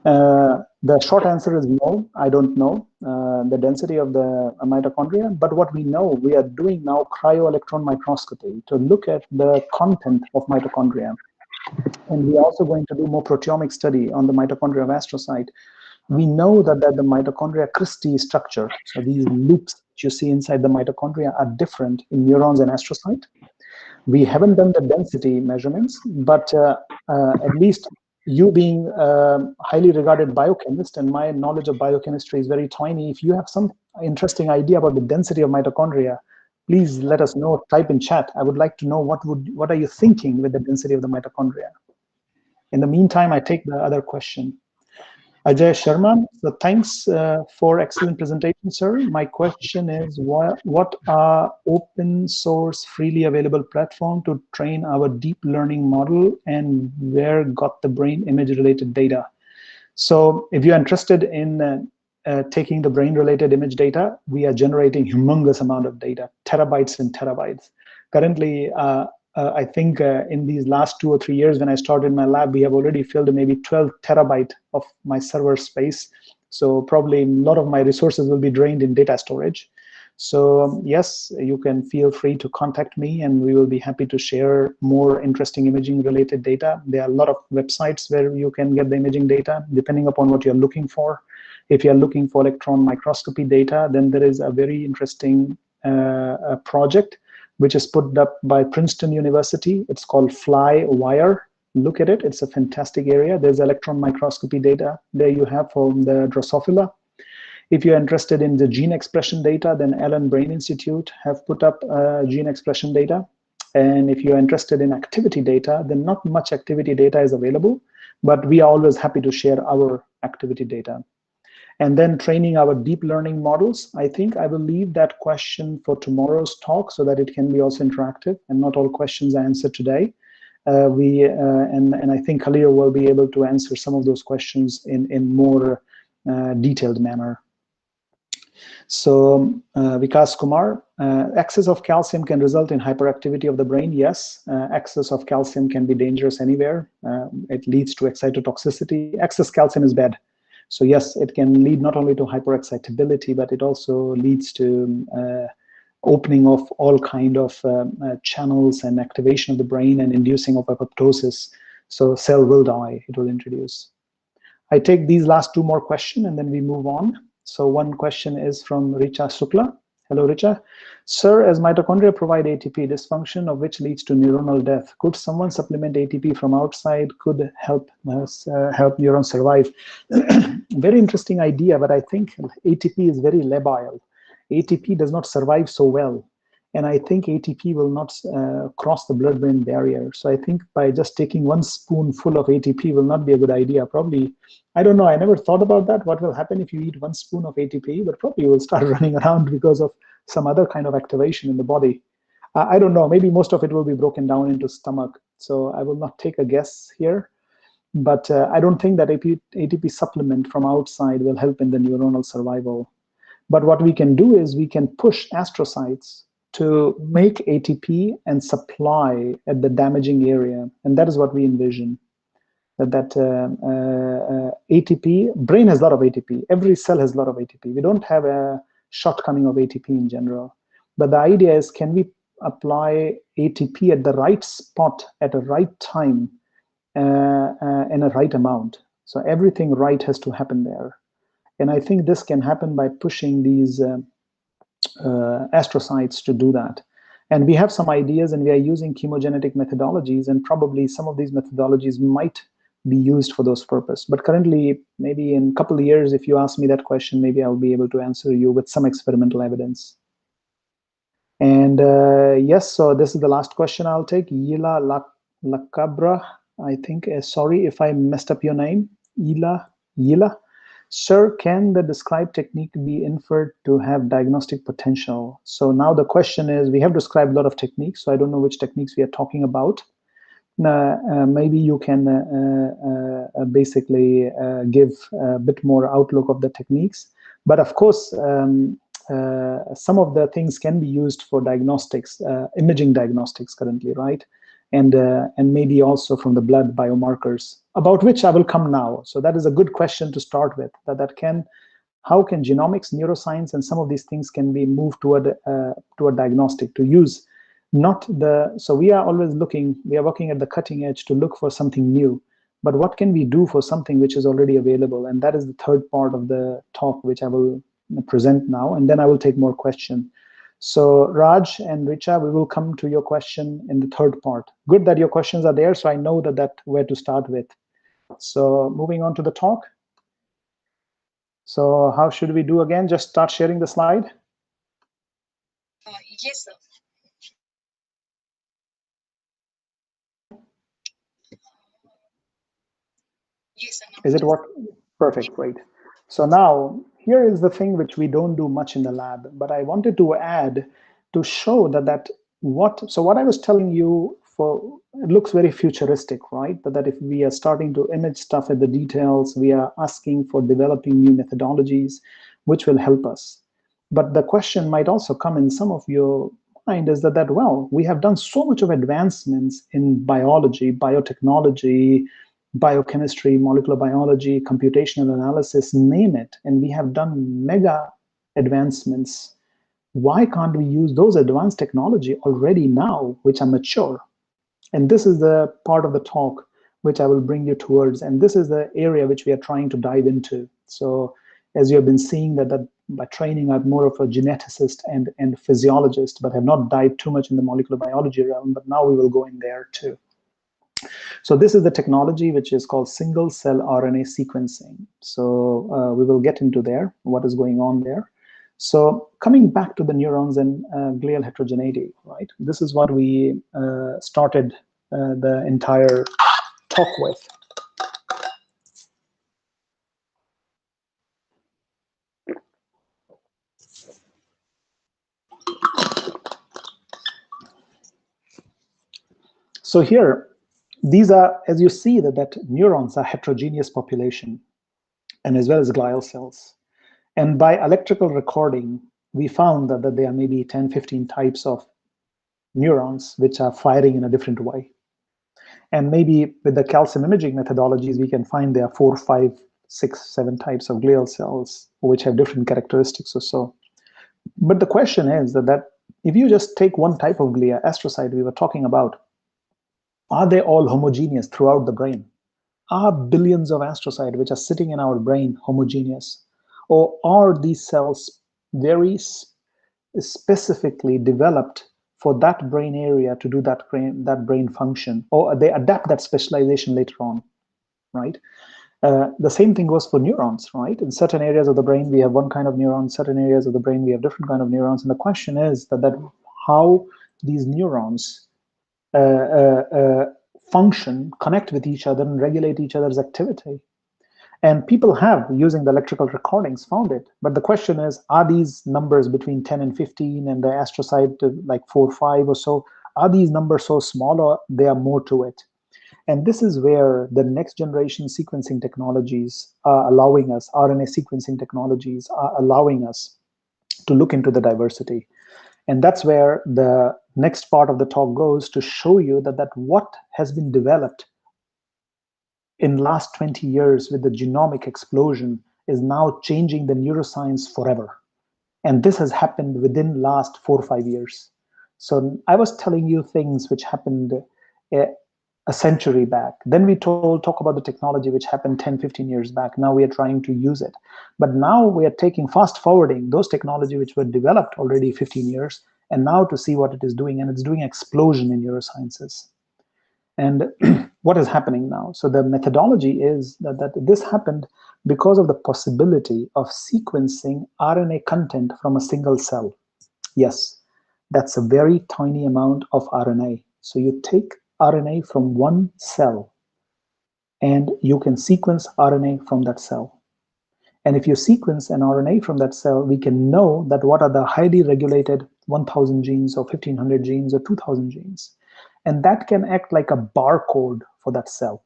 The short answer is no, I don't know the density of the mitochondria, but what we know, we are doing now cryo-electron microscopy to look at the content of mitochondria. And we are also going to do more proteomic study on the mitochondria of astrocyte. We know that the mitochondria Christie structure, so these loops that you see inside the mitochondria are different in neurons and astrocyte. We haven't done the density measurements, but at least you being a highly regarded biochemist, and my knowledge of biochemistry is very tiny. If you have some interesting idea about the density of mitochondria, please let us know, type in chat. I would like to know what are you thinking with the density of the mitochondria. In the meantime, I take the other question. Ajay Sharma, so thanks for excellent presentation, sir. My question is, what are open source, freely available platform to train our deep learning model, and where got the brain image related data? So if you're interested in taking the brain related image data, we are generating humongous amount of data, terabytes and terabytes. Currently, I think in these last 2 or 3 years when I started my lab, we have already filled maybe 12 terabyte of my server space. So probably a lot of my resources will be drained in data storage. So yes, you can feel free to contact me and we will be happy to share more interesting imaging related data. There are a lot of websites where you can get the imaging data depending upon what you're looking for. If you're looking for electron microscopy data, then there is a very interesting project which is put up by Princeton University. It's called FlyWire. Look at it, it's a fantastic area. There's electron microscopy data there you have from the Drosophila. If you're interested in the gene expression data, then Allen Brain Institute have put up gene expression data. And if you're interested in activity data, then not much activity data is available, but we are always happy to share our activity data. And then training our deep learning models. I think I will leave that question for tomorrow's talk so that it can be also interactive and not all questions are answered today. And I think Khalil will be able to answer some of those questions in more detailed manner. So Vikas Kumar, excess of calcium can result in hyperactivity of the brain. Yes, excess of calcium can be dangerous anywhere. It leads to excitotoxicity. Excess calcium is bad. So yes, it can lead not only to hyperexcitability, but it also leads to opening of all kind of channels and activation of the brain and inducing of apoptosis. So cell will die, it will introduce. I take these last two more questions and then we move on. So one question is from Richa Sukla. Hello, Richa. Sir, as mitochondria provide ATP, dysfunction of which leads to neuronal death, could someone supplement ATP from outside, could help neurons survive? Very interesting idea, but I think ATP is very labile. ATP does not survive so well. And I think ATP will not cross the blood-brain barrier. So I think by just taking one spoonful of ATP will not be a good idea. Probably, I don't know, I never thought about that. What will happen if you eat one spoon of ATP? But probably you will start running around because of some other kind of activation in the body. I don't know, maybe most of it will be broken down into stomach. So I will not take a guess here. But I don't think that ATP supplement from outside will help in the neuronal survival. But what we can do is we can push astrocytes to make ATP and supply at the damaging area. And that is what we envision. That ATP, brain has a lot of ATP. Every cell has a lot of ATP. We don't have a shortcoming of ATP in general. But the idea is, can we apply ATP at the right spot at the right time in a right amount? So everything right has to happen there. And I think this can happen by pushing these astrocytes to do that. And we have some ideas and we are using chemogenetic methodologies, and probably some of these methodologies might be used for those purposes. But currently, maybe in a couple of years, if you ask me that question, maybe I'll be able to answer you with some experimental evidence. And yes, so this is the last question I'll take. Yila Lakabra, I think, sorry if I messed up your name. Yila. Sir, can the described technique be inferred to have diagnostic potential? So now the question is, we have described a lot of techniques, so I don't know which techniques we are talking about. Maybe you can basically give a bit more outlook of the techniques. But of course, some of the things can be used for diagnostics, imaging diagnostics currently, right? And maybe also from the blood biomarkers, about which I will come now. So that is a good question to start with. How can genomics, neuroscience, and some of these things can be moved toward a diagnostic to use? So we are always looking, we are working at the cutting edge to look for something new. But what can we do for something which is already available? And that is the third part of the talk, which I will present now, and then I will take more questions. So Raj and Richa, we will come to your question in the third part. Good that your questions are there, so I know that where to start with. So moving on to the talk. So how should we do again? Just start sharing the slide. Yes, sir. Yes, sir. Is it what? Perfect, great. So now here is the thing which we don't do much in the lab, but I wanted to add to show so what I was telling you, it looks very futuristic, right? But that if we are starting to image stuff at the details, we are asking for developing new methodologies, which will help us. But the question might also come in some of your find is that, well, we have done so much of advancements in biology, biotechnology, biochemistry, molecular biology, computational analysis, name it, and we have done mega advancements. Why can't we use those advanced technology already now, which are mature? And this is the part of the talk which I will bring you towards, and this is the area which we are trying to dive into. So as you have been seeing that by training, I'm more of a geneticist and physiologist, but have not dived too much in the molecular biology realm, but now we will go in there too. So this is the technology which is called single cell RNA sequencing. So we will get into there, what is going on there. So coming back to the neurons and glial heterogeneity, right? This is what we started the entire talk with. So here, these are, as you see, that neurons are heterogeneous population, and as well as glial cells. And by electrical recording, we found that there are maybe 10, 15 types of neurons which are firing in a different way. And maybe with the calcium imaging methodologies, we can find there are 4, 5, 6, 7 types of glial cells which have different characteristics or so. But the question is that if you just take one type of glia, astrocyte we were talking about, are they all homogeneous throughout the brain? Are billions of astrocytes which are sitting in our brain homogeneous? Or are these cells very specifically developed for that brain area to do that brain function, or they adapt that specialization later on, right? The same thing goes for neurons, right? In certain areas of the brain, we have one kind of neuron. In certain areas of the brain, we have different kind of neurons. And the question is that how these neurons function, connect with each other, and regulate each other's activity. And people have, using the electrical recordings, found it. But the question is, are these numbers between 10 and 15 and the astrocyte like 4 or 5 or so, are these numbers so small, or there are more to it? And this is where the next generation sequencing technologies are allowing us, RNA sequencing technologies are allowing us to look into the diversity. And that's where the next part of the talk goes, to show you that what has been developed in last 20 years with the genomic explosion is now changing the neuroscience forever. And this has happened within last 4 or 5 years. So I was telling you things which happened a century back. Then we talk about the technology which happened 10, 15 years back. Now we are trying to use it. But now we are taking fast forwarding those technology which were developed already 15 years, and now to see what it is doing. And it's doing explosion in neurosciences. And what is happening now? So the methodology is that this happened because of the possibility of sequencing RNA content from a single cell. Yes, that's a very tiny amount of RNA. So you take RNA from one cell, and you can sequence RNA from that cell. And if you sequence an RNA from that cell, we can know that what are the highly regulated 1,000 genes or 1,500 genes or 2,000 genes. And that can act like a barcode for that cell.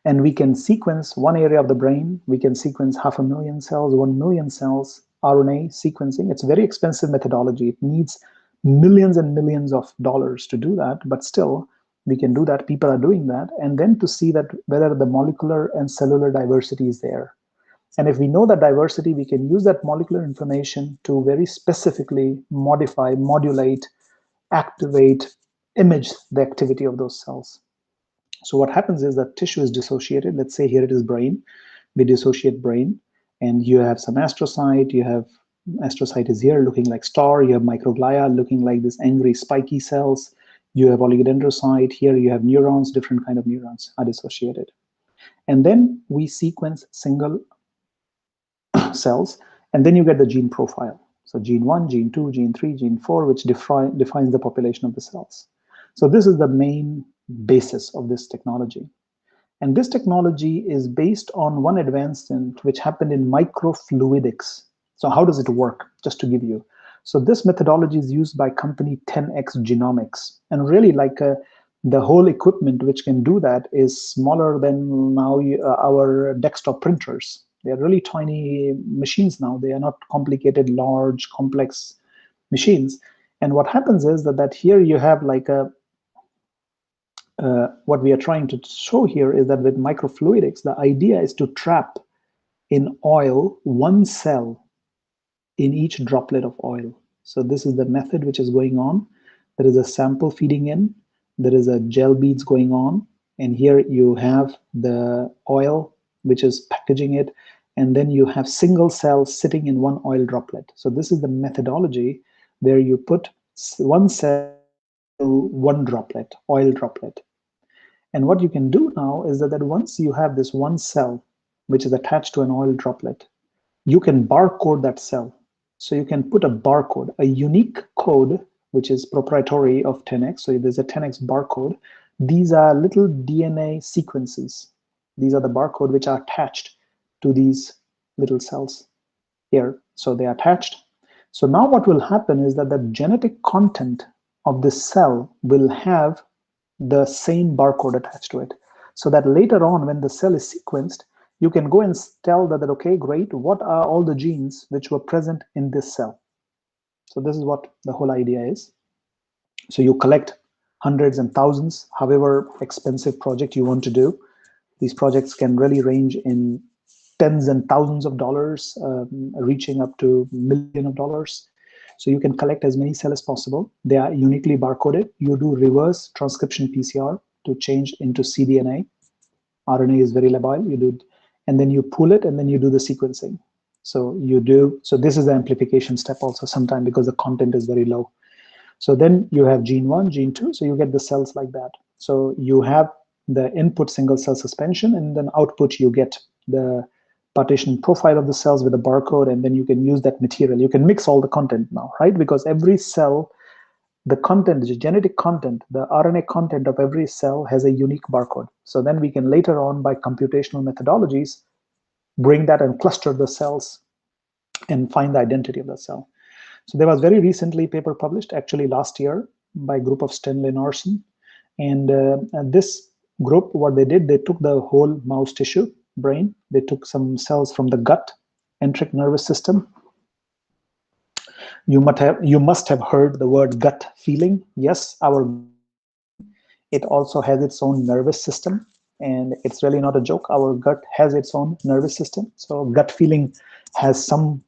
And we can sequence one area of the brain. We can sequence 500,000 cells, 1 million cells, RNA sequencing. It's a very expensive methodology. It needs millions and millions of dollars to do that, but still we can do that. People are doing that. And then to see that whether the molecular and cellular diversity is there. And if we know that diversity, we can use that molecular information to very specifically modify, modulate, activate, image the activity of those cells. So what happens is that tissue is dissociated. Let's say here it is brain. We dissociate brain, and you have some astrocyte. You have astrocyte is here looking like star. You have microglia looking like this angry spiky cells. You have oligodendrocyte. Here you have neurons. Different kind of neurons are dissociated. And then we sequence single cells, and then you get the gene profile. So gene 1, gene 2, gene 3, gene 4, which defines the population of the cells. So this is the main basis of this technology. And this technology is based on one advancement which happened in microfluidics. So how does it work? Just to give you. So this methodology is used by company 10x Genomics. And really the whole equipment which can do that is smaller than now our desktop printers. They're really tiny machines now. They are not complicated, large, complex machines. And what happens is that here you have like a, what we are trying to show here is that with microfluidics, the idea is to trap in oil one cell in each droplet of oil. So this is the method which is going on. There is a sample feeding in, there is a gel beads going on, and here you have the oil which is packaging it, and then you have single cells sitting in one oil droplet. So this is the methodology where you put one cell, one droplet, oil droplet. And what you can do now is that once you have this one cell which is attached to an oil droplet, you can barcode that cell. So you can put a barcode, a unique code, which is proprietary of 10x. So there's a 10x barcode. These are little DNA sequences. These are the barcode which are attached to these little cells here. So they are attached. So now what will happen is that the genetic content of this cell will have the same barcode attached to it. So that later on, when the cell is sequenced, you can go and tell that, okay, great, what are all the genes which were present in this cell? So this is what the whole idea is. So you collect hundreds and thousands, however expensive project you want to do. These projects can really range in tens and thousands of dollars, reaching up to millions of dollars. So you can collect as many cells as possible. They are uniquely barcoded. You do reverse transcription PCR to change into cDNA. RNA is very labile. You do, and then you pull it, and then you do the sequencing. So you do. So this is the amplification step also sometime because the content is very low. So then you have gene 1, gene 2. So you get the cells like that. So you have the input single cell suspension, and then output you get the partition profile of the cells with a barcode, and then you can use that material. You can mix all the content now, right? Because every cell, the content, the genetic content, the RNA content of every cell has a unique barcode. So then we can later on, by computational methodologies, bring that and cluster the cells and find the identity of the cell. So there was very recently a paper published, actually last year, by a group of Stanley and Arson. And this group, what they did, they took the whole mouse tissue, brain. They took some cells from the gut, enteric nervous system. You must have heard the word gut feeling. Yes, it also has its own nervous system, and it's really not a joke. Our gut has its own nervous system. So gut feeling has some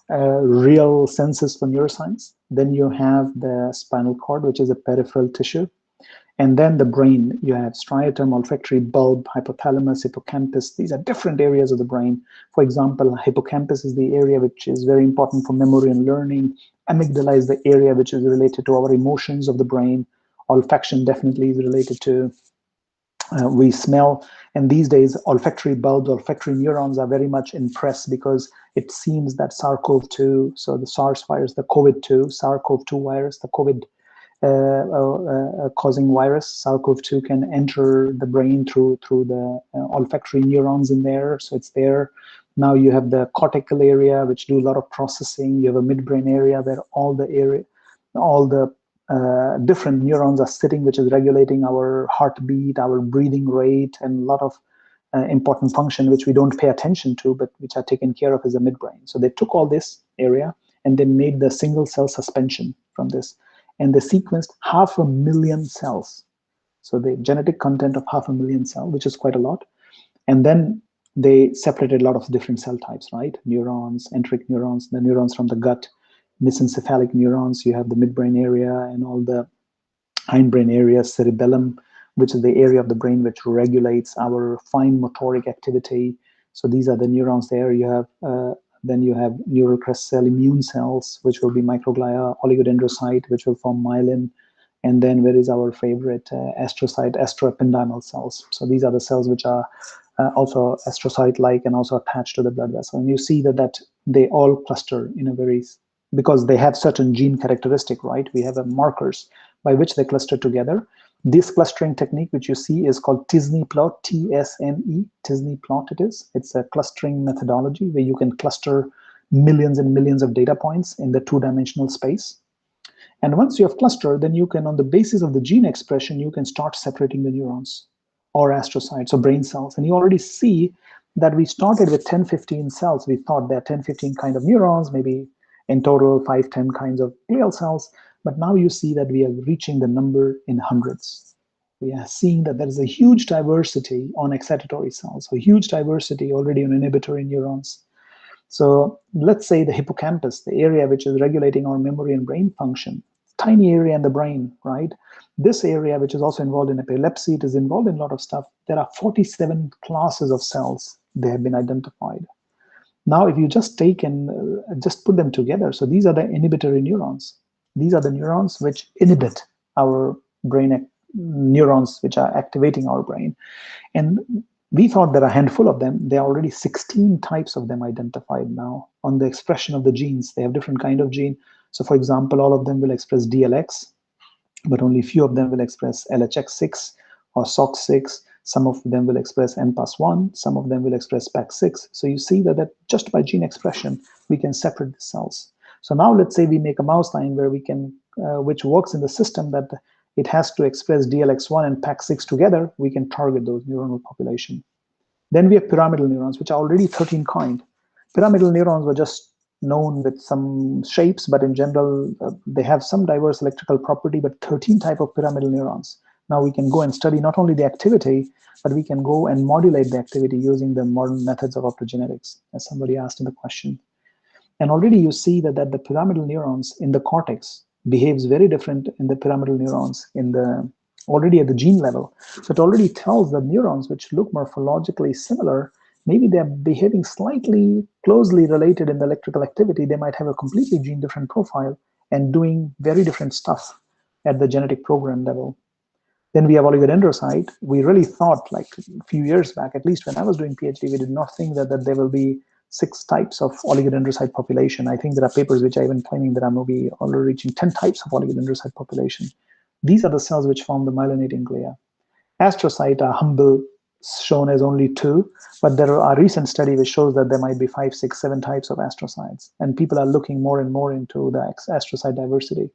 real senses for neuroscience. Then you have the spinal cord, which is a peripheral tissue. And then the brain, you have striatum, olfactory bulb, hypothalamus, hippocampus. These are different areas of the brain. For example, hippocampus is the area which is very important for memory and learning. Amygdala is the area which is related to our emotions of the brain. Olfaction definitely is related to we smell. And these days, olfactory bulbs, olfactory neurons are very much in press because it seems that SARS-CoV-2, so the SARS virus, the COVID-2, SARS-CoV-2 virus, the COVID causing virus, SARS-CoV-2 can enter the brain through the olfactory neurons in there. So it's there. Now you have the cortical area, which do a lot of processing. You have a midbrain area where all the different neurons are sitting, which is regulating our heartbeat, our breathing rate, and a lot of important function which we don't pay attention to, but which are taken care of as a midbrain. So they took all this area and they made the single cell suspension from this. And they sequenced 500,000 cells. So the genetic content of 500,000 cells, which is quite a lot. And then they separated a lot of different cell types, right? Neurons, enteric neurons, the neurons from the gut, mesencephalic neurons, you have the midbrain area and all the hindbrain area, cerebellum, which is the area of the brain which regulates our fine motoric activity. So these are the neurons there. You have then you have neural crest cell immune cells, which will be microglia, oligodendrocyte, which will form myelin. And then where is our favorite astrocyte, astroependymal cells. So these are the cells which are also astrocyte-like and also attached to the blood vessel. And you see that they all cluster in a very, because they have certain gene characteristic, right? We have markers by which they cluster together. This clustering technique, which you see, is called Tisne plot, T-S-N-E, Tisne plot it is. It's a clustering methodology where you can cluster millions and millions of data points in the two-dimensional space. And once you have clustered, then you can, on the basis of the gene expression, you can start separating the neurons or astrocytes or brain cells. And you already see that we started with 10, 15 cells. We thought there are 10, 15 kind of neurons, maybe in total 5, 10 kinds of glial cells. But now you see that we are reaching the number in hundreds. We are seeing that there is a huge diversity on excitatory cells, so huge diversity already on inhibitory neurons. So let's say the hippocampus, the area which is regulating our memory and brain function, tiny area in the brain, right? This area, which is also involved in epilepsy, it is involved in a lot of stuff. There are 47 classes of cells they have been identified. Now, if you just take and just put them together, so these are the inhibitory neurons. These are the neurons which inhibit our brain neurons, which are activating our brain. And we thought there are a handful of them. There are already 16 types of them identified now on the expression of the genes. They have different kind of gene. So for example, all of them will express DLX, but only few of them will express LHX6 or SOX6. Some of them will express NPAS1, some of them will express PAX6. So you see that just by gene expression, we can separate the cells. So now let's say we make a mouse line where we can, which works in the system that it has to express DLX1 and PAX6 together, we can target those neuronal population. Then we have pyramidal neurons, which are already 13 kind. Pyramidal neurons were just known with some shapes, but in general, they have some diverse electrical property, but 13 type of pyramidal neurons. Now we can go and study not only the activity, but we can go and modulate the activity using the modern methods of optogenetics, as somebody asked in the question. And already you see that the pyramidal neurons in the cortex behaves very different in the pyramidal neurons in the already at the gene level. So it already tells that neurons which look morphologically similar, maybe they're behaving slightly closely related in the electrical activity. They might have a completely gene different profile and doing very different stuff at the genetic program level. Then we have oligodendrocyte. We really thought, like a few years back, at least when I was doing PhD, we did not think that there will be 6 types of oligodendrocyte population. I think there are papers which are even claiming that I'm maybe already reaching 10 types of oligodendrocyte population. These are the cells which form the myelinating glia. Astrocyte are humble, shown as only 2, but there are recent study which shows that there might be 5, 6, 7 types of astrocytes, and people are looking more and more into the astrocyte diversity.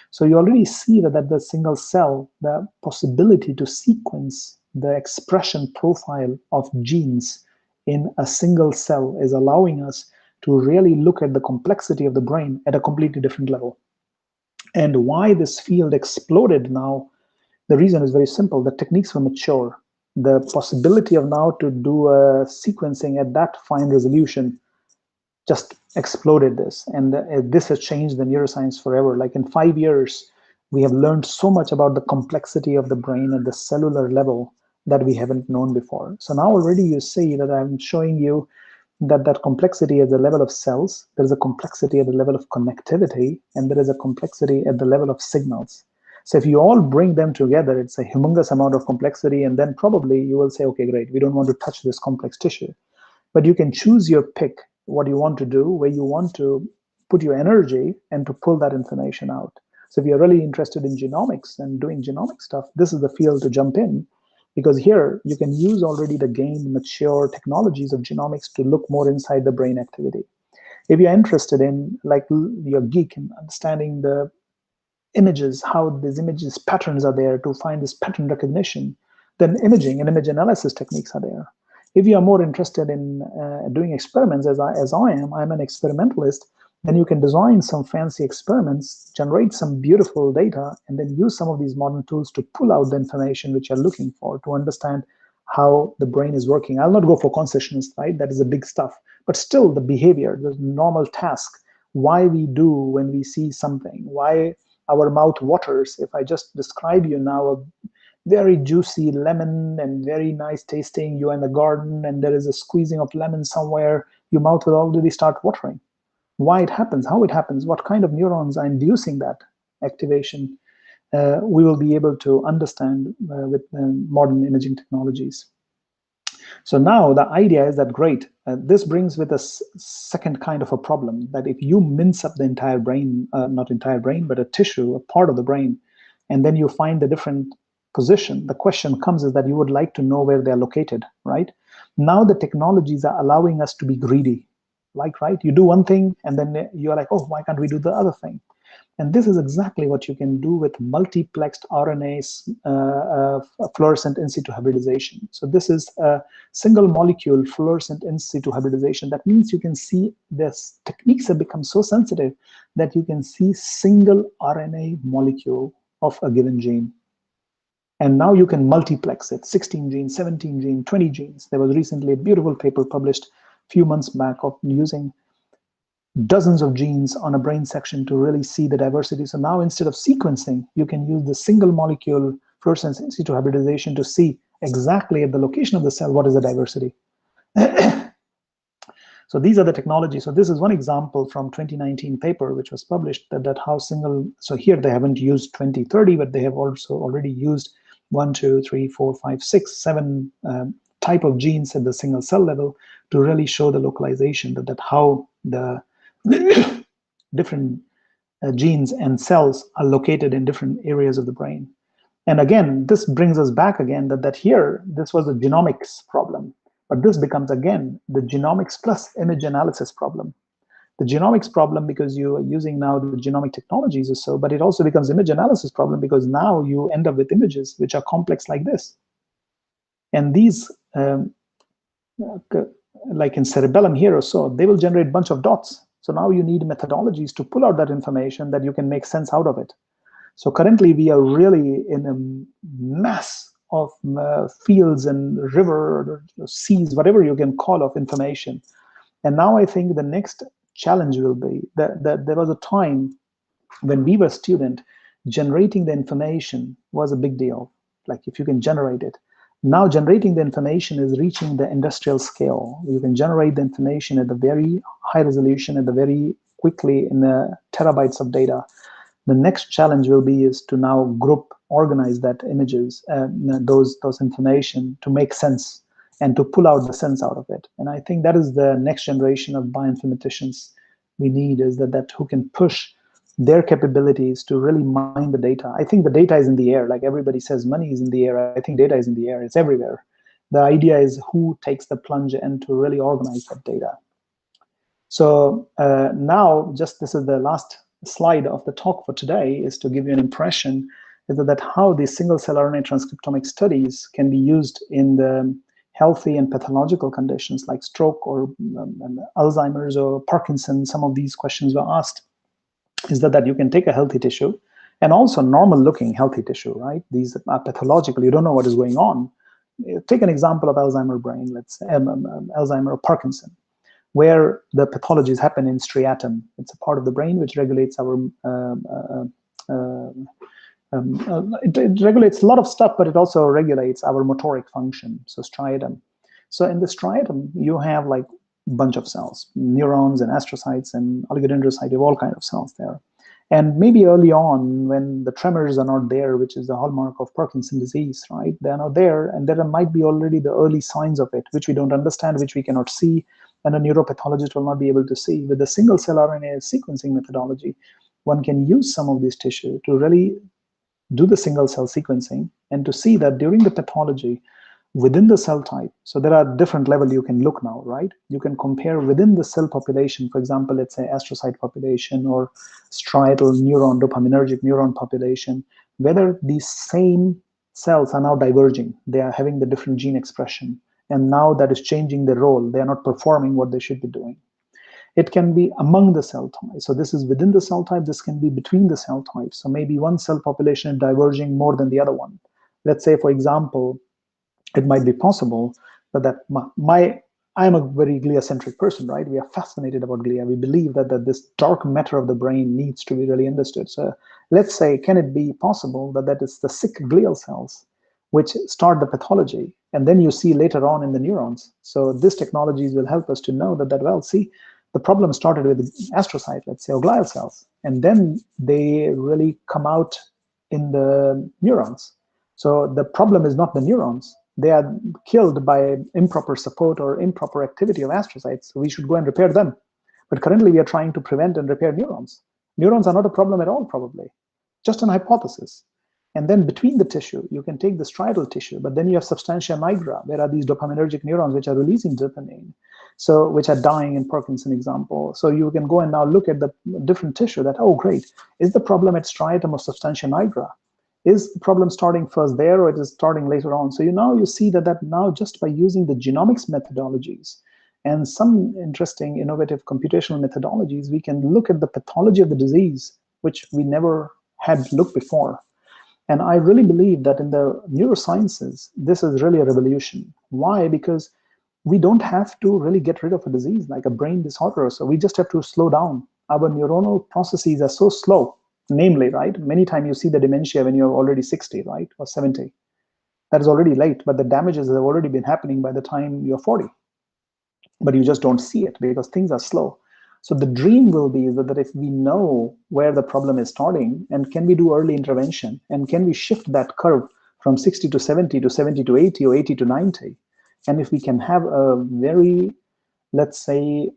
So you already see that the single cell, the possibility to sequence the expression profile of genes in a single cell is allowing us to really look at the complexity of the brain at a completely different level. And why this field exploded now, the reason is very simple. The techniques were mature. The possibility of now to do a sequencing at that fine resolution just exploded this. And this has changed the neuroscience forever. Like in 5 years, we have learned so much about the complexity of the brain at the cellular level that we haven't known before. So now already you see that I'm showing you that complexity at the level of cells, there is a complexity at the level of connectivity, and there is a complexity at the level of signals. So if you all bring them together, it's a humongous amount of complexity, and then probably you will say, okay, great, we don't want to touch this complex tissue. But you can choose your pick, what you want to do, where you want to put your energy and to pull that information out. So if you're really interested in genomics and doing genomic stuff, this is the field to jump in, because here you can use already the gained mature technologies of genomics to look more inside the brain activity. If you're interested in, like you're geek in understanding the images, how these images patterns are there to find this pattern recognition, then imaging and image analysis techniques are there. If you are more interested in doing experiments, as I am, I'm an experimentalist, then you can design some fancy experiments, generate some beautiful data, and then use some of these modern tools to pull out the information which you're looking for to understand how the brain is working. I'll not go for concessions, right? That is the big stuff. But still, the behavior, the normal task, why we do when we see something, why our mouth waters. If I just describe you now a very juicy lemon and very nice tasting, you're in the garden and there is a squeezing of lemon somewhere, your mouth will already start watering. Why it happens, how it happens, what kind of neurons are inducing that activation, we will be able to understand with modern imaging technologies. So now the idea is that, great, this brings with a second kind of a problem, that if you mince up the entire brain, not entire brain, but a tissue, a part of the brain, and then you find the different position, the question comes is that you would like to know where they're located, right? Now the technologies are allowing us to be greedy. Like, right, you do one thing and then you're like, oh, why can't we do the other thing? And this is exactly what you can do with multiplexed RNA fluorescent in situ hybridization. So this is a single molecule fluorescent in situ hybridization. That means you can see this techniques have become so sensitive that you can see single RNA molecule of a given gene. And now you can multiplex it, 16 genes, 17 genes, 20 genes. There was recently a beautiful paper published a few months back of using dozens of genes on a brain section to really see the diversity. So now instead of sequencing, you can use the single molecule fluorescence in situ hybridization to see exactly at the location of the cell what is the diversity. So these are the technologies. So this is one example from 2019 paper which was published that how single, so here they haven't used 20, 30, but they have also already used 1, 2, 3, 4, 5, 6, 7 type of genes at the single cell level to really show the localization, that how the different genes and cells are located in different areas of the brain. And again, this brings us back again that here, this was a genomics problem, but this becomes again the genomics plus image analysis problem. The genomics problem because you are using now the genomic technologies or so, but it also becomes image analysis problem because now you end up with images which are complex like this. And these, like in cerebellum here or so, they will generate a bunch of dots. So now you need methodologies to pull out that information that you can make sense out of it. So currently we are really in a mass of fields and river, or seas, whatever you can call of information. And now I think the next challenge will be that there was a time when we were student, generating the information was a big deal. Like if you can generate it. Now generating the information is reaching the industrial scale. You can generate the information at the very high resolution, at the very quickly in the terabytes of data. The next challenge will be is to now group, organize that images, those information to make sense and to pull out the sense out of it. And I think that is the next generation of bioinformaticians we need, is that who can push their capabilities to really mine the data. I think the data is in the air. Like everybody says, money is in the air. I think data is in the air. It's everywhere. The idea is who takes the plunge and to really organize that data. So now, just this is the last slide of the talk for today, is to give you an impression that how these single cell RNA transcriptomic studies can be used in the healthy and pathological conditions like stroke or Alzheimer's or Parkinson's. Some of these questions were asked. Is that you can take a healthy tissue and also normal looking healthy tissue, right? These are pathological, you don't know what is going on. Take an example of Alzheimer's brain, let's say Alzheimer or Parkinson, where the pathologies happen in striatum. It's a part of the brain which regulates our, it regulates a lot of stuff, but it also regulates our motoric function, so striatum. So in the striatum, you have like bunch of cells, neurons and astrocytes and oligodendrocyte, you have all kinds of cells there. And maybe early on, when the tremors are not there, which is the hallmark of Parkinson's disease, right? They're not there, and there might be already the early signs of it, which we don't understand, which we cannot see, and a neuropathologist will not be able to see. With the single cell RNA sequencing methodology, one can use some of this tissue to really do the single cell sequencing and to see that during the pathology, within the cell type, so there are different levels you can look now, right? You can compare within the cell population, for example, let's say astrocyte population or striatal neuron, dopaminergic neuron population, whether these same cells are now diverging. They are having the different gene expression, and now that is changing their role. They are not performing what they should be doing. It can be among the cell types. So this is within the cell type. This can be between the cell types. So maybe one cell population is diverging more than the other one. Let's say, for example, it might be possible that I am a very glia-centric person, right? We are fascinated about glia. We believe that this dark matter of the brain needs to be really understood. So let's say, can it be possible that it's the sick glial cells which start the pathology, and then you see later on in the neurons? So these technologies will help us to know that well, see, the problem started with astrocyte, let's say, or glial cells, and then they really come out in the neurons. So the problem is not the neurons. They are killed by improper support or improper activity of astrocytes. So we should go and repair them. But currently we are trying to prevent and repair neurons. Neurons are not a problem at all, probably. Just an hypothesis. And then between the tissue, you can take the striatal tissue, but then you have substantia nigra. Where are these dopaminergic neurons which are releasing dopamine? so which are dying in Parkinson example. So you can go and now look at the different tissue that, oh, great, is the problem at striatum or substantia nigra? Is the problem starting first there, or it is starting later on? So you see that now just by using the genomics methodologies and some interesting innovative computational methodologies, we can look at the pathology of the disease, which we never had looked before. And I really believe that in the neurosciences, this is really a revolution. Why? Because we don't have to really get rid of a disease like a brain disorder. So we just have to slow down. Our neuronal processes are so slow, namely, right? Many times you see the dementia when you're already 60, right? Or 70. That is already late, but the damages have already been happening by the time you're 40. But you just don't see it because things are slow. So the dream will be that if we know where the problem is starting, and can we do early intervention, and can we shift that curve from 60 to 70 to 70 to 80 or 80 to 90, and if we can have a very, let's say,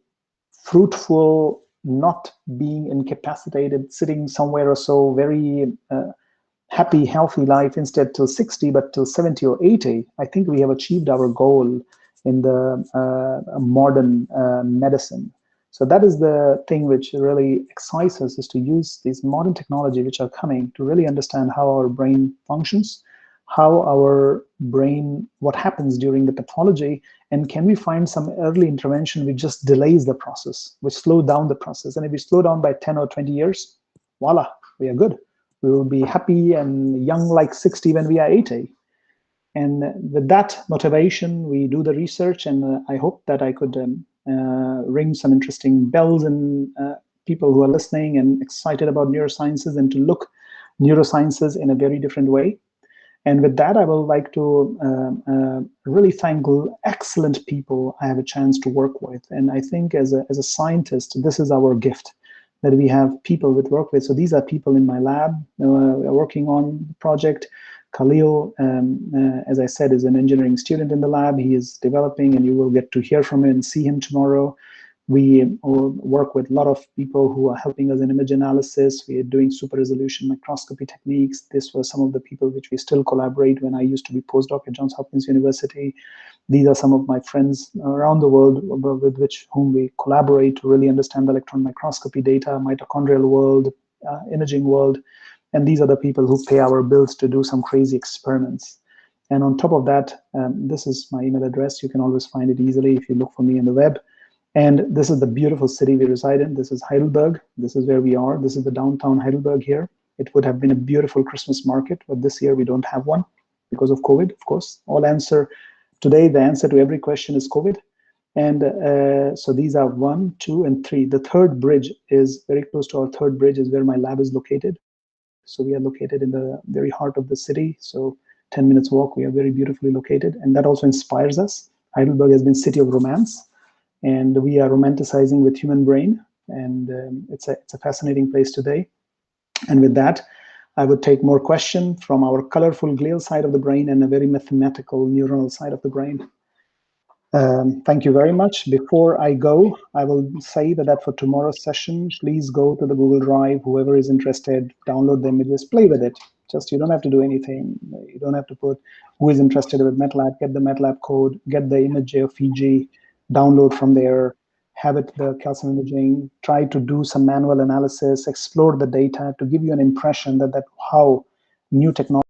fruitful, not being incapacitated, sitting somewhere or so, very happy, healthy life instead till 60, but till 70 or 80, I think we have achieved our goal in the modern medicine. So that is the thing which really excites us, is to use these modern technology which are coming to really understand how our brain functions, how our brain, what happens during the pathology, and can we find some early intervention which just delays the process, which slow down the process. And if we slow down by 10 or 20 years, voila, we are good. We will be happy and young like 60 when we are 80. And with that motivation, we do the research, and I hope that I could ring some interesting bells in people who are listening and excited about neurosciences, and to look neurosciences in a very different way. And with that, I would like to really thank excellent people I have a chance to work with. And I think as a scientist, this is our gift, that we have people with work with. So these are people in my lab working on the project. Khalil, as I said, is an engineering student in the lab. He is developing, and you will get to hear from him and see him tomorrow. We work with a lot of people who are helping us in image analysis. We are doing super resolution microscopy techniques. This was some of the people which we still collaborate when I used to be postdoc at Johns Hopkins University. These are some of my friends around the world with whom we collaborate to really understand the electron microscopy data, mitochondrial world, imaging world. And these are the people who pay our bills to do some crazy experiments. And on top of that, this is my email address. You can always find it easily if you look for me on the web. And this is the beautiful city we reside in. This is Heidelberg. This is where we are. This is the downtown Heidelberg here. It would have been a beautiful Christmas market, but this year we don't have one because of COVID, of course. Today, the answer to every question is COVID. And so these are 1, 2, and 3. The third bridge is very close to our third bridge is where my lab is located. So we are located in the very heart of the city. So 10 minutes walk, we are very beautifully located. And that also inspires us. Heidelberg has been city of romance. And we are romanticizing with human brain, and it's a fascinating place today. And with that, I would take more questions from our colorful glial side of the brain and a very mathematical neuronal side of the brain. Thank you very much. Before I go, I will say that for tomorrow's session, please go to the Google Drive. Whoever is interested, download the images, play with it. Just, you don't have to do anything. You don't have to put who is interested with MATLAB, get the MATLAB code, get the image JPG, download from there, have it the calcium imaging, try to do some manual analysis, explore the data to give you an impression that how new technology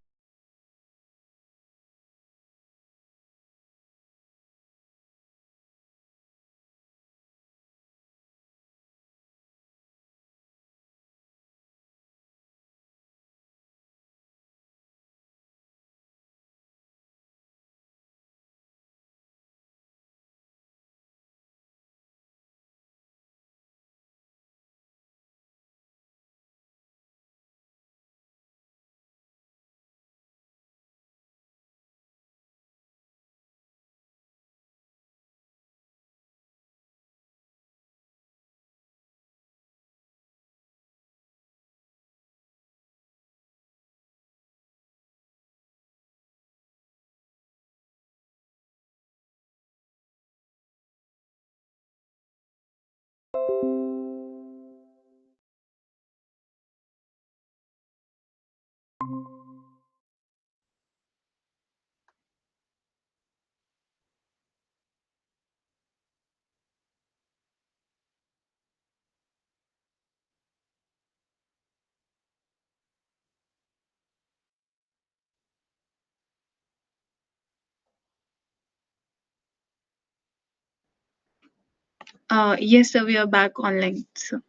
Yes, sir, we are back online, sir.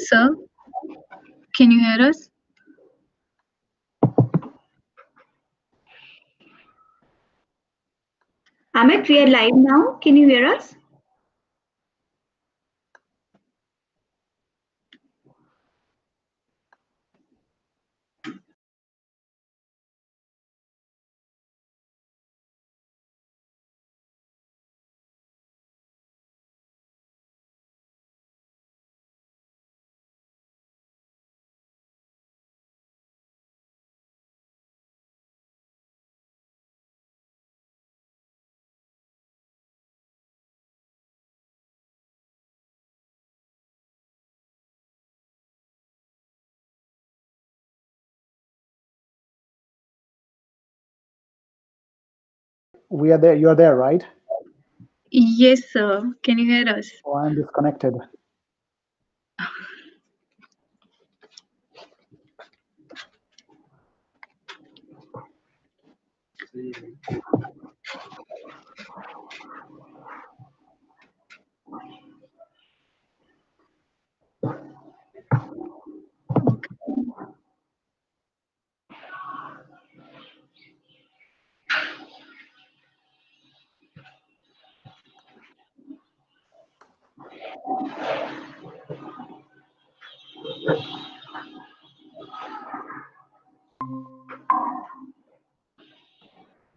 Sir, can you hear us? Amit, we are live now. Can you hear us? We are there. You are there, right? Yes, sir. Can you hear us? Oh, I'm disconnected.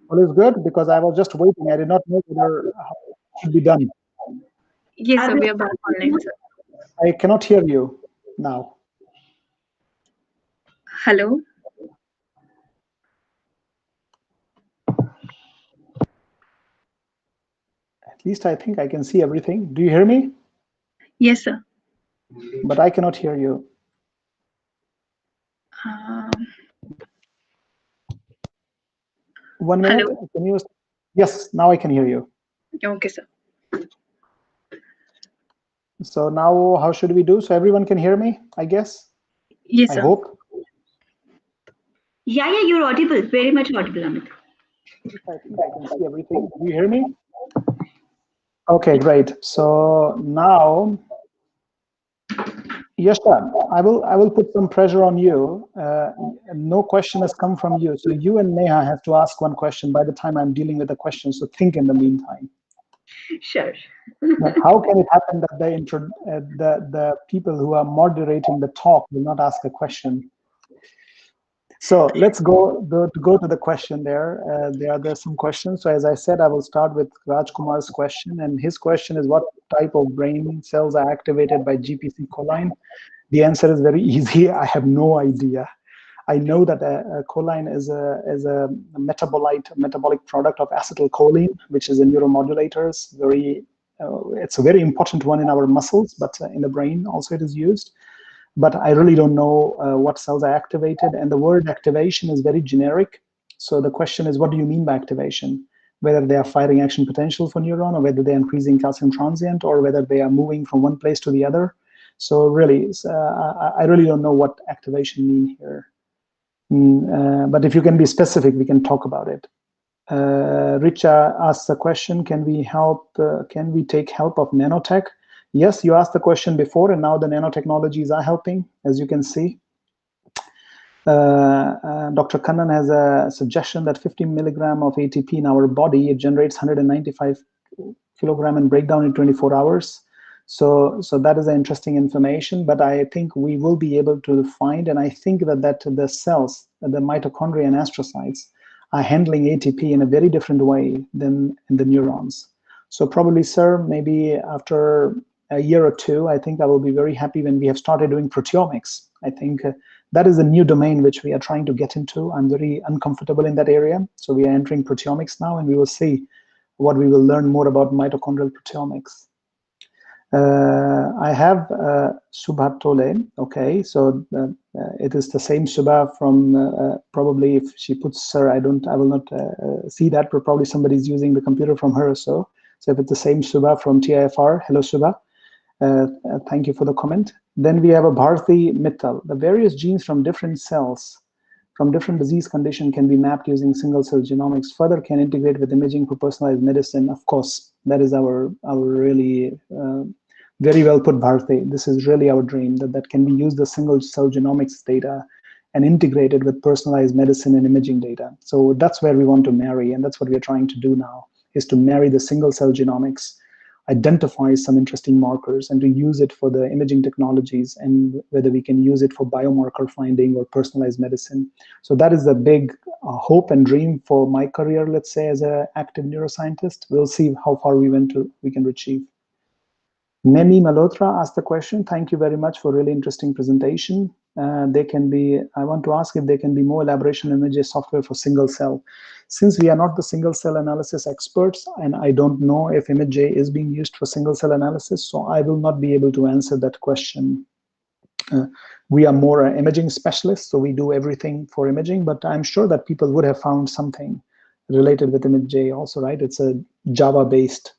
All is good because I was just waiting. I did not know whether how it should be done. Yes, Are sir, we we are back online, sir. I cannot hear you now. Hello? At least I think I can see everything. Do you hear me? Yes, sir. But I cannot hear you. Um, 1 minute. hello? Can you? Yes, now I can hear you. Okay, sir. So now how should we do? So everyone can hear me, I guess? Yes, I sir. hope. Yeah, you're audible. Very much audible, Amit. I think I can see everything. Do you hear me? Okay, great. So now, Yasha, I will put some pressure on you. No question has come from you, so you and Neha have to ask one question by the time I'm dealing with the question. So think in the meantime. Sure. But how can it happen that the people who are moderating the talk will not ask a question? So let's go to the question there. There's some questions. So as I said, I will start with Raj Kumar's question, and his question is, what type of brain cells are activated by GPC choline? The answer is very easy. I have no idea. I know that choline is a metabolic product of acetylcholine, which is a neuromodulator. It's a very important one in our muscles, but in the brain also it is used. But I really don't know what cells are activated, and the word activation is very generic. So the question is, what do you mean by activation? Whether they are firing action potential for neuron, or whether they are increasing calcium transient, or whether they are moving from one place to the other. So really, I really don't know what activation mean here. But if you can be specific, we can talk about it. Richa asks a question: Can we help? Can we take help of nanotech? Yes, you asked the question before, and now the nanotechnologies are helping, as you can see. Dr. Kannan has a suggestion that 50 milligram of ATP in our body, it generates 195 kilogram and breakdown in 24 hours. So that is interesting information, but I think we will be able to find, and I think that the cells, the mitochondria and astrocytes, are handling ATP in a very different way than in the neurons. So probably, sir, maybe after a year or two, I think I will be very happy when we have started doing proteomics. I think that is a new domain which we are trying to get into. I'm very uncomfortable in that area. So we are entering proteomics now, and we will see what we will learn more about mitochondrial proteomics. I have Subha Tole. Okay, so it is the same Subha from probably, if she puts her, I will not see that, but probably somebody's using the computer from her. So if it's the same Subha from TIFR, hello Subha. Thank you for the comment. Then we have a Bharti Mittal. The various genes from different cells, from different disease condition can be mapped using single-cell genomics. Further, can integrate with imaging for personalized medicine. Of course, that is our really very well put, Bharti. This is really our dream, that can be used the single-cell genomics data and integrated with personalized medicine and imaging data. So that's where we want to marry, and that's what we're trying to do now, is to marry the single-cell genomics, identify some interesting markers, and to use it for the imaging technologies, and whether we can use it for biomarker finding or personalized medicine. So that is the big hope and dream for my career, let's say, as an active neuroscientist. We'll see how far we can achieve. Nemi Malhotra asked the question. Thank you very much for a really interesting presentation. I want to ask if there can be more elaboration in image software for single cell. Since we are not the single cell analysis experts, and I don't know if ImageJ is being used for single cell analysis, so I will not be able to answer that question. We are more imaging specialists, so we do everything for imaging, but I'm sure that people would have found something related with ImageJ also, right? It's a Java-based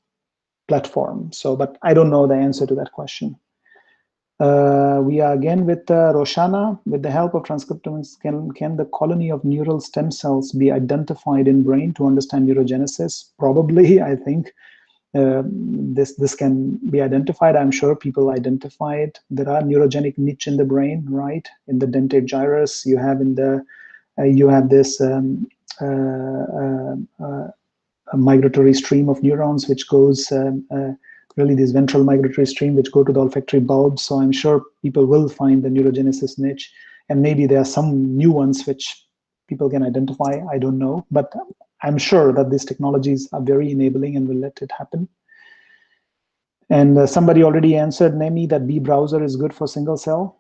platform. So, but I don't know the answer to that question. We are again with Roshana. With the help of transcriptomics, can the colony of neural stem cells be identified in brain to understand neurogenesis? Probably, I think this can be identified. I'm sure people identify it. There are neurogenic niche in the brain, right? In the dentate gyrus, you have this a migratory stream of neurons, which goes really this ventral migratory stream, which go to the olfactory bulb. So I'm sure people will find the neurogenesis niche, and maybe there are some new ones which people can identify. I don't know, but I'm sure that these technologies are very enabling and will let it happen. And somebody already answered, Nemi, that B browser is good for single cell.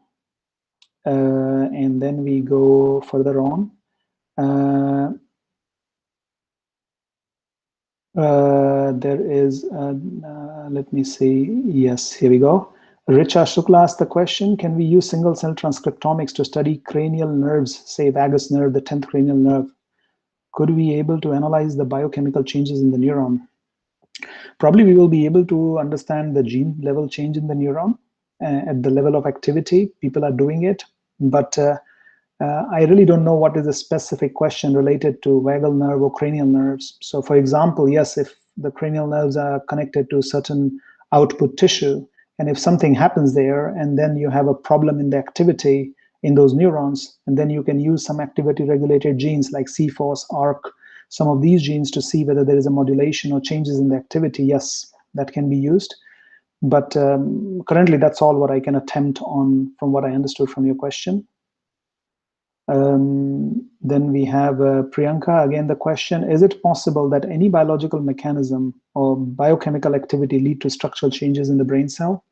And then we go further on. There is, let me see, yes, here we go. Richa Shukla asked the question, can we use single cell transcriptomics to study cranial nerves, say vagus nerve, the 10th cranial nerve? Could we be able to analyze the biochemical changes in the neuron? Probably we will be able to understand the gene level change in the neuron at the level of activity. People are doing it, but I really don't know what is the specific question related to vagal nerve or cranial nerves. So for example, yes, if the cranial nerves are connected to certain output tissue, and if something happens there, and then you have a problem in the activity in those neurons, and then you can use some activity regulated genes like CFOS, ARC, some of these genes to see whether there is a modulation or changes in the activity. Yes, that can be used. But currently, that's all what I can attempt on from what I understood from your question. Then we have Priyanka, again the question, is it possible that any biological mechanism or biochemical activity lead to structural changes in the brain cell?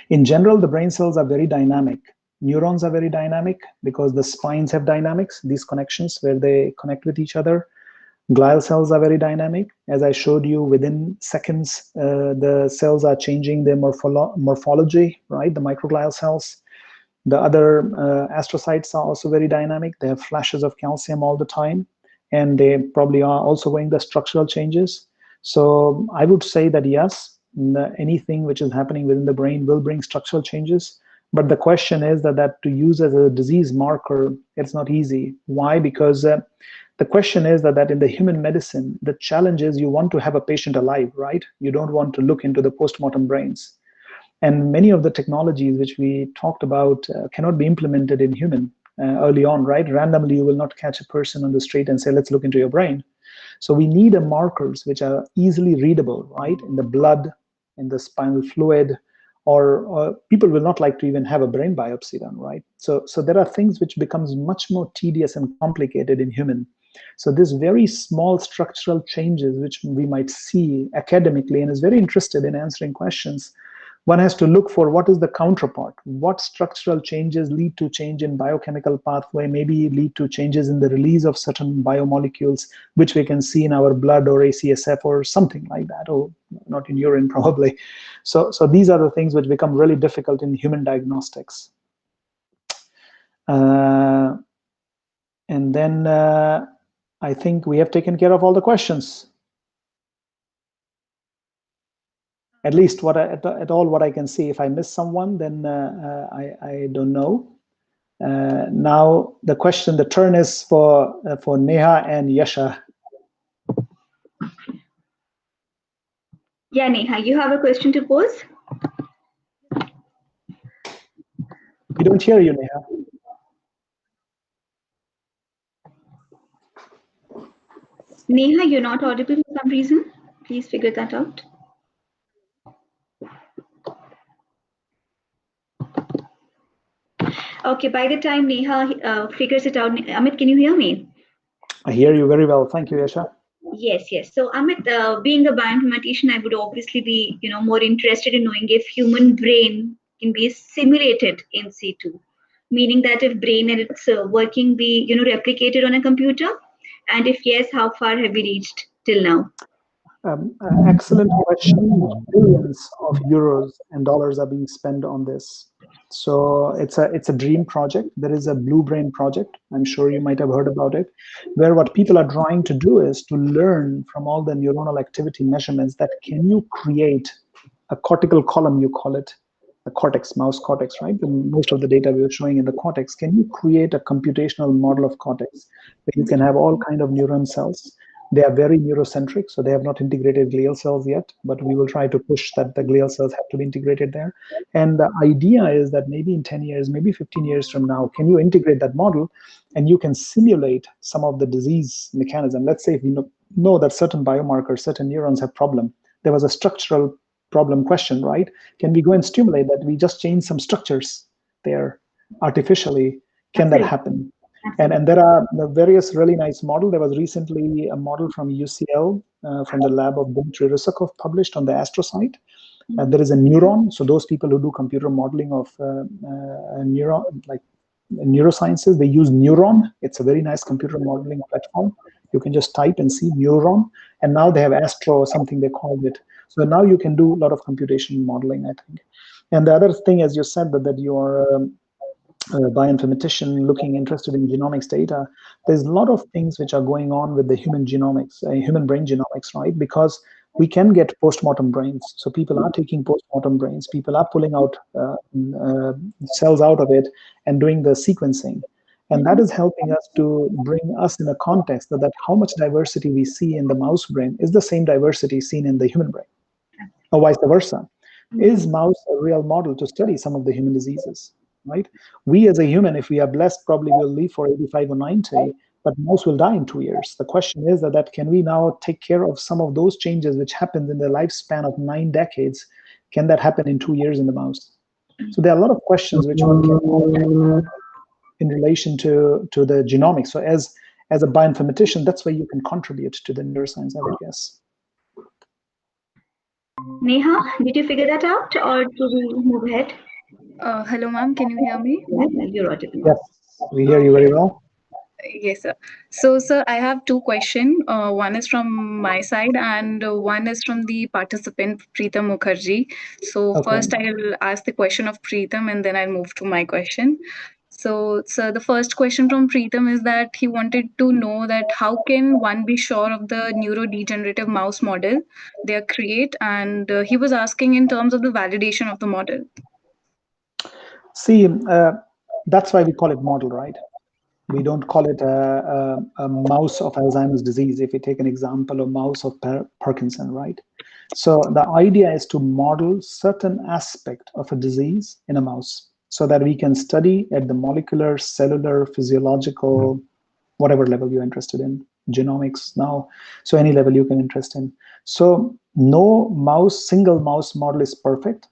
In general, the brain cells are very dynamic. Neurons are very dynamic because the spines have dynamics, these connections where they connect with each other. Glial cells are very dynamic. As I showed you, within seconds, the cells are changing their morphology, right? The microglial cells. The other astrocytes are also very dynamic. They have flashes of calcium all the time, and they probably are also going the structural changes. So I would say that yes, anything which is happening within the brain will bring structural changes. But the question is that to use as a disease marker, it's not easy. Why? Because the question is that in the human medicine, the challenge is you want to have a patient alive, right? You don't want to look into the postmortem brains. And many of the technologies which we talked about cannot be implemented in human early on, right? Randomly, you will not catch a person on the street and say, let's look into your brain. So we need markers which are easily readable, right? In the blood, in the spinal fluid, or people will not like to even have a brain biopsy done, right? So there are things which becomes much more tedious and complicated in human. So this very small structural changes which we might see academically and is very interested in answering questions, one has to look for what is the counterpart. What structural changes lead to change in biochemical pathway, maybe lead to changes in the release of certain biomolecules, which we can see in our blood or ACSF or something like that, or not in urine probably. So these are the things which become really difficult in human diagnostics. And then I think we have taken care of all the questions. at least at all what I can see. If I miss someone, then I don't know. Now the turn is for Neha and Yasha. Yeah, Neha, you have a question to pose? We don't hear you, Neha. Neha, you're not audible for some reason. Please figure that out. Okay, by the time Neha figures it out, Amit, can you hear me? I hear you very well. Thank you, Yasha. Yes, yes. So Amit, being a bioinformatician, I would obviously be, more interested in knowing if human brain can be simulated in situ, meaning that if brain and its working be, replicated on a computer, and if yes, how far have we reached till now? Excellent question. Billions of euros and dollars are being spent on this. So it's a dream project. There is a Blue Brain project. I'm sure you might have heard about it, where what people are trying to do is to learn from all the neuronal activity measurements that can you create a cortical column, you call it, a cortex, mouse cortex, right? Most of the data we were showing in the cortex. Can you create a computational model of cortex where you can have all kind of neuron cells? They are very neurocentric, so they have not integrated glial cells yet, but we will try to push that the glial cells have to be integrated there. And the idea is that maybe in 10 years, maybe 15 years from now, can you integrate that model and you can simulate some of the disease mechanism? Let's say if we know that certain biomarkers, certain neurons have problem. There was a structural problem question, right? Can we go and stimulate that? We just change some structures there artificially. Can that happen? And there are various really nice models. There was recently a model from UCL, from the lab of Dmitry Rysakov, published on the astrocyte. There is a neuron. So those people who do computer modeling of neuron, like neurosciences, they use Neuron. It's a very nice computer modeling platform. You can just type and see Neuron. And now they have Astro or something they called it. So now you can do a lot of computation modeling, I think. And the other thing, as you said, that you are bioinformatician looking interested in genomics data, there's a lot of things which are going on with the human genomics, human brain genomics, right? Because we can get postmortem brains. So people are taking postmortem brains, people are pulling out cells out of it and doing the sequencing. And that is helping us to bring us in a context that how much diversity we see in the mouse brain is the same diversity seen in the human brain, or vice versa. Is mouse a real model to study some of the human diseases? Right? We as a human, if we are blessed, probably will live for 85 or 90, but mouse will die in 2 years. The question is that can we now take care of some of those changes which happened in the lifespan of 9 decades? Can that happen in 2 years in the mouse? So there are a lot of questions which one can in relation to the genomics. So as a bioinformatician, that's where you can contribute to the neuroscience, I would guess. Neha, did you figure that out, or do we move ahead? Hello, ma'am. Can you hear me? Yes, you're audible. Yes, we hear you very well. Yes, sir. So, sir, I have two questions. One is from my side, and one is from the participant Preetam Mukherjee. So, Okay. first, I'll ask the question of Preetam, and then I'll move to my question. So, sir, the first question from Preetam is that he wanted to know that how can one be sure of the neurodegenerative mouse model they create, and he was asking in terms of the validation of the model. See, that's why we call it model, right? We don't call it a mouse of Alzheimer's disease, if we take an example of mouse of Parkinson, right? So the idea is to model certain aspect of a disease in a mouse so that we can study at the molecular, cellular, physiological, whatever level you're interested in, genomics now, so any level you can interest in. So no single mouse model is perfect,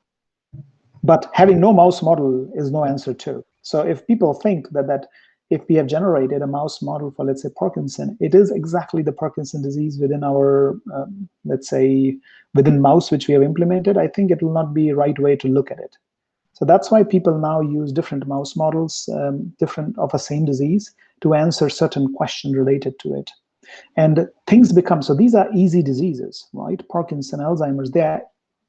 but having no mouse model is no answer too. So if people think that if we have generated a mouse model for, let's say, Parkinson, it is exactly the Parkinson disease within our, let's say, within mouse which we have implemented, I think it will not be the right way to look at it. So that's why people now use different mouse models, different of a same disease, to answer certain questions related to it. And things become, so these are easy diseases, right? Parkinson, Alzheimer's, they are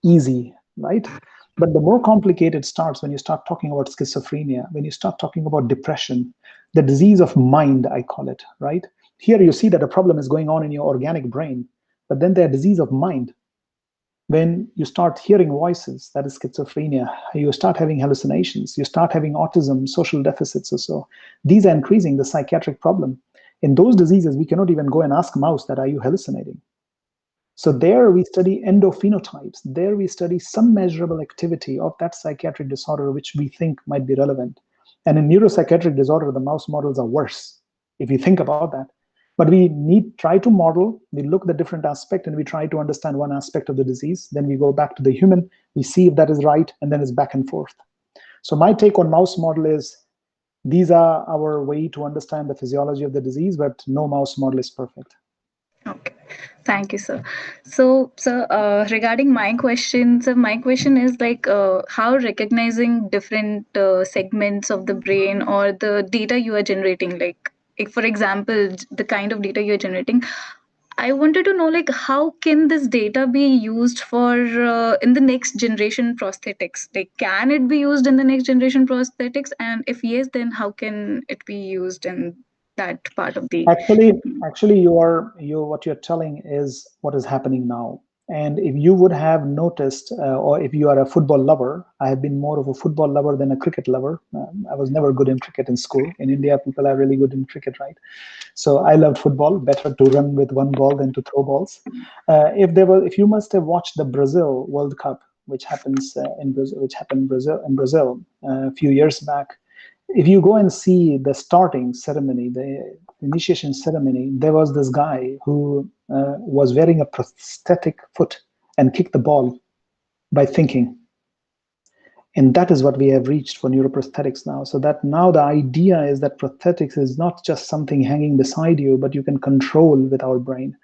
easy, right? But the more complicated starts when you start talking about schizophrenia, when you start talking about depression, the disease of mind, I call it, right? Here you see that a problem is going on in your organic brain, but then there's disease of mind. When you start hearing voices, that is schizophrenia, you start having hallucinations, you start having autism, social deficits or so. These are increasing the psychiatric problem. In those diseases, we cannot even go and ask mouse that, are you hallucinating? So there we study endophenotypes. There we study some measurable activity of that psychiatric disorder, which we think might be relevant. And in neuropsychiatric disorder, the mouse models are worse, if you think about that. But we try to model, we look at the different aspect, and we try to understand one aspect of the disease. Then we go back to the human, we see if that is right, and then it's back and forth. So my take on mouse model is, these are our way to understand the physiology of the disease, but no mouse model is perfect. Okay, thank you, sir. So, regarding my question, so my question is like, how recognizing different segments of the brain or the data you are generating, like, if, for example, the kind of data you're generating, I wanted to know, like, how can this data be used for in the next generation prosthetics? Like, can it be used in the next generation prosthetics? And if yes, then how can it be used in that part of the? Actually, what you're telling is what is happening now. And if you would have noticed, or if you are a football lover, I have been more of a football lover than a cricket lover. I was never good in cricket in school. In India, people are really good in cricket, right? So I loved football. Better to run with one ball than to throw balls. If you must have watched the Brazil World Cup, which happened in Brazil a few years back. If you go and see the starting ceremony, the initiation ceremony, there was this guy who was wearing a prosthetic foot and kicked the ball by thinking. And that is what we have reached for neuroprosthetics now. So that now the idea is that prosthetics is not just something hanging beside you, but you can control with our brain.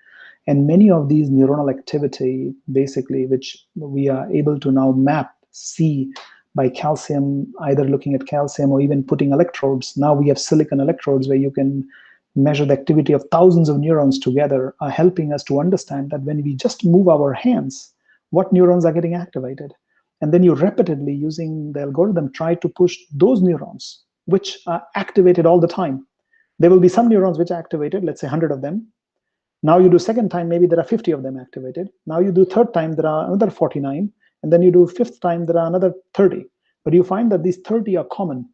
And many of these neuronal activity, basically, which we are able to now map, see by calcium, either looking at calcium or even putting electrodes. Now we have silicon electrodes where you can measure the activity of thousands of neurons together, are helping us to understand that when we just move our hands, what neurons are getting activated. And then you repeatedly, using the algorithm, try to push those neurons, which are activated all the time. There will be some neurons which are activated, let's say 100 of them. Now you do second time, maybe there are 50 of them activated. Now you do third time, there are another 49. And then you do fifth time, there are another 30. But you find that these 30 are common.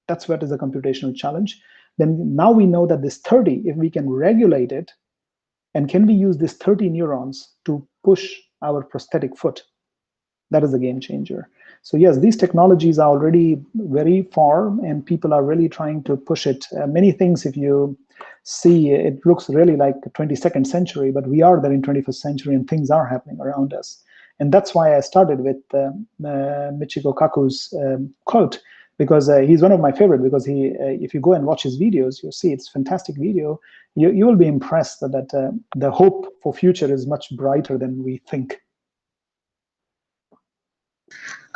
That's what is a computational challenge. Then now we know that this 30, if we can regulate it, and can we use these 30 neurons to push our prosthetic foot? That is a game changer. So yes, these technologies are already very far, and people are really trying to push it. Many things, if you see, it looks really like the 22nd century, but we are there in 21st century, and things are happening around us. And that's why I started with Michiko Kaku's quote, because he's one of my favorite, because if you go and watch his videos, you'll see it's a fantastic video. You will be impressed that the hope for future is much brighter than we think.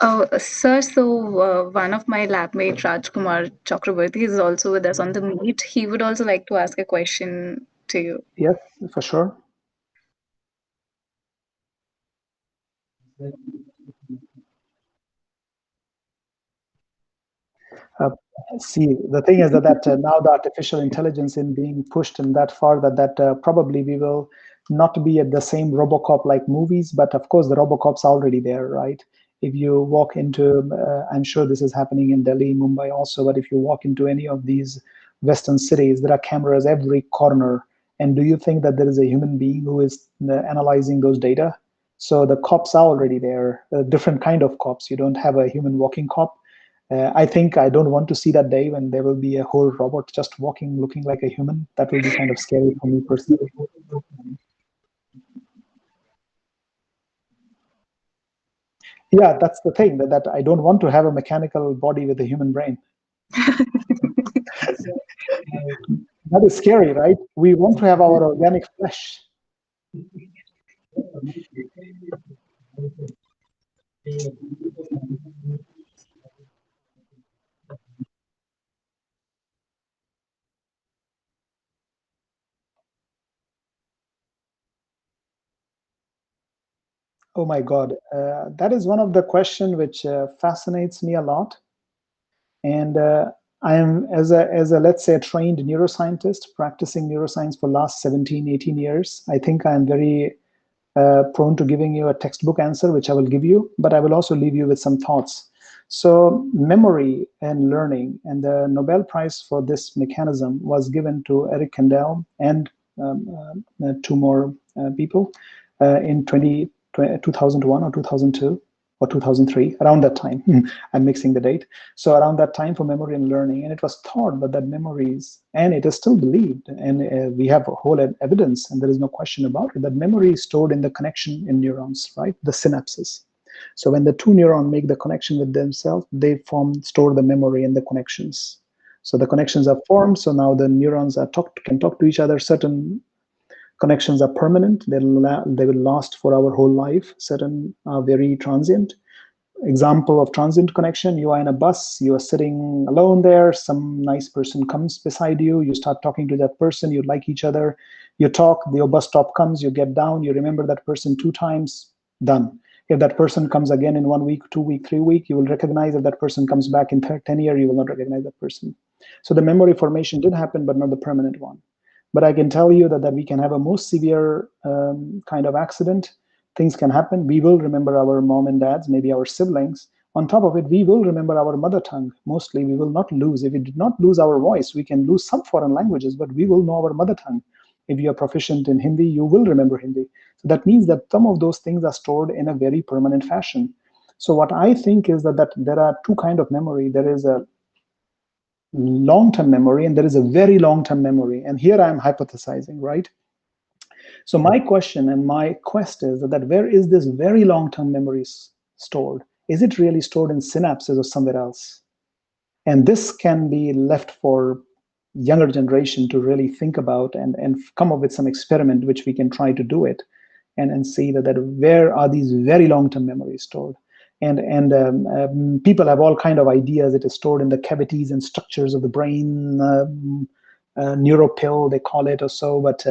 Oh, sir, so one of my lab mates, Rajkumar Chakrabarti, is also with us on the meet. He would also like to ask a question to you. Yes, for sure. See, the thing is that now the artificial intelligence is being pushed in that far that probably we will not be at the same Robocop like movies, but of course the Robocop's already there, right? If you walk into, I'm sure this is happening in Delhi, Mumbai also, but if you walk into any of these Western cities, there are cameras every corner. And do you think that there is a human being who is analyzing those data? So the cops are already there, a different kind of cops. You don't have a human walking cop. I think I don't want to see that day when there will be a whole robot just walking, looking like a human. That will be kind of scary for me personally. Yeah, that's the thing, that I don't want to have a mechanical body with a human brain. That is scary, right? We want to have our organic flesh. Oh my God, that is one of the questions which fascinates me a lot. And I am, as a let's say a trained neuroscientist, practicing neuroscience for last 17, 18 years. I think I am very prone to giving you a textbook answer, which I will give you, but I will also leave you with some thoughts. So memory and learning, and the Nobel Prize for this mechanism was given to Eric Kandel and two more people in 2001 or 2002 or 2003, around that time. I'm mixing the date. So around that time for memory and learning, and it was thought that memories, and it is still believed, and we have a whole evidence, and there is no question about it, that memory is stored in the connection in neurons, right? The synapses. So when the two neurons make the connection with themselves, they store the memory and the connections. So the connections are formed. So now the neurons can talk to each other. Certain connections are permanent. They will last for our whole life. Certain are very transient. Example of transient connection: you are in a bus, you are sitting alone there, some nice person comes beside you, you start talking to that person, you like each other, you talk, your bus stop comes, you get down, you remember that person 2 times, done. If that person comes again in 1 week, 2 week, 3 week, you will recognize. If that person comes back in 10 years, you will not recognize that person. So the memory formation did happen, but not the permanent one. But I can tell you that we can have a most severe kind of accident. Things can happen. We will remember our mom and dads, maybe our siblings. On top of it, we will remember our mother tongue. Mostly, we will not lose. If we did not lose our voice, we can lose some foreign languages, but we will know our mother tongue. If you are proficient in Hindi, you will remember Hindi. So that means that some of those things are stored in a very permanent fashion. So what I think is that there are two kinds of memory. There is a long-term memory, and there is a very long-term memory. And here I am hypothesizing, right? So my question and my quest is that where is this very long-term memory stored? Is it really stored in synapses or somewhere else? And this can be left for younger generation to really think about and come up with some experiment which we can try to do it and see that where are these very long-term memories stored. And people have all kind of ideas. It is stored in the cavities and structures of the brain, neuropill they call it or so, but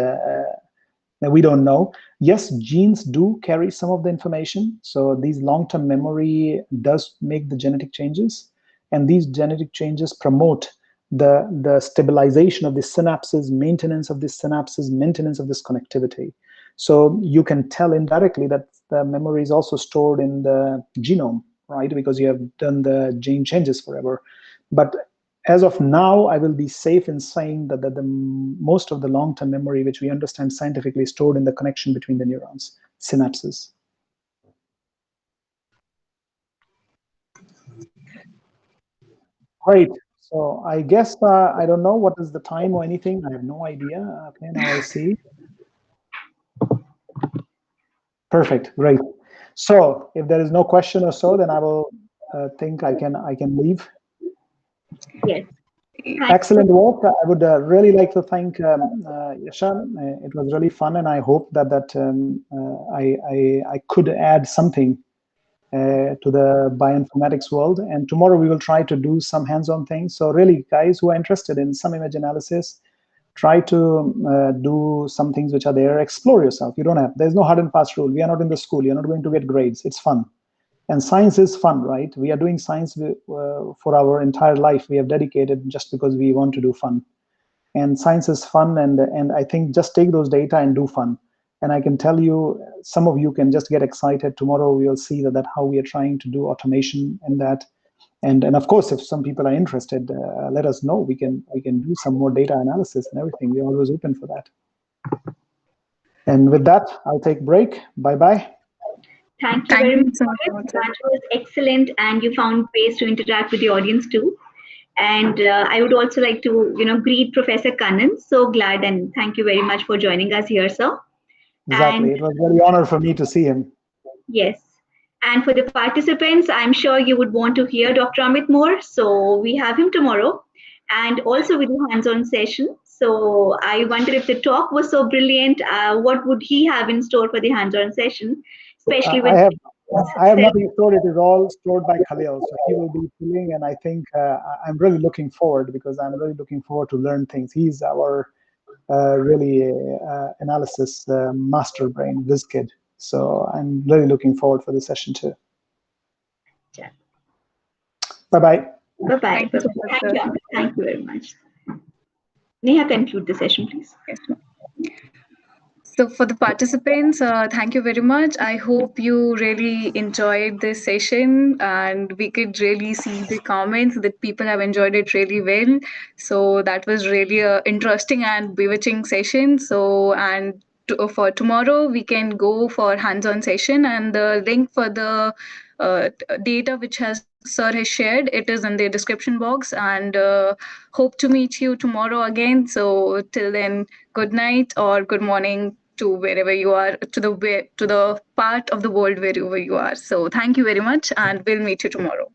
we don't know. Yes, genes do carry some of the information. So these long-term memory does make the genetic changes, and these genetic changes promote the stabilization of the synapses, maintenance of the synapses, maintenance of this connectivity. So you can tell indirectly that the memory is also stored in the genome, right? Because you have done the gene changes forever. But as of now, I will be safe in saying that the most of the long-term memory, which we understand scientifically, is stored in the connection between the neurons, synapses. Great. So I guess I don't know what is the time or anything. I have no idea. Okay, now I see. Perfect. Great. So if there is no question or so, then I will think I can leave. Yes. Excellent work. I would really like to thank Yasha. It was really fun, and I hope that I could add something to the bioinformatics world. And tomorrow we will try to do some hands-on things. So really, guys who are interested in some image analysis, try to do some things which are there. Explore yourself. There's no hard and fast rule. We are not in the school. You're not going to get grades. It's fun. And science is fun, right? We are doing science for our entire life. We have dedicated just because we want to do fun. And science is fun, and I think just take those data and do fun. And I can tell you, some of you can just get excited. Tomorrow we will see that how we are trying to do automation and that. And of course, if some people are interested, let us know. We can do some more data analysis and everything. We're always open for that. And with that, I'll take break. Bye-bye. Thank you very much. That was excellent, and you found ways to interact with the audience too. And I would also like to, greet Professor Kannan. So glad, and thank you very much for joining us here, sir. Exactly. It was a very honor for me to see him. Yes. And for the participants, I'm sure you would want to hear Dr. Amit more. So we have him tomorrow, and also with the hands-on session. So I wonder if the talk was so brilliant, what would he have in store for the hands-on session? Especially with I have nothing stored. It is all stored by Khalil, so he will be filling. And I think I'm really looking forward, because I'm really looking forward to learn things. He's our really analysis master brain, whiz kid. So I'm really looking forward for the session too. Yeah. Bye-bye. Bye-bye. Thank you. Thank you very much. Neha, conclude the session, please. Yes. So for the participants, thank you very much. I hope you really enjoyed this session, and we could really see the comments that people have enjoyed it really well. So that was really a interesting and bewitching session. So and for tomorrow, we can go for hands-on session, and the link for the data which has sir has shared, it is in the description box, and hope to meet you tomorrow again. So till then, good night or good morning to wherever you are, to the part of the world wherever you are. So thank you very much, and we'll meet you tomorrow.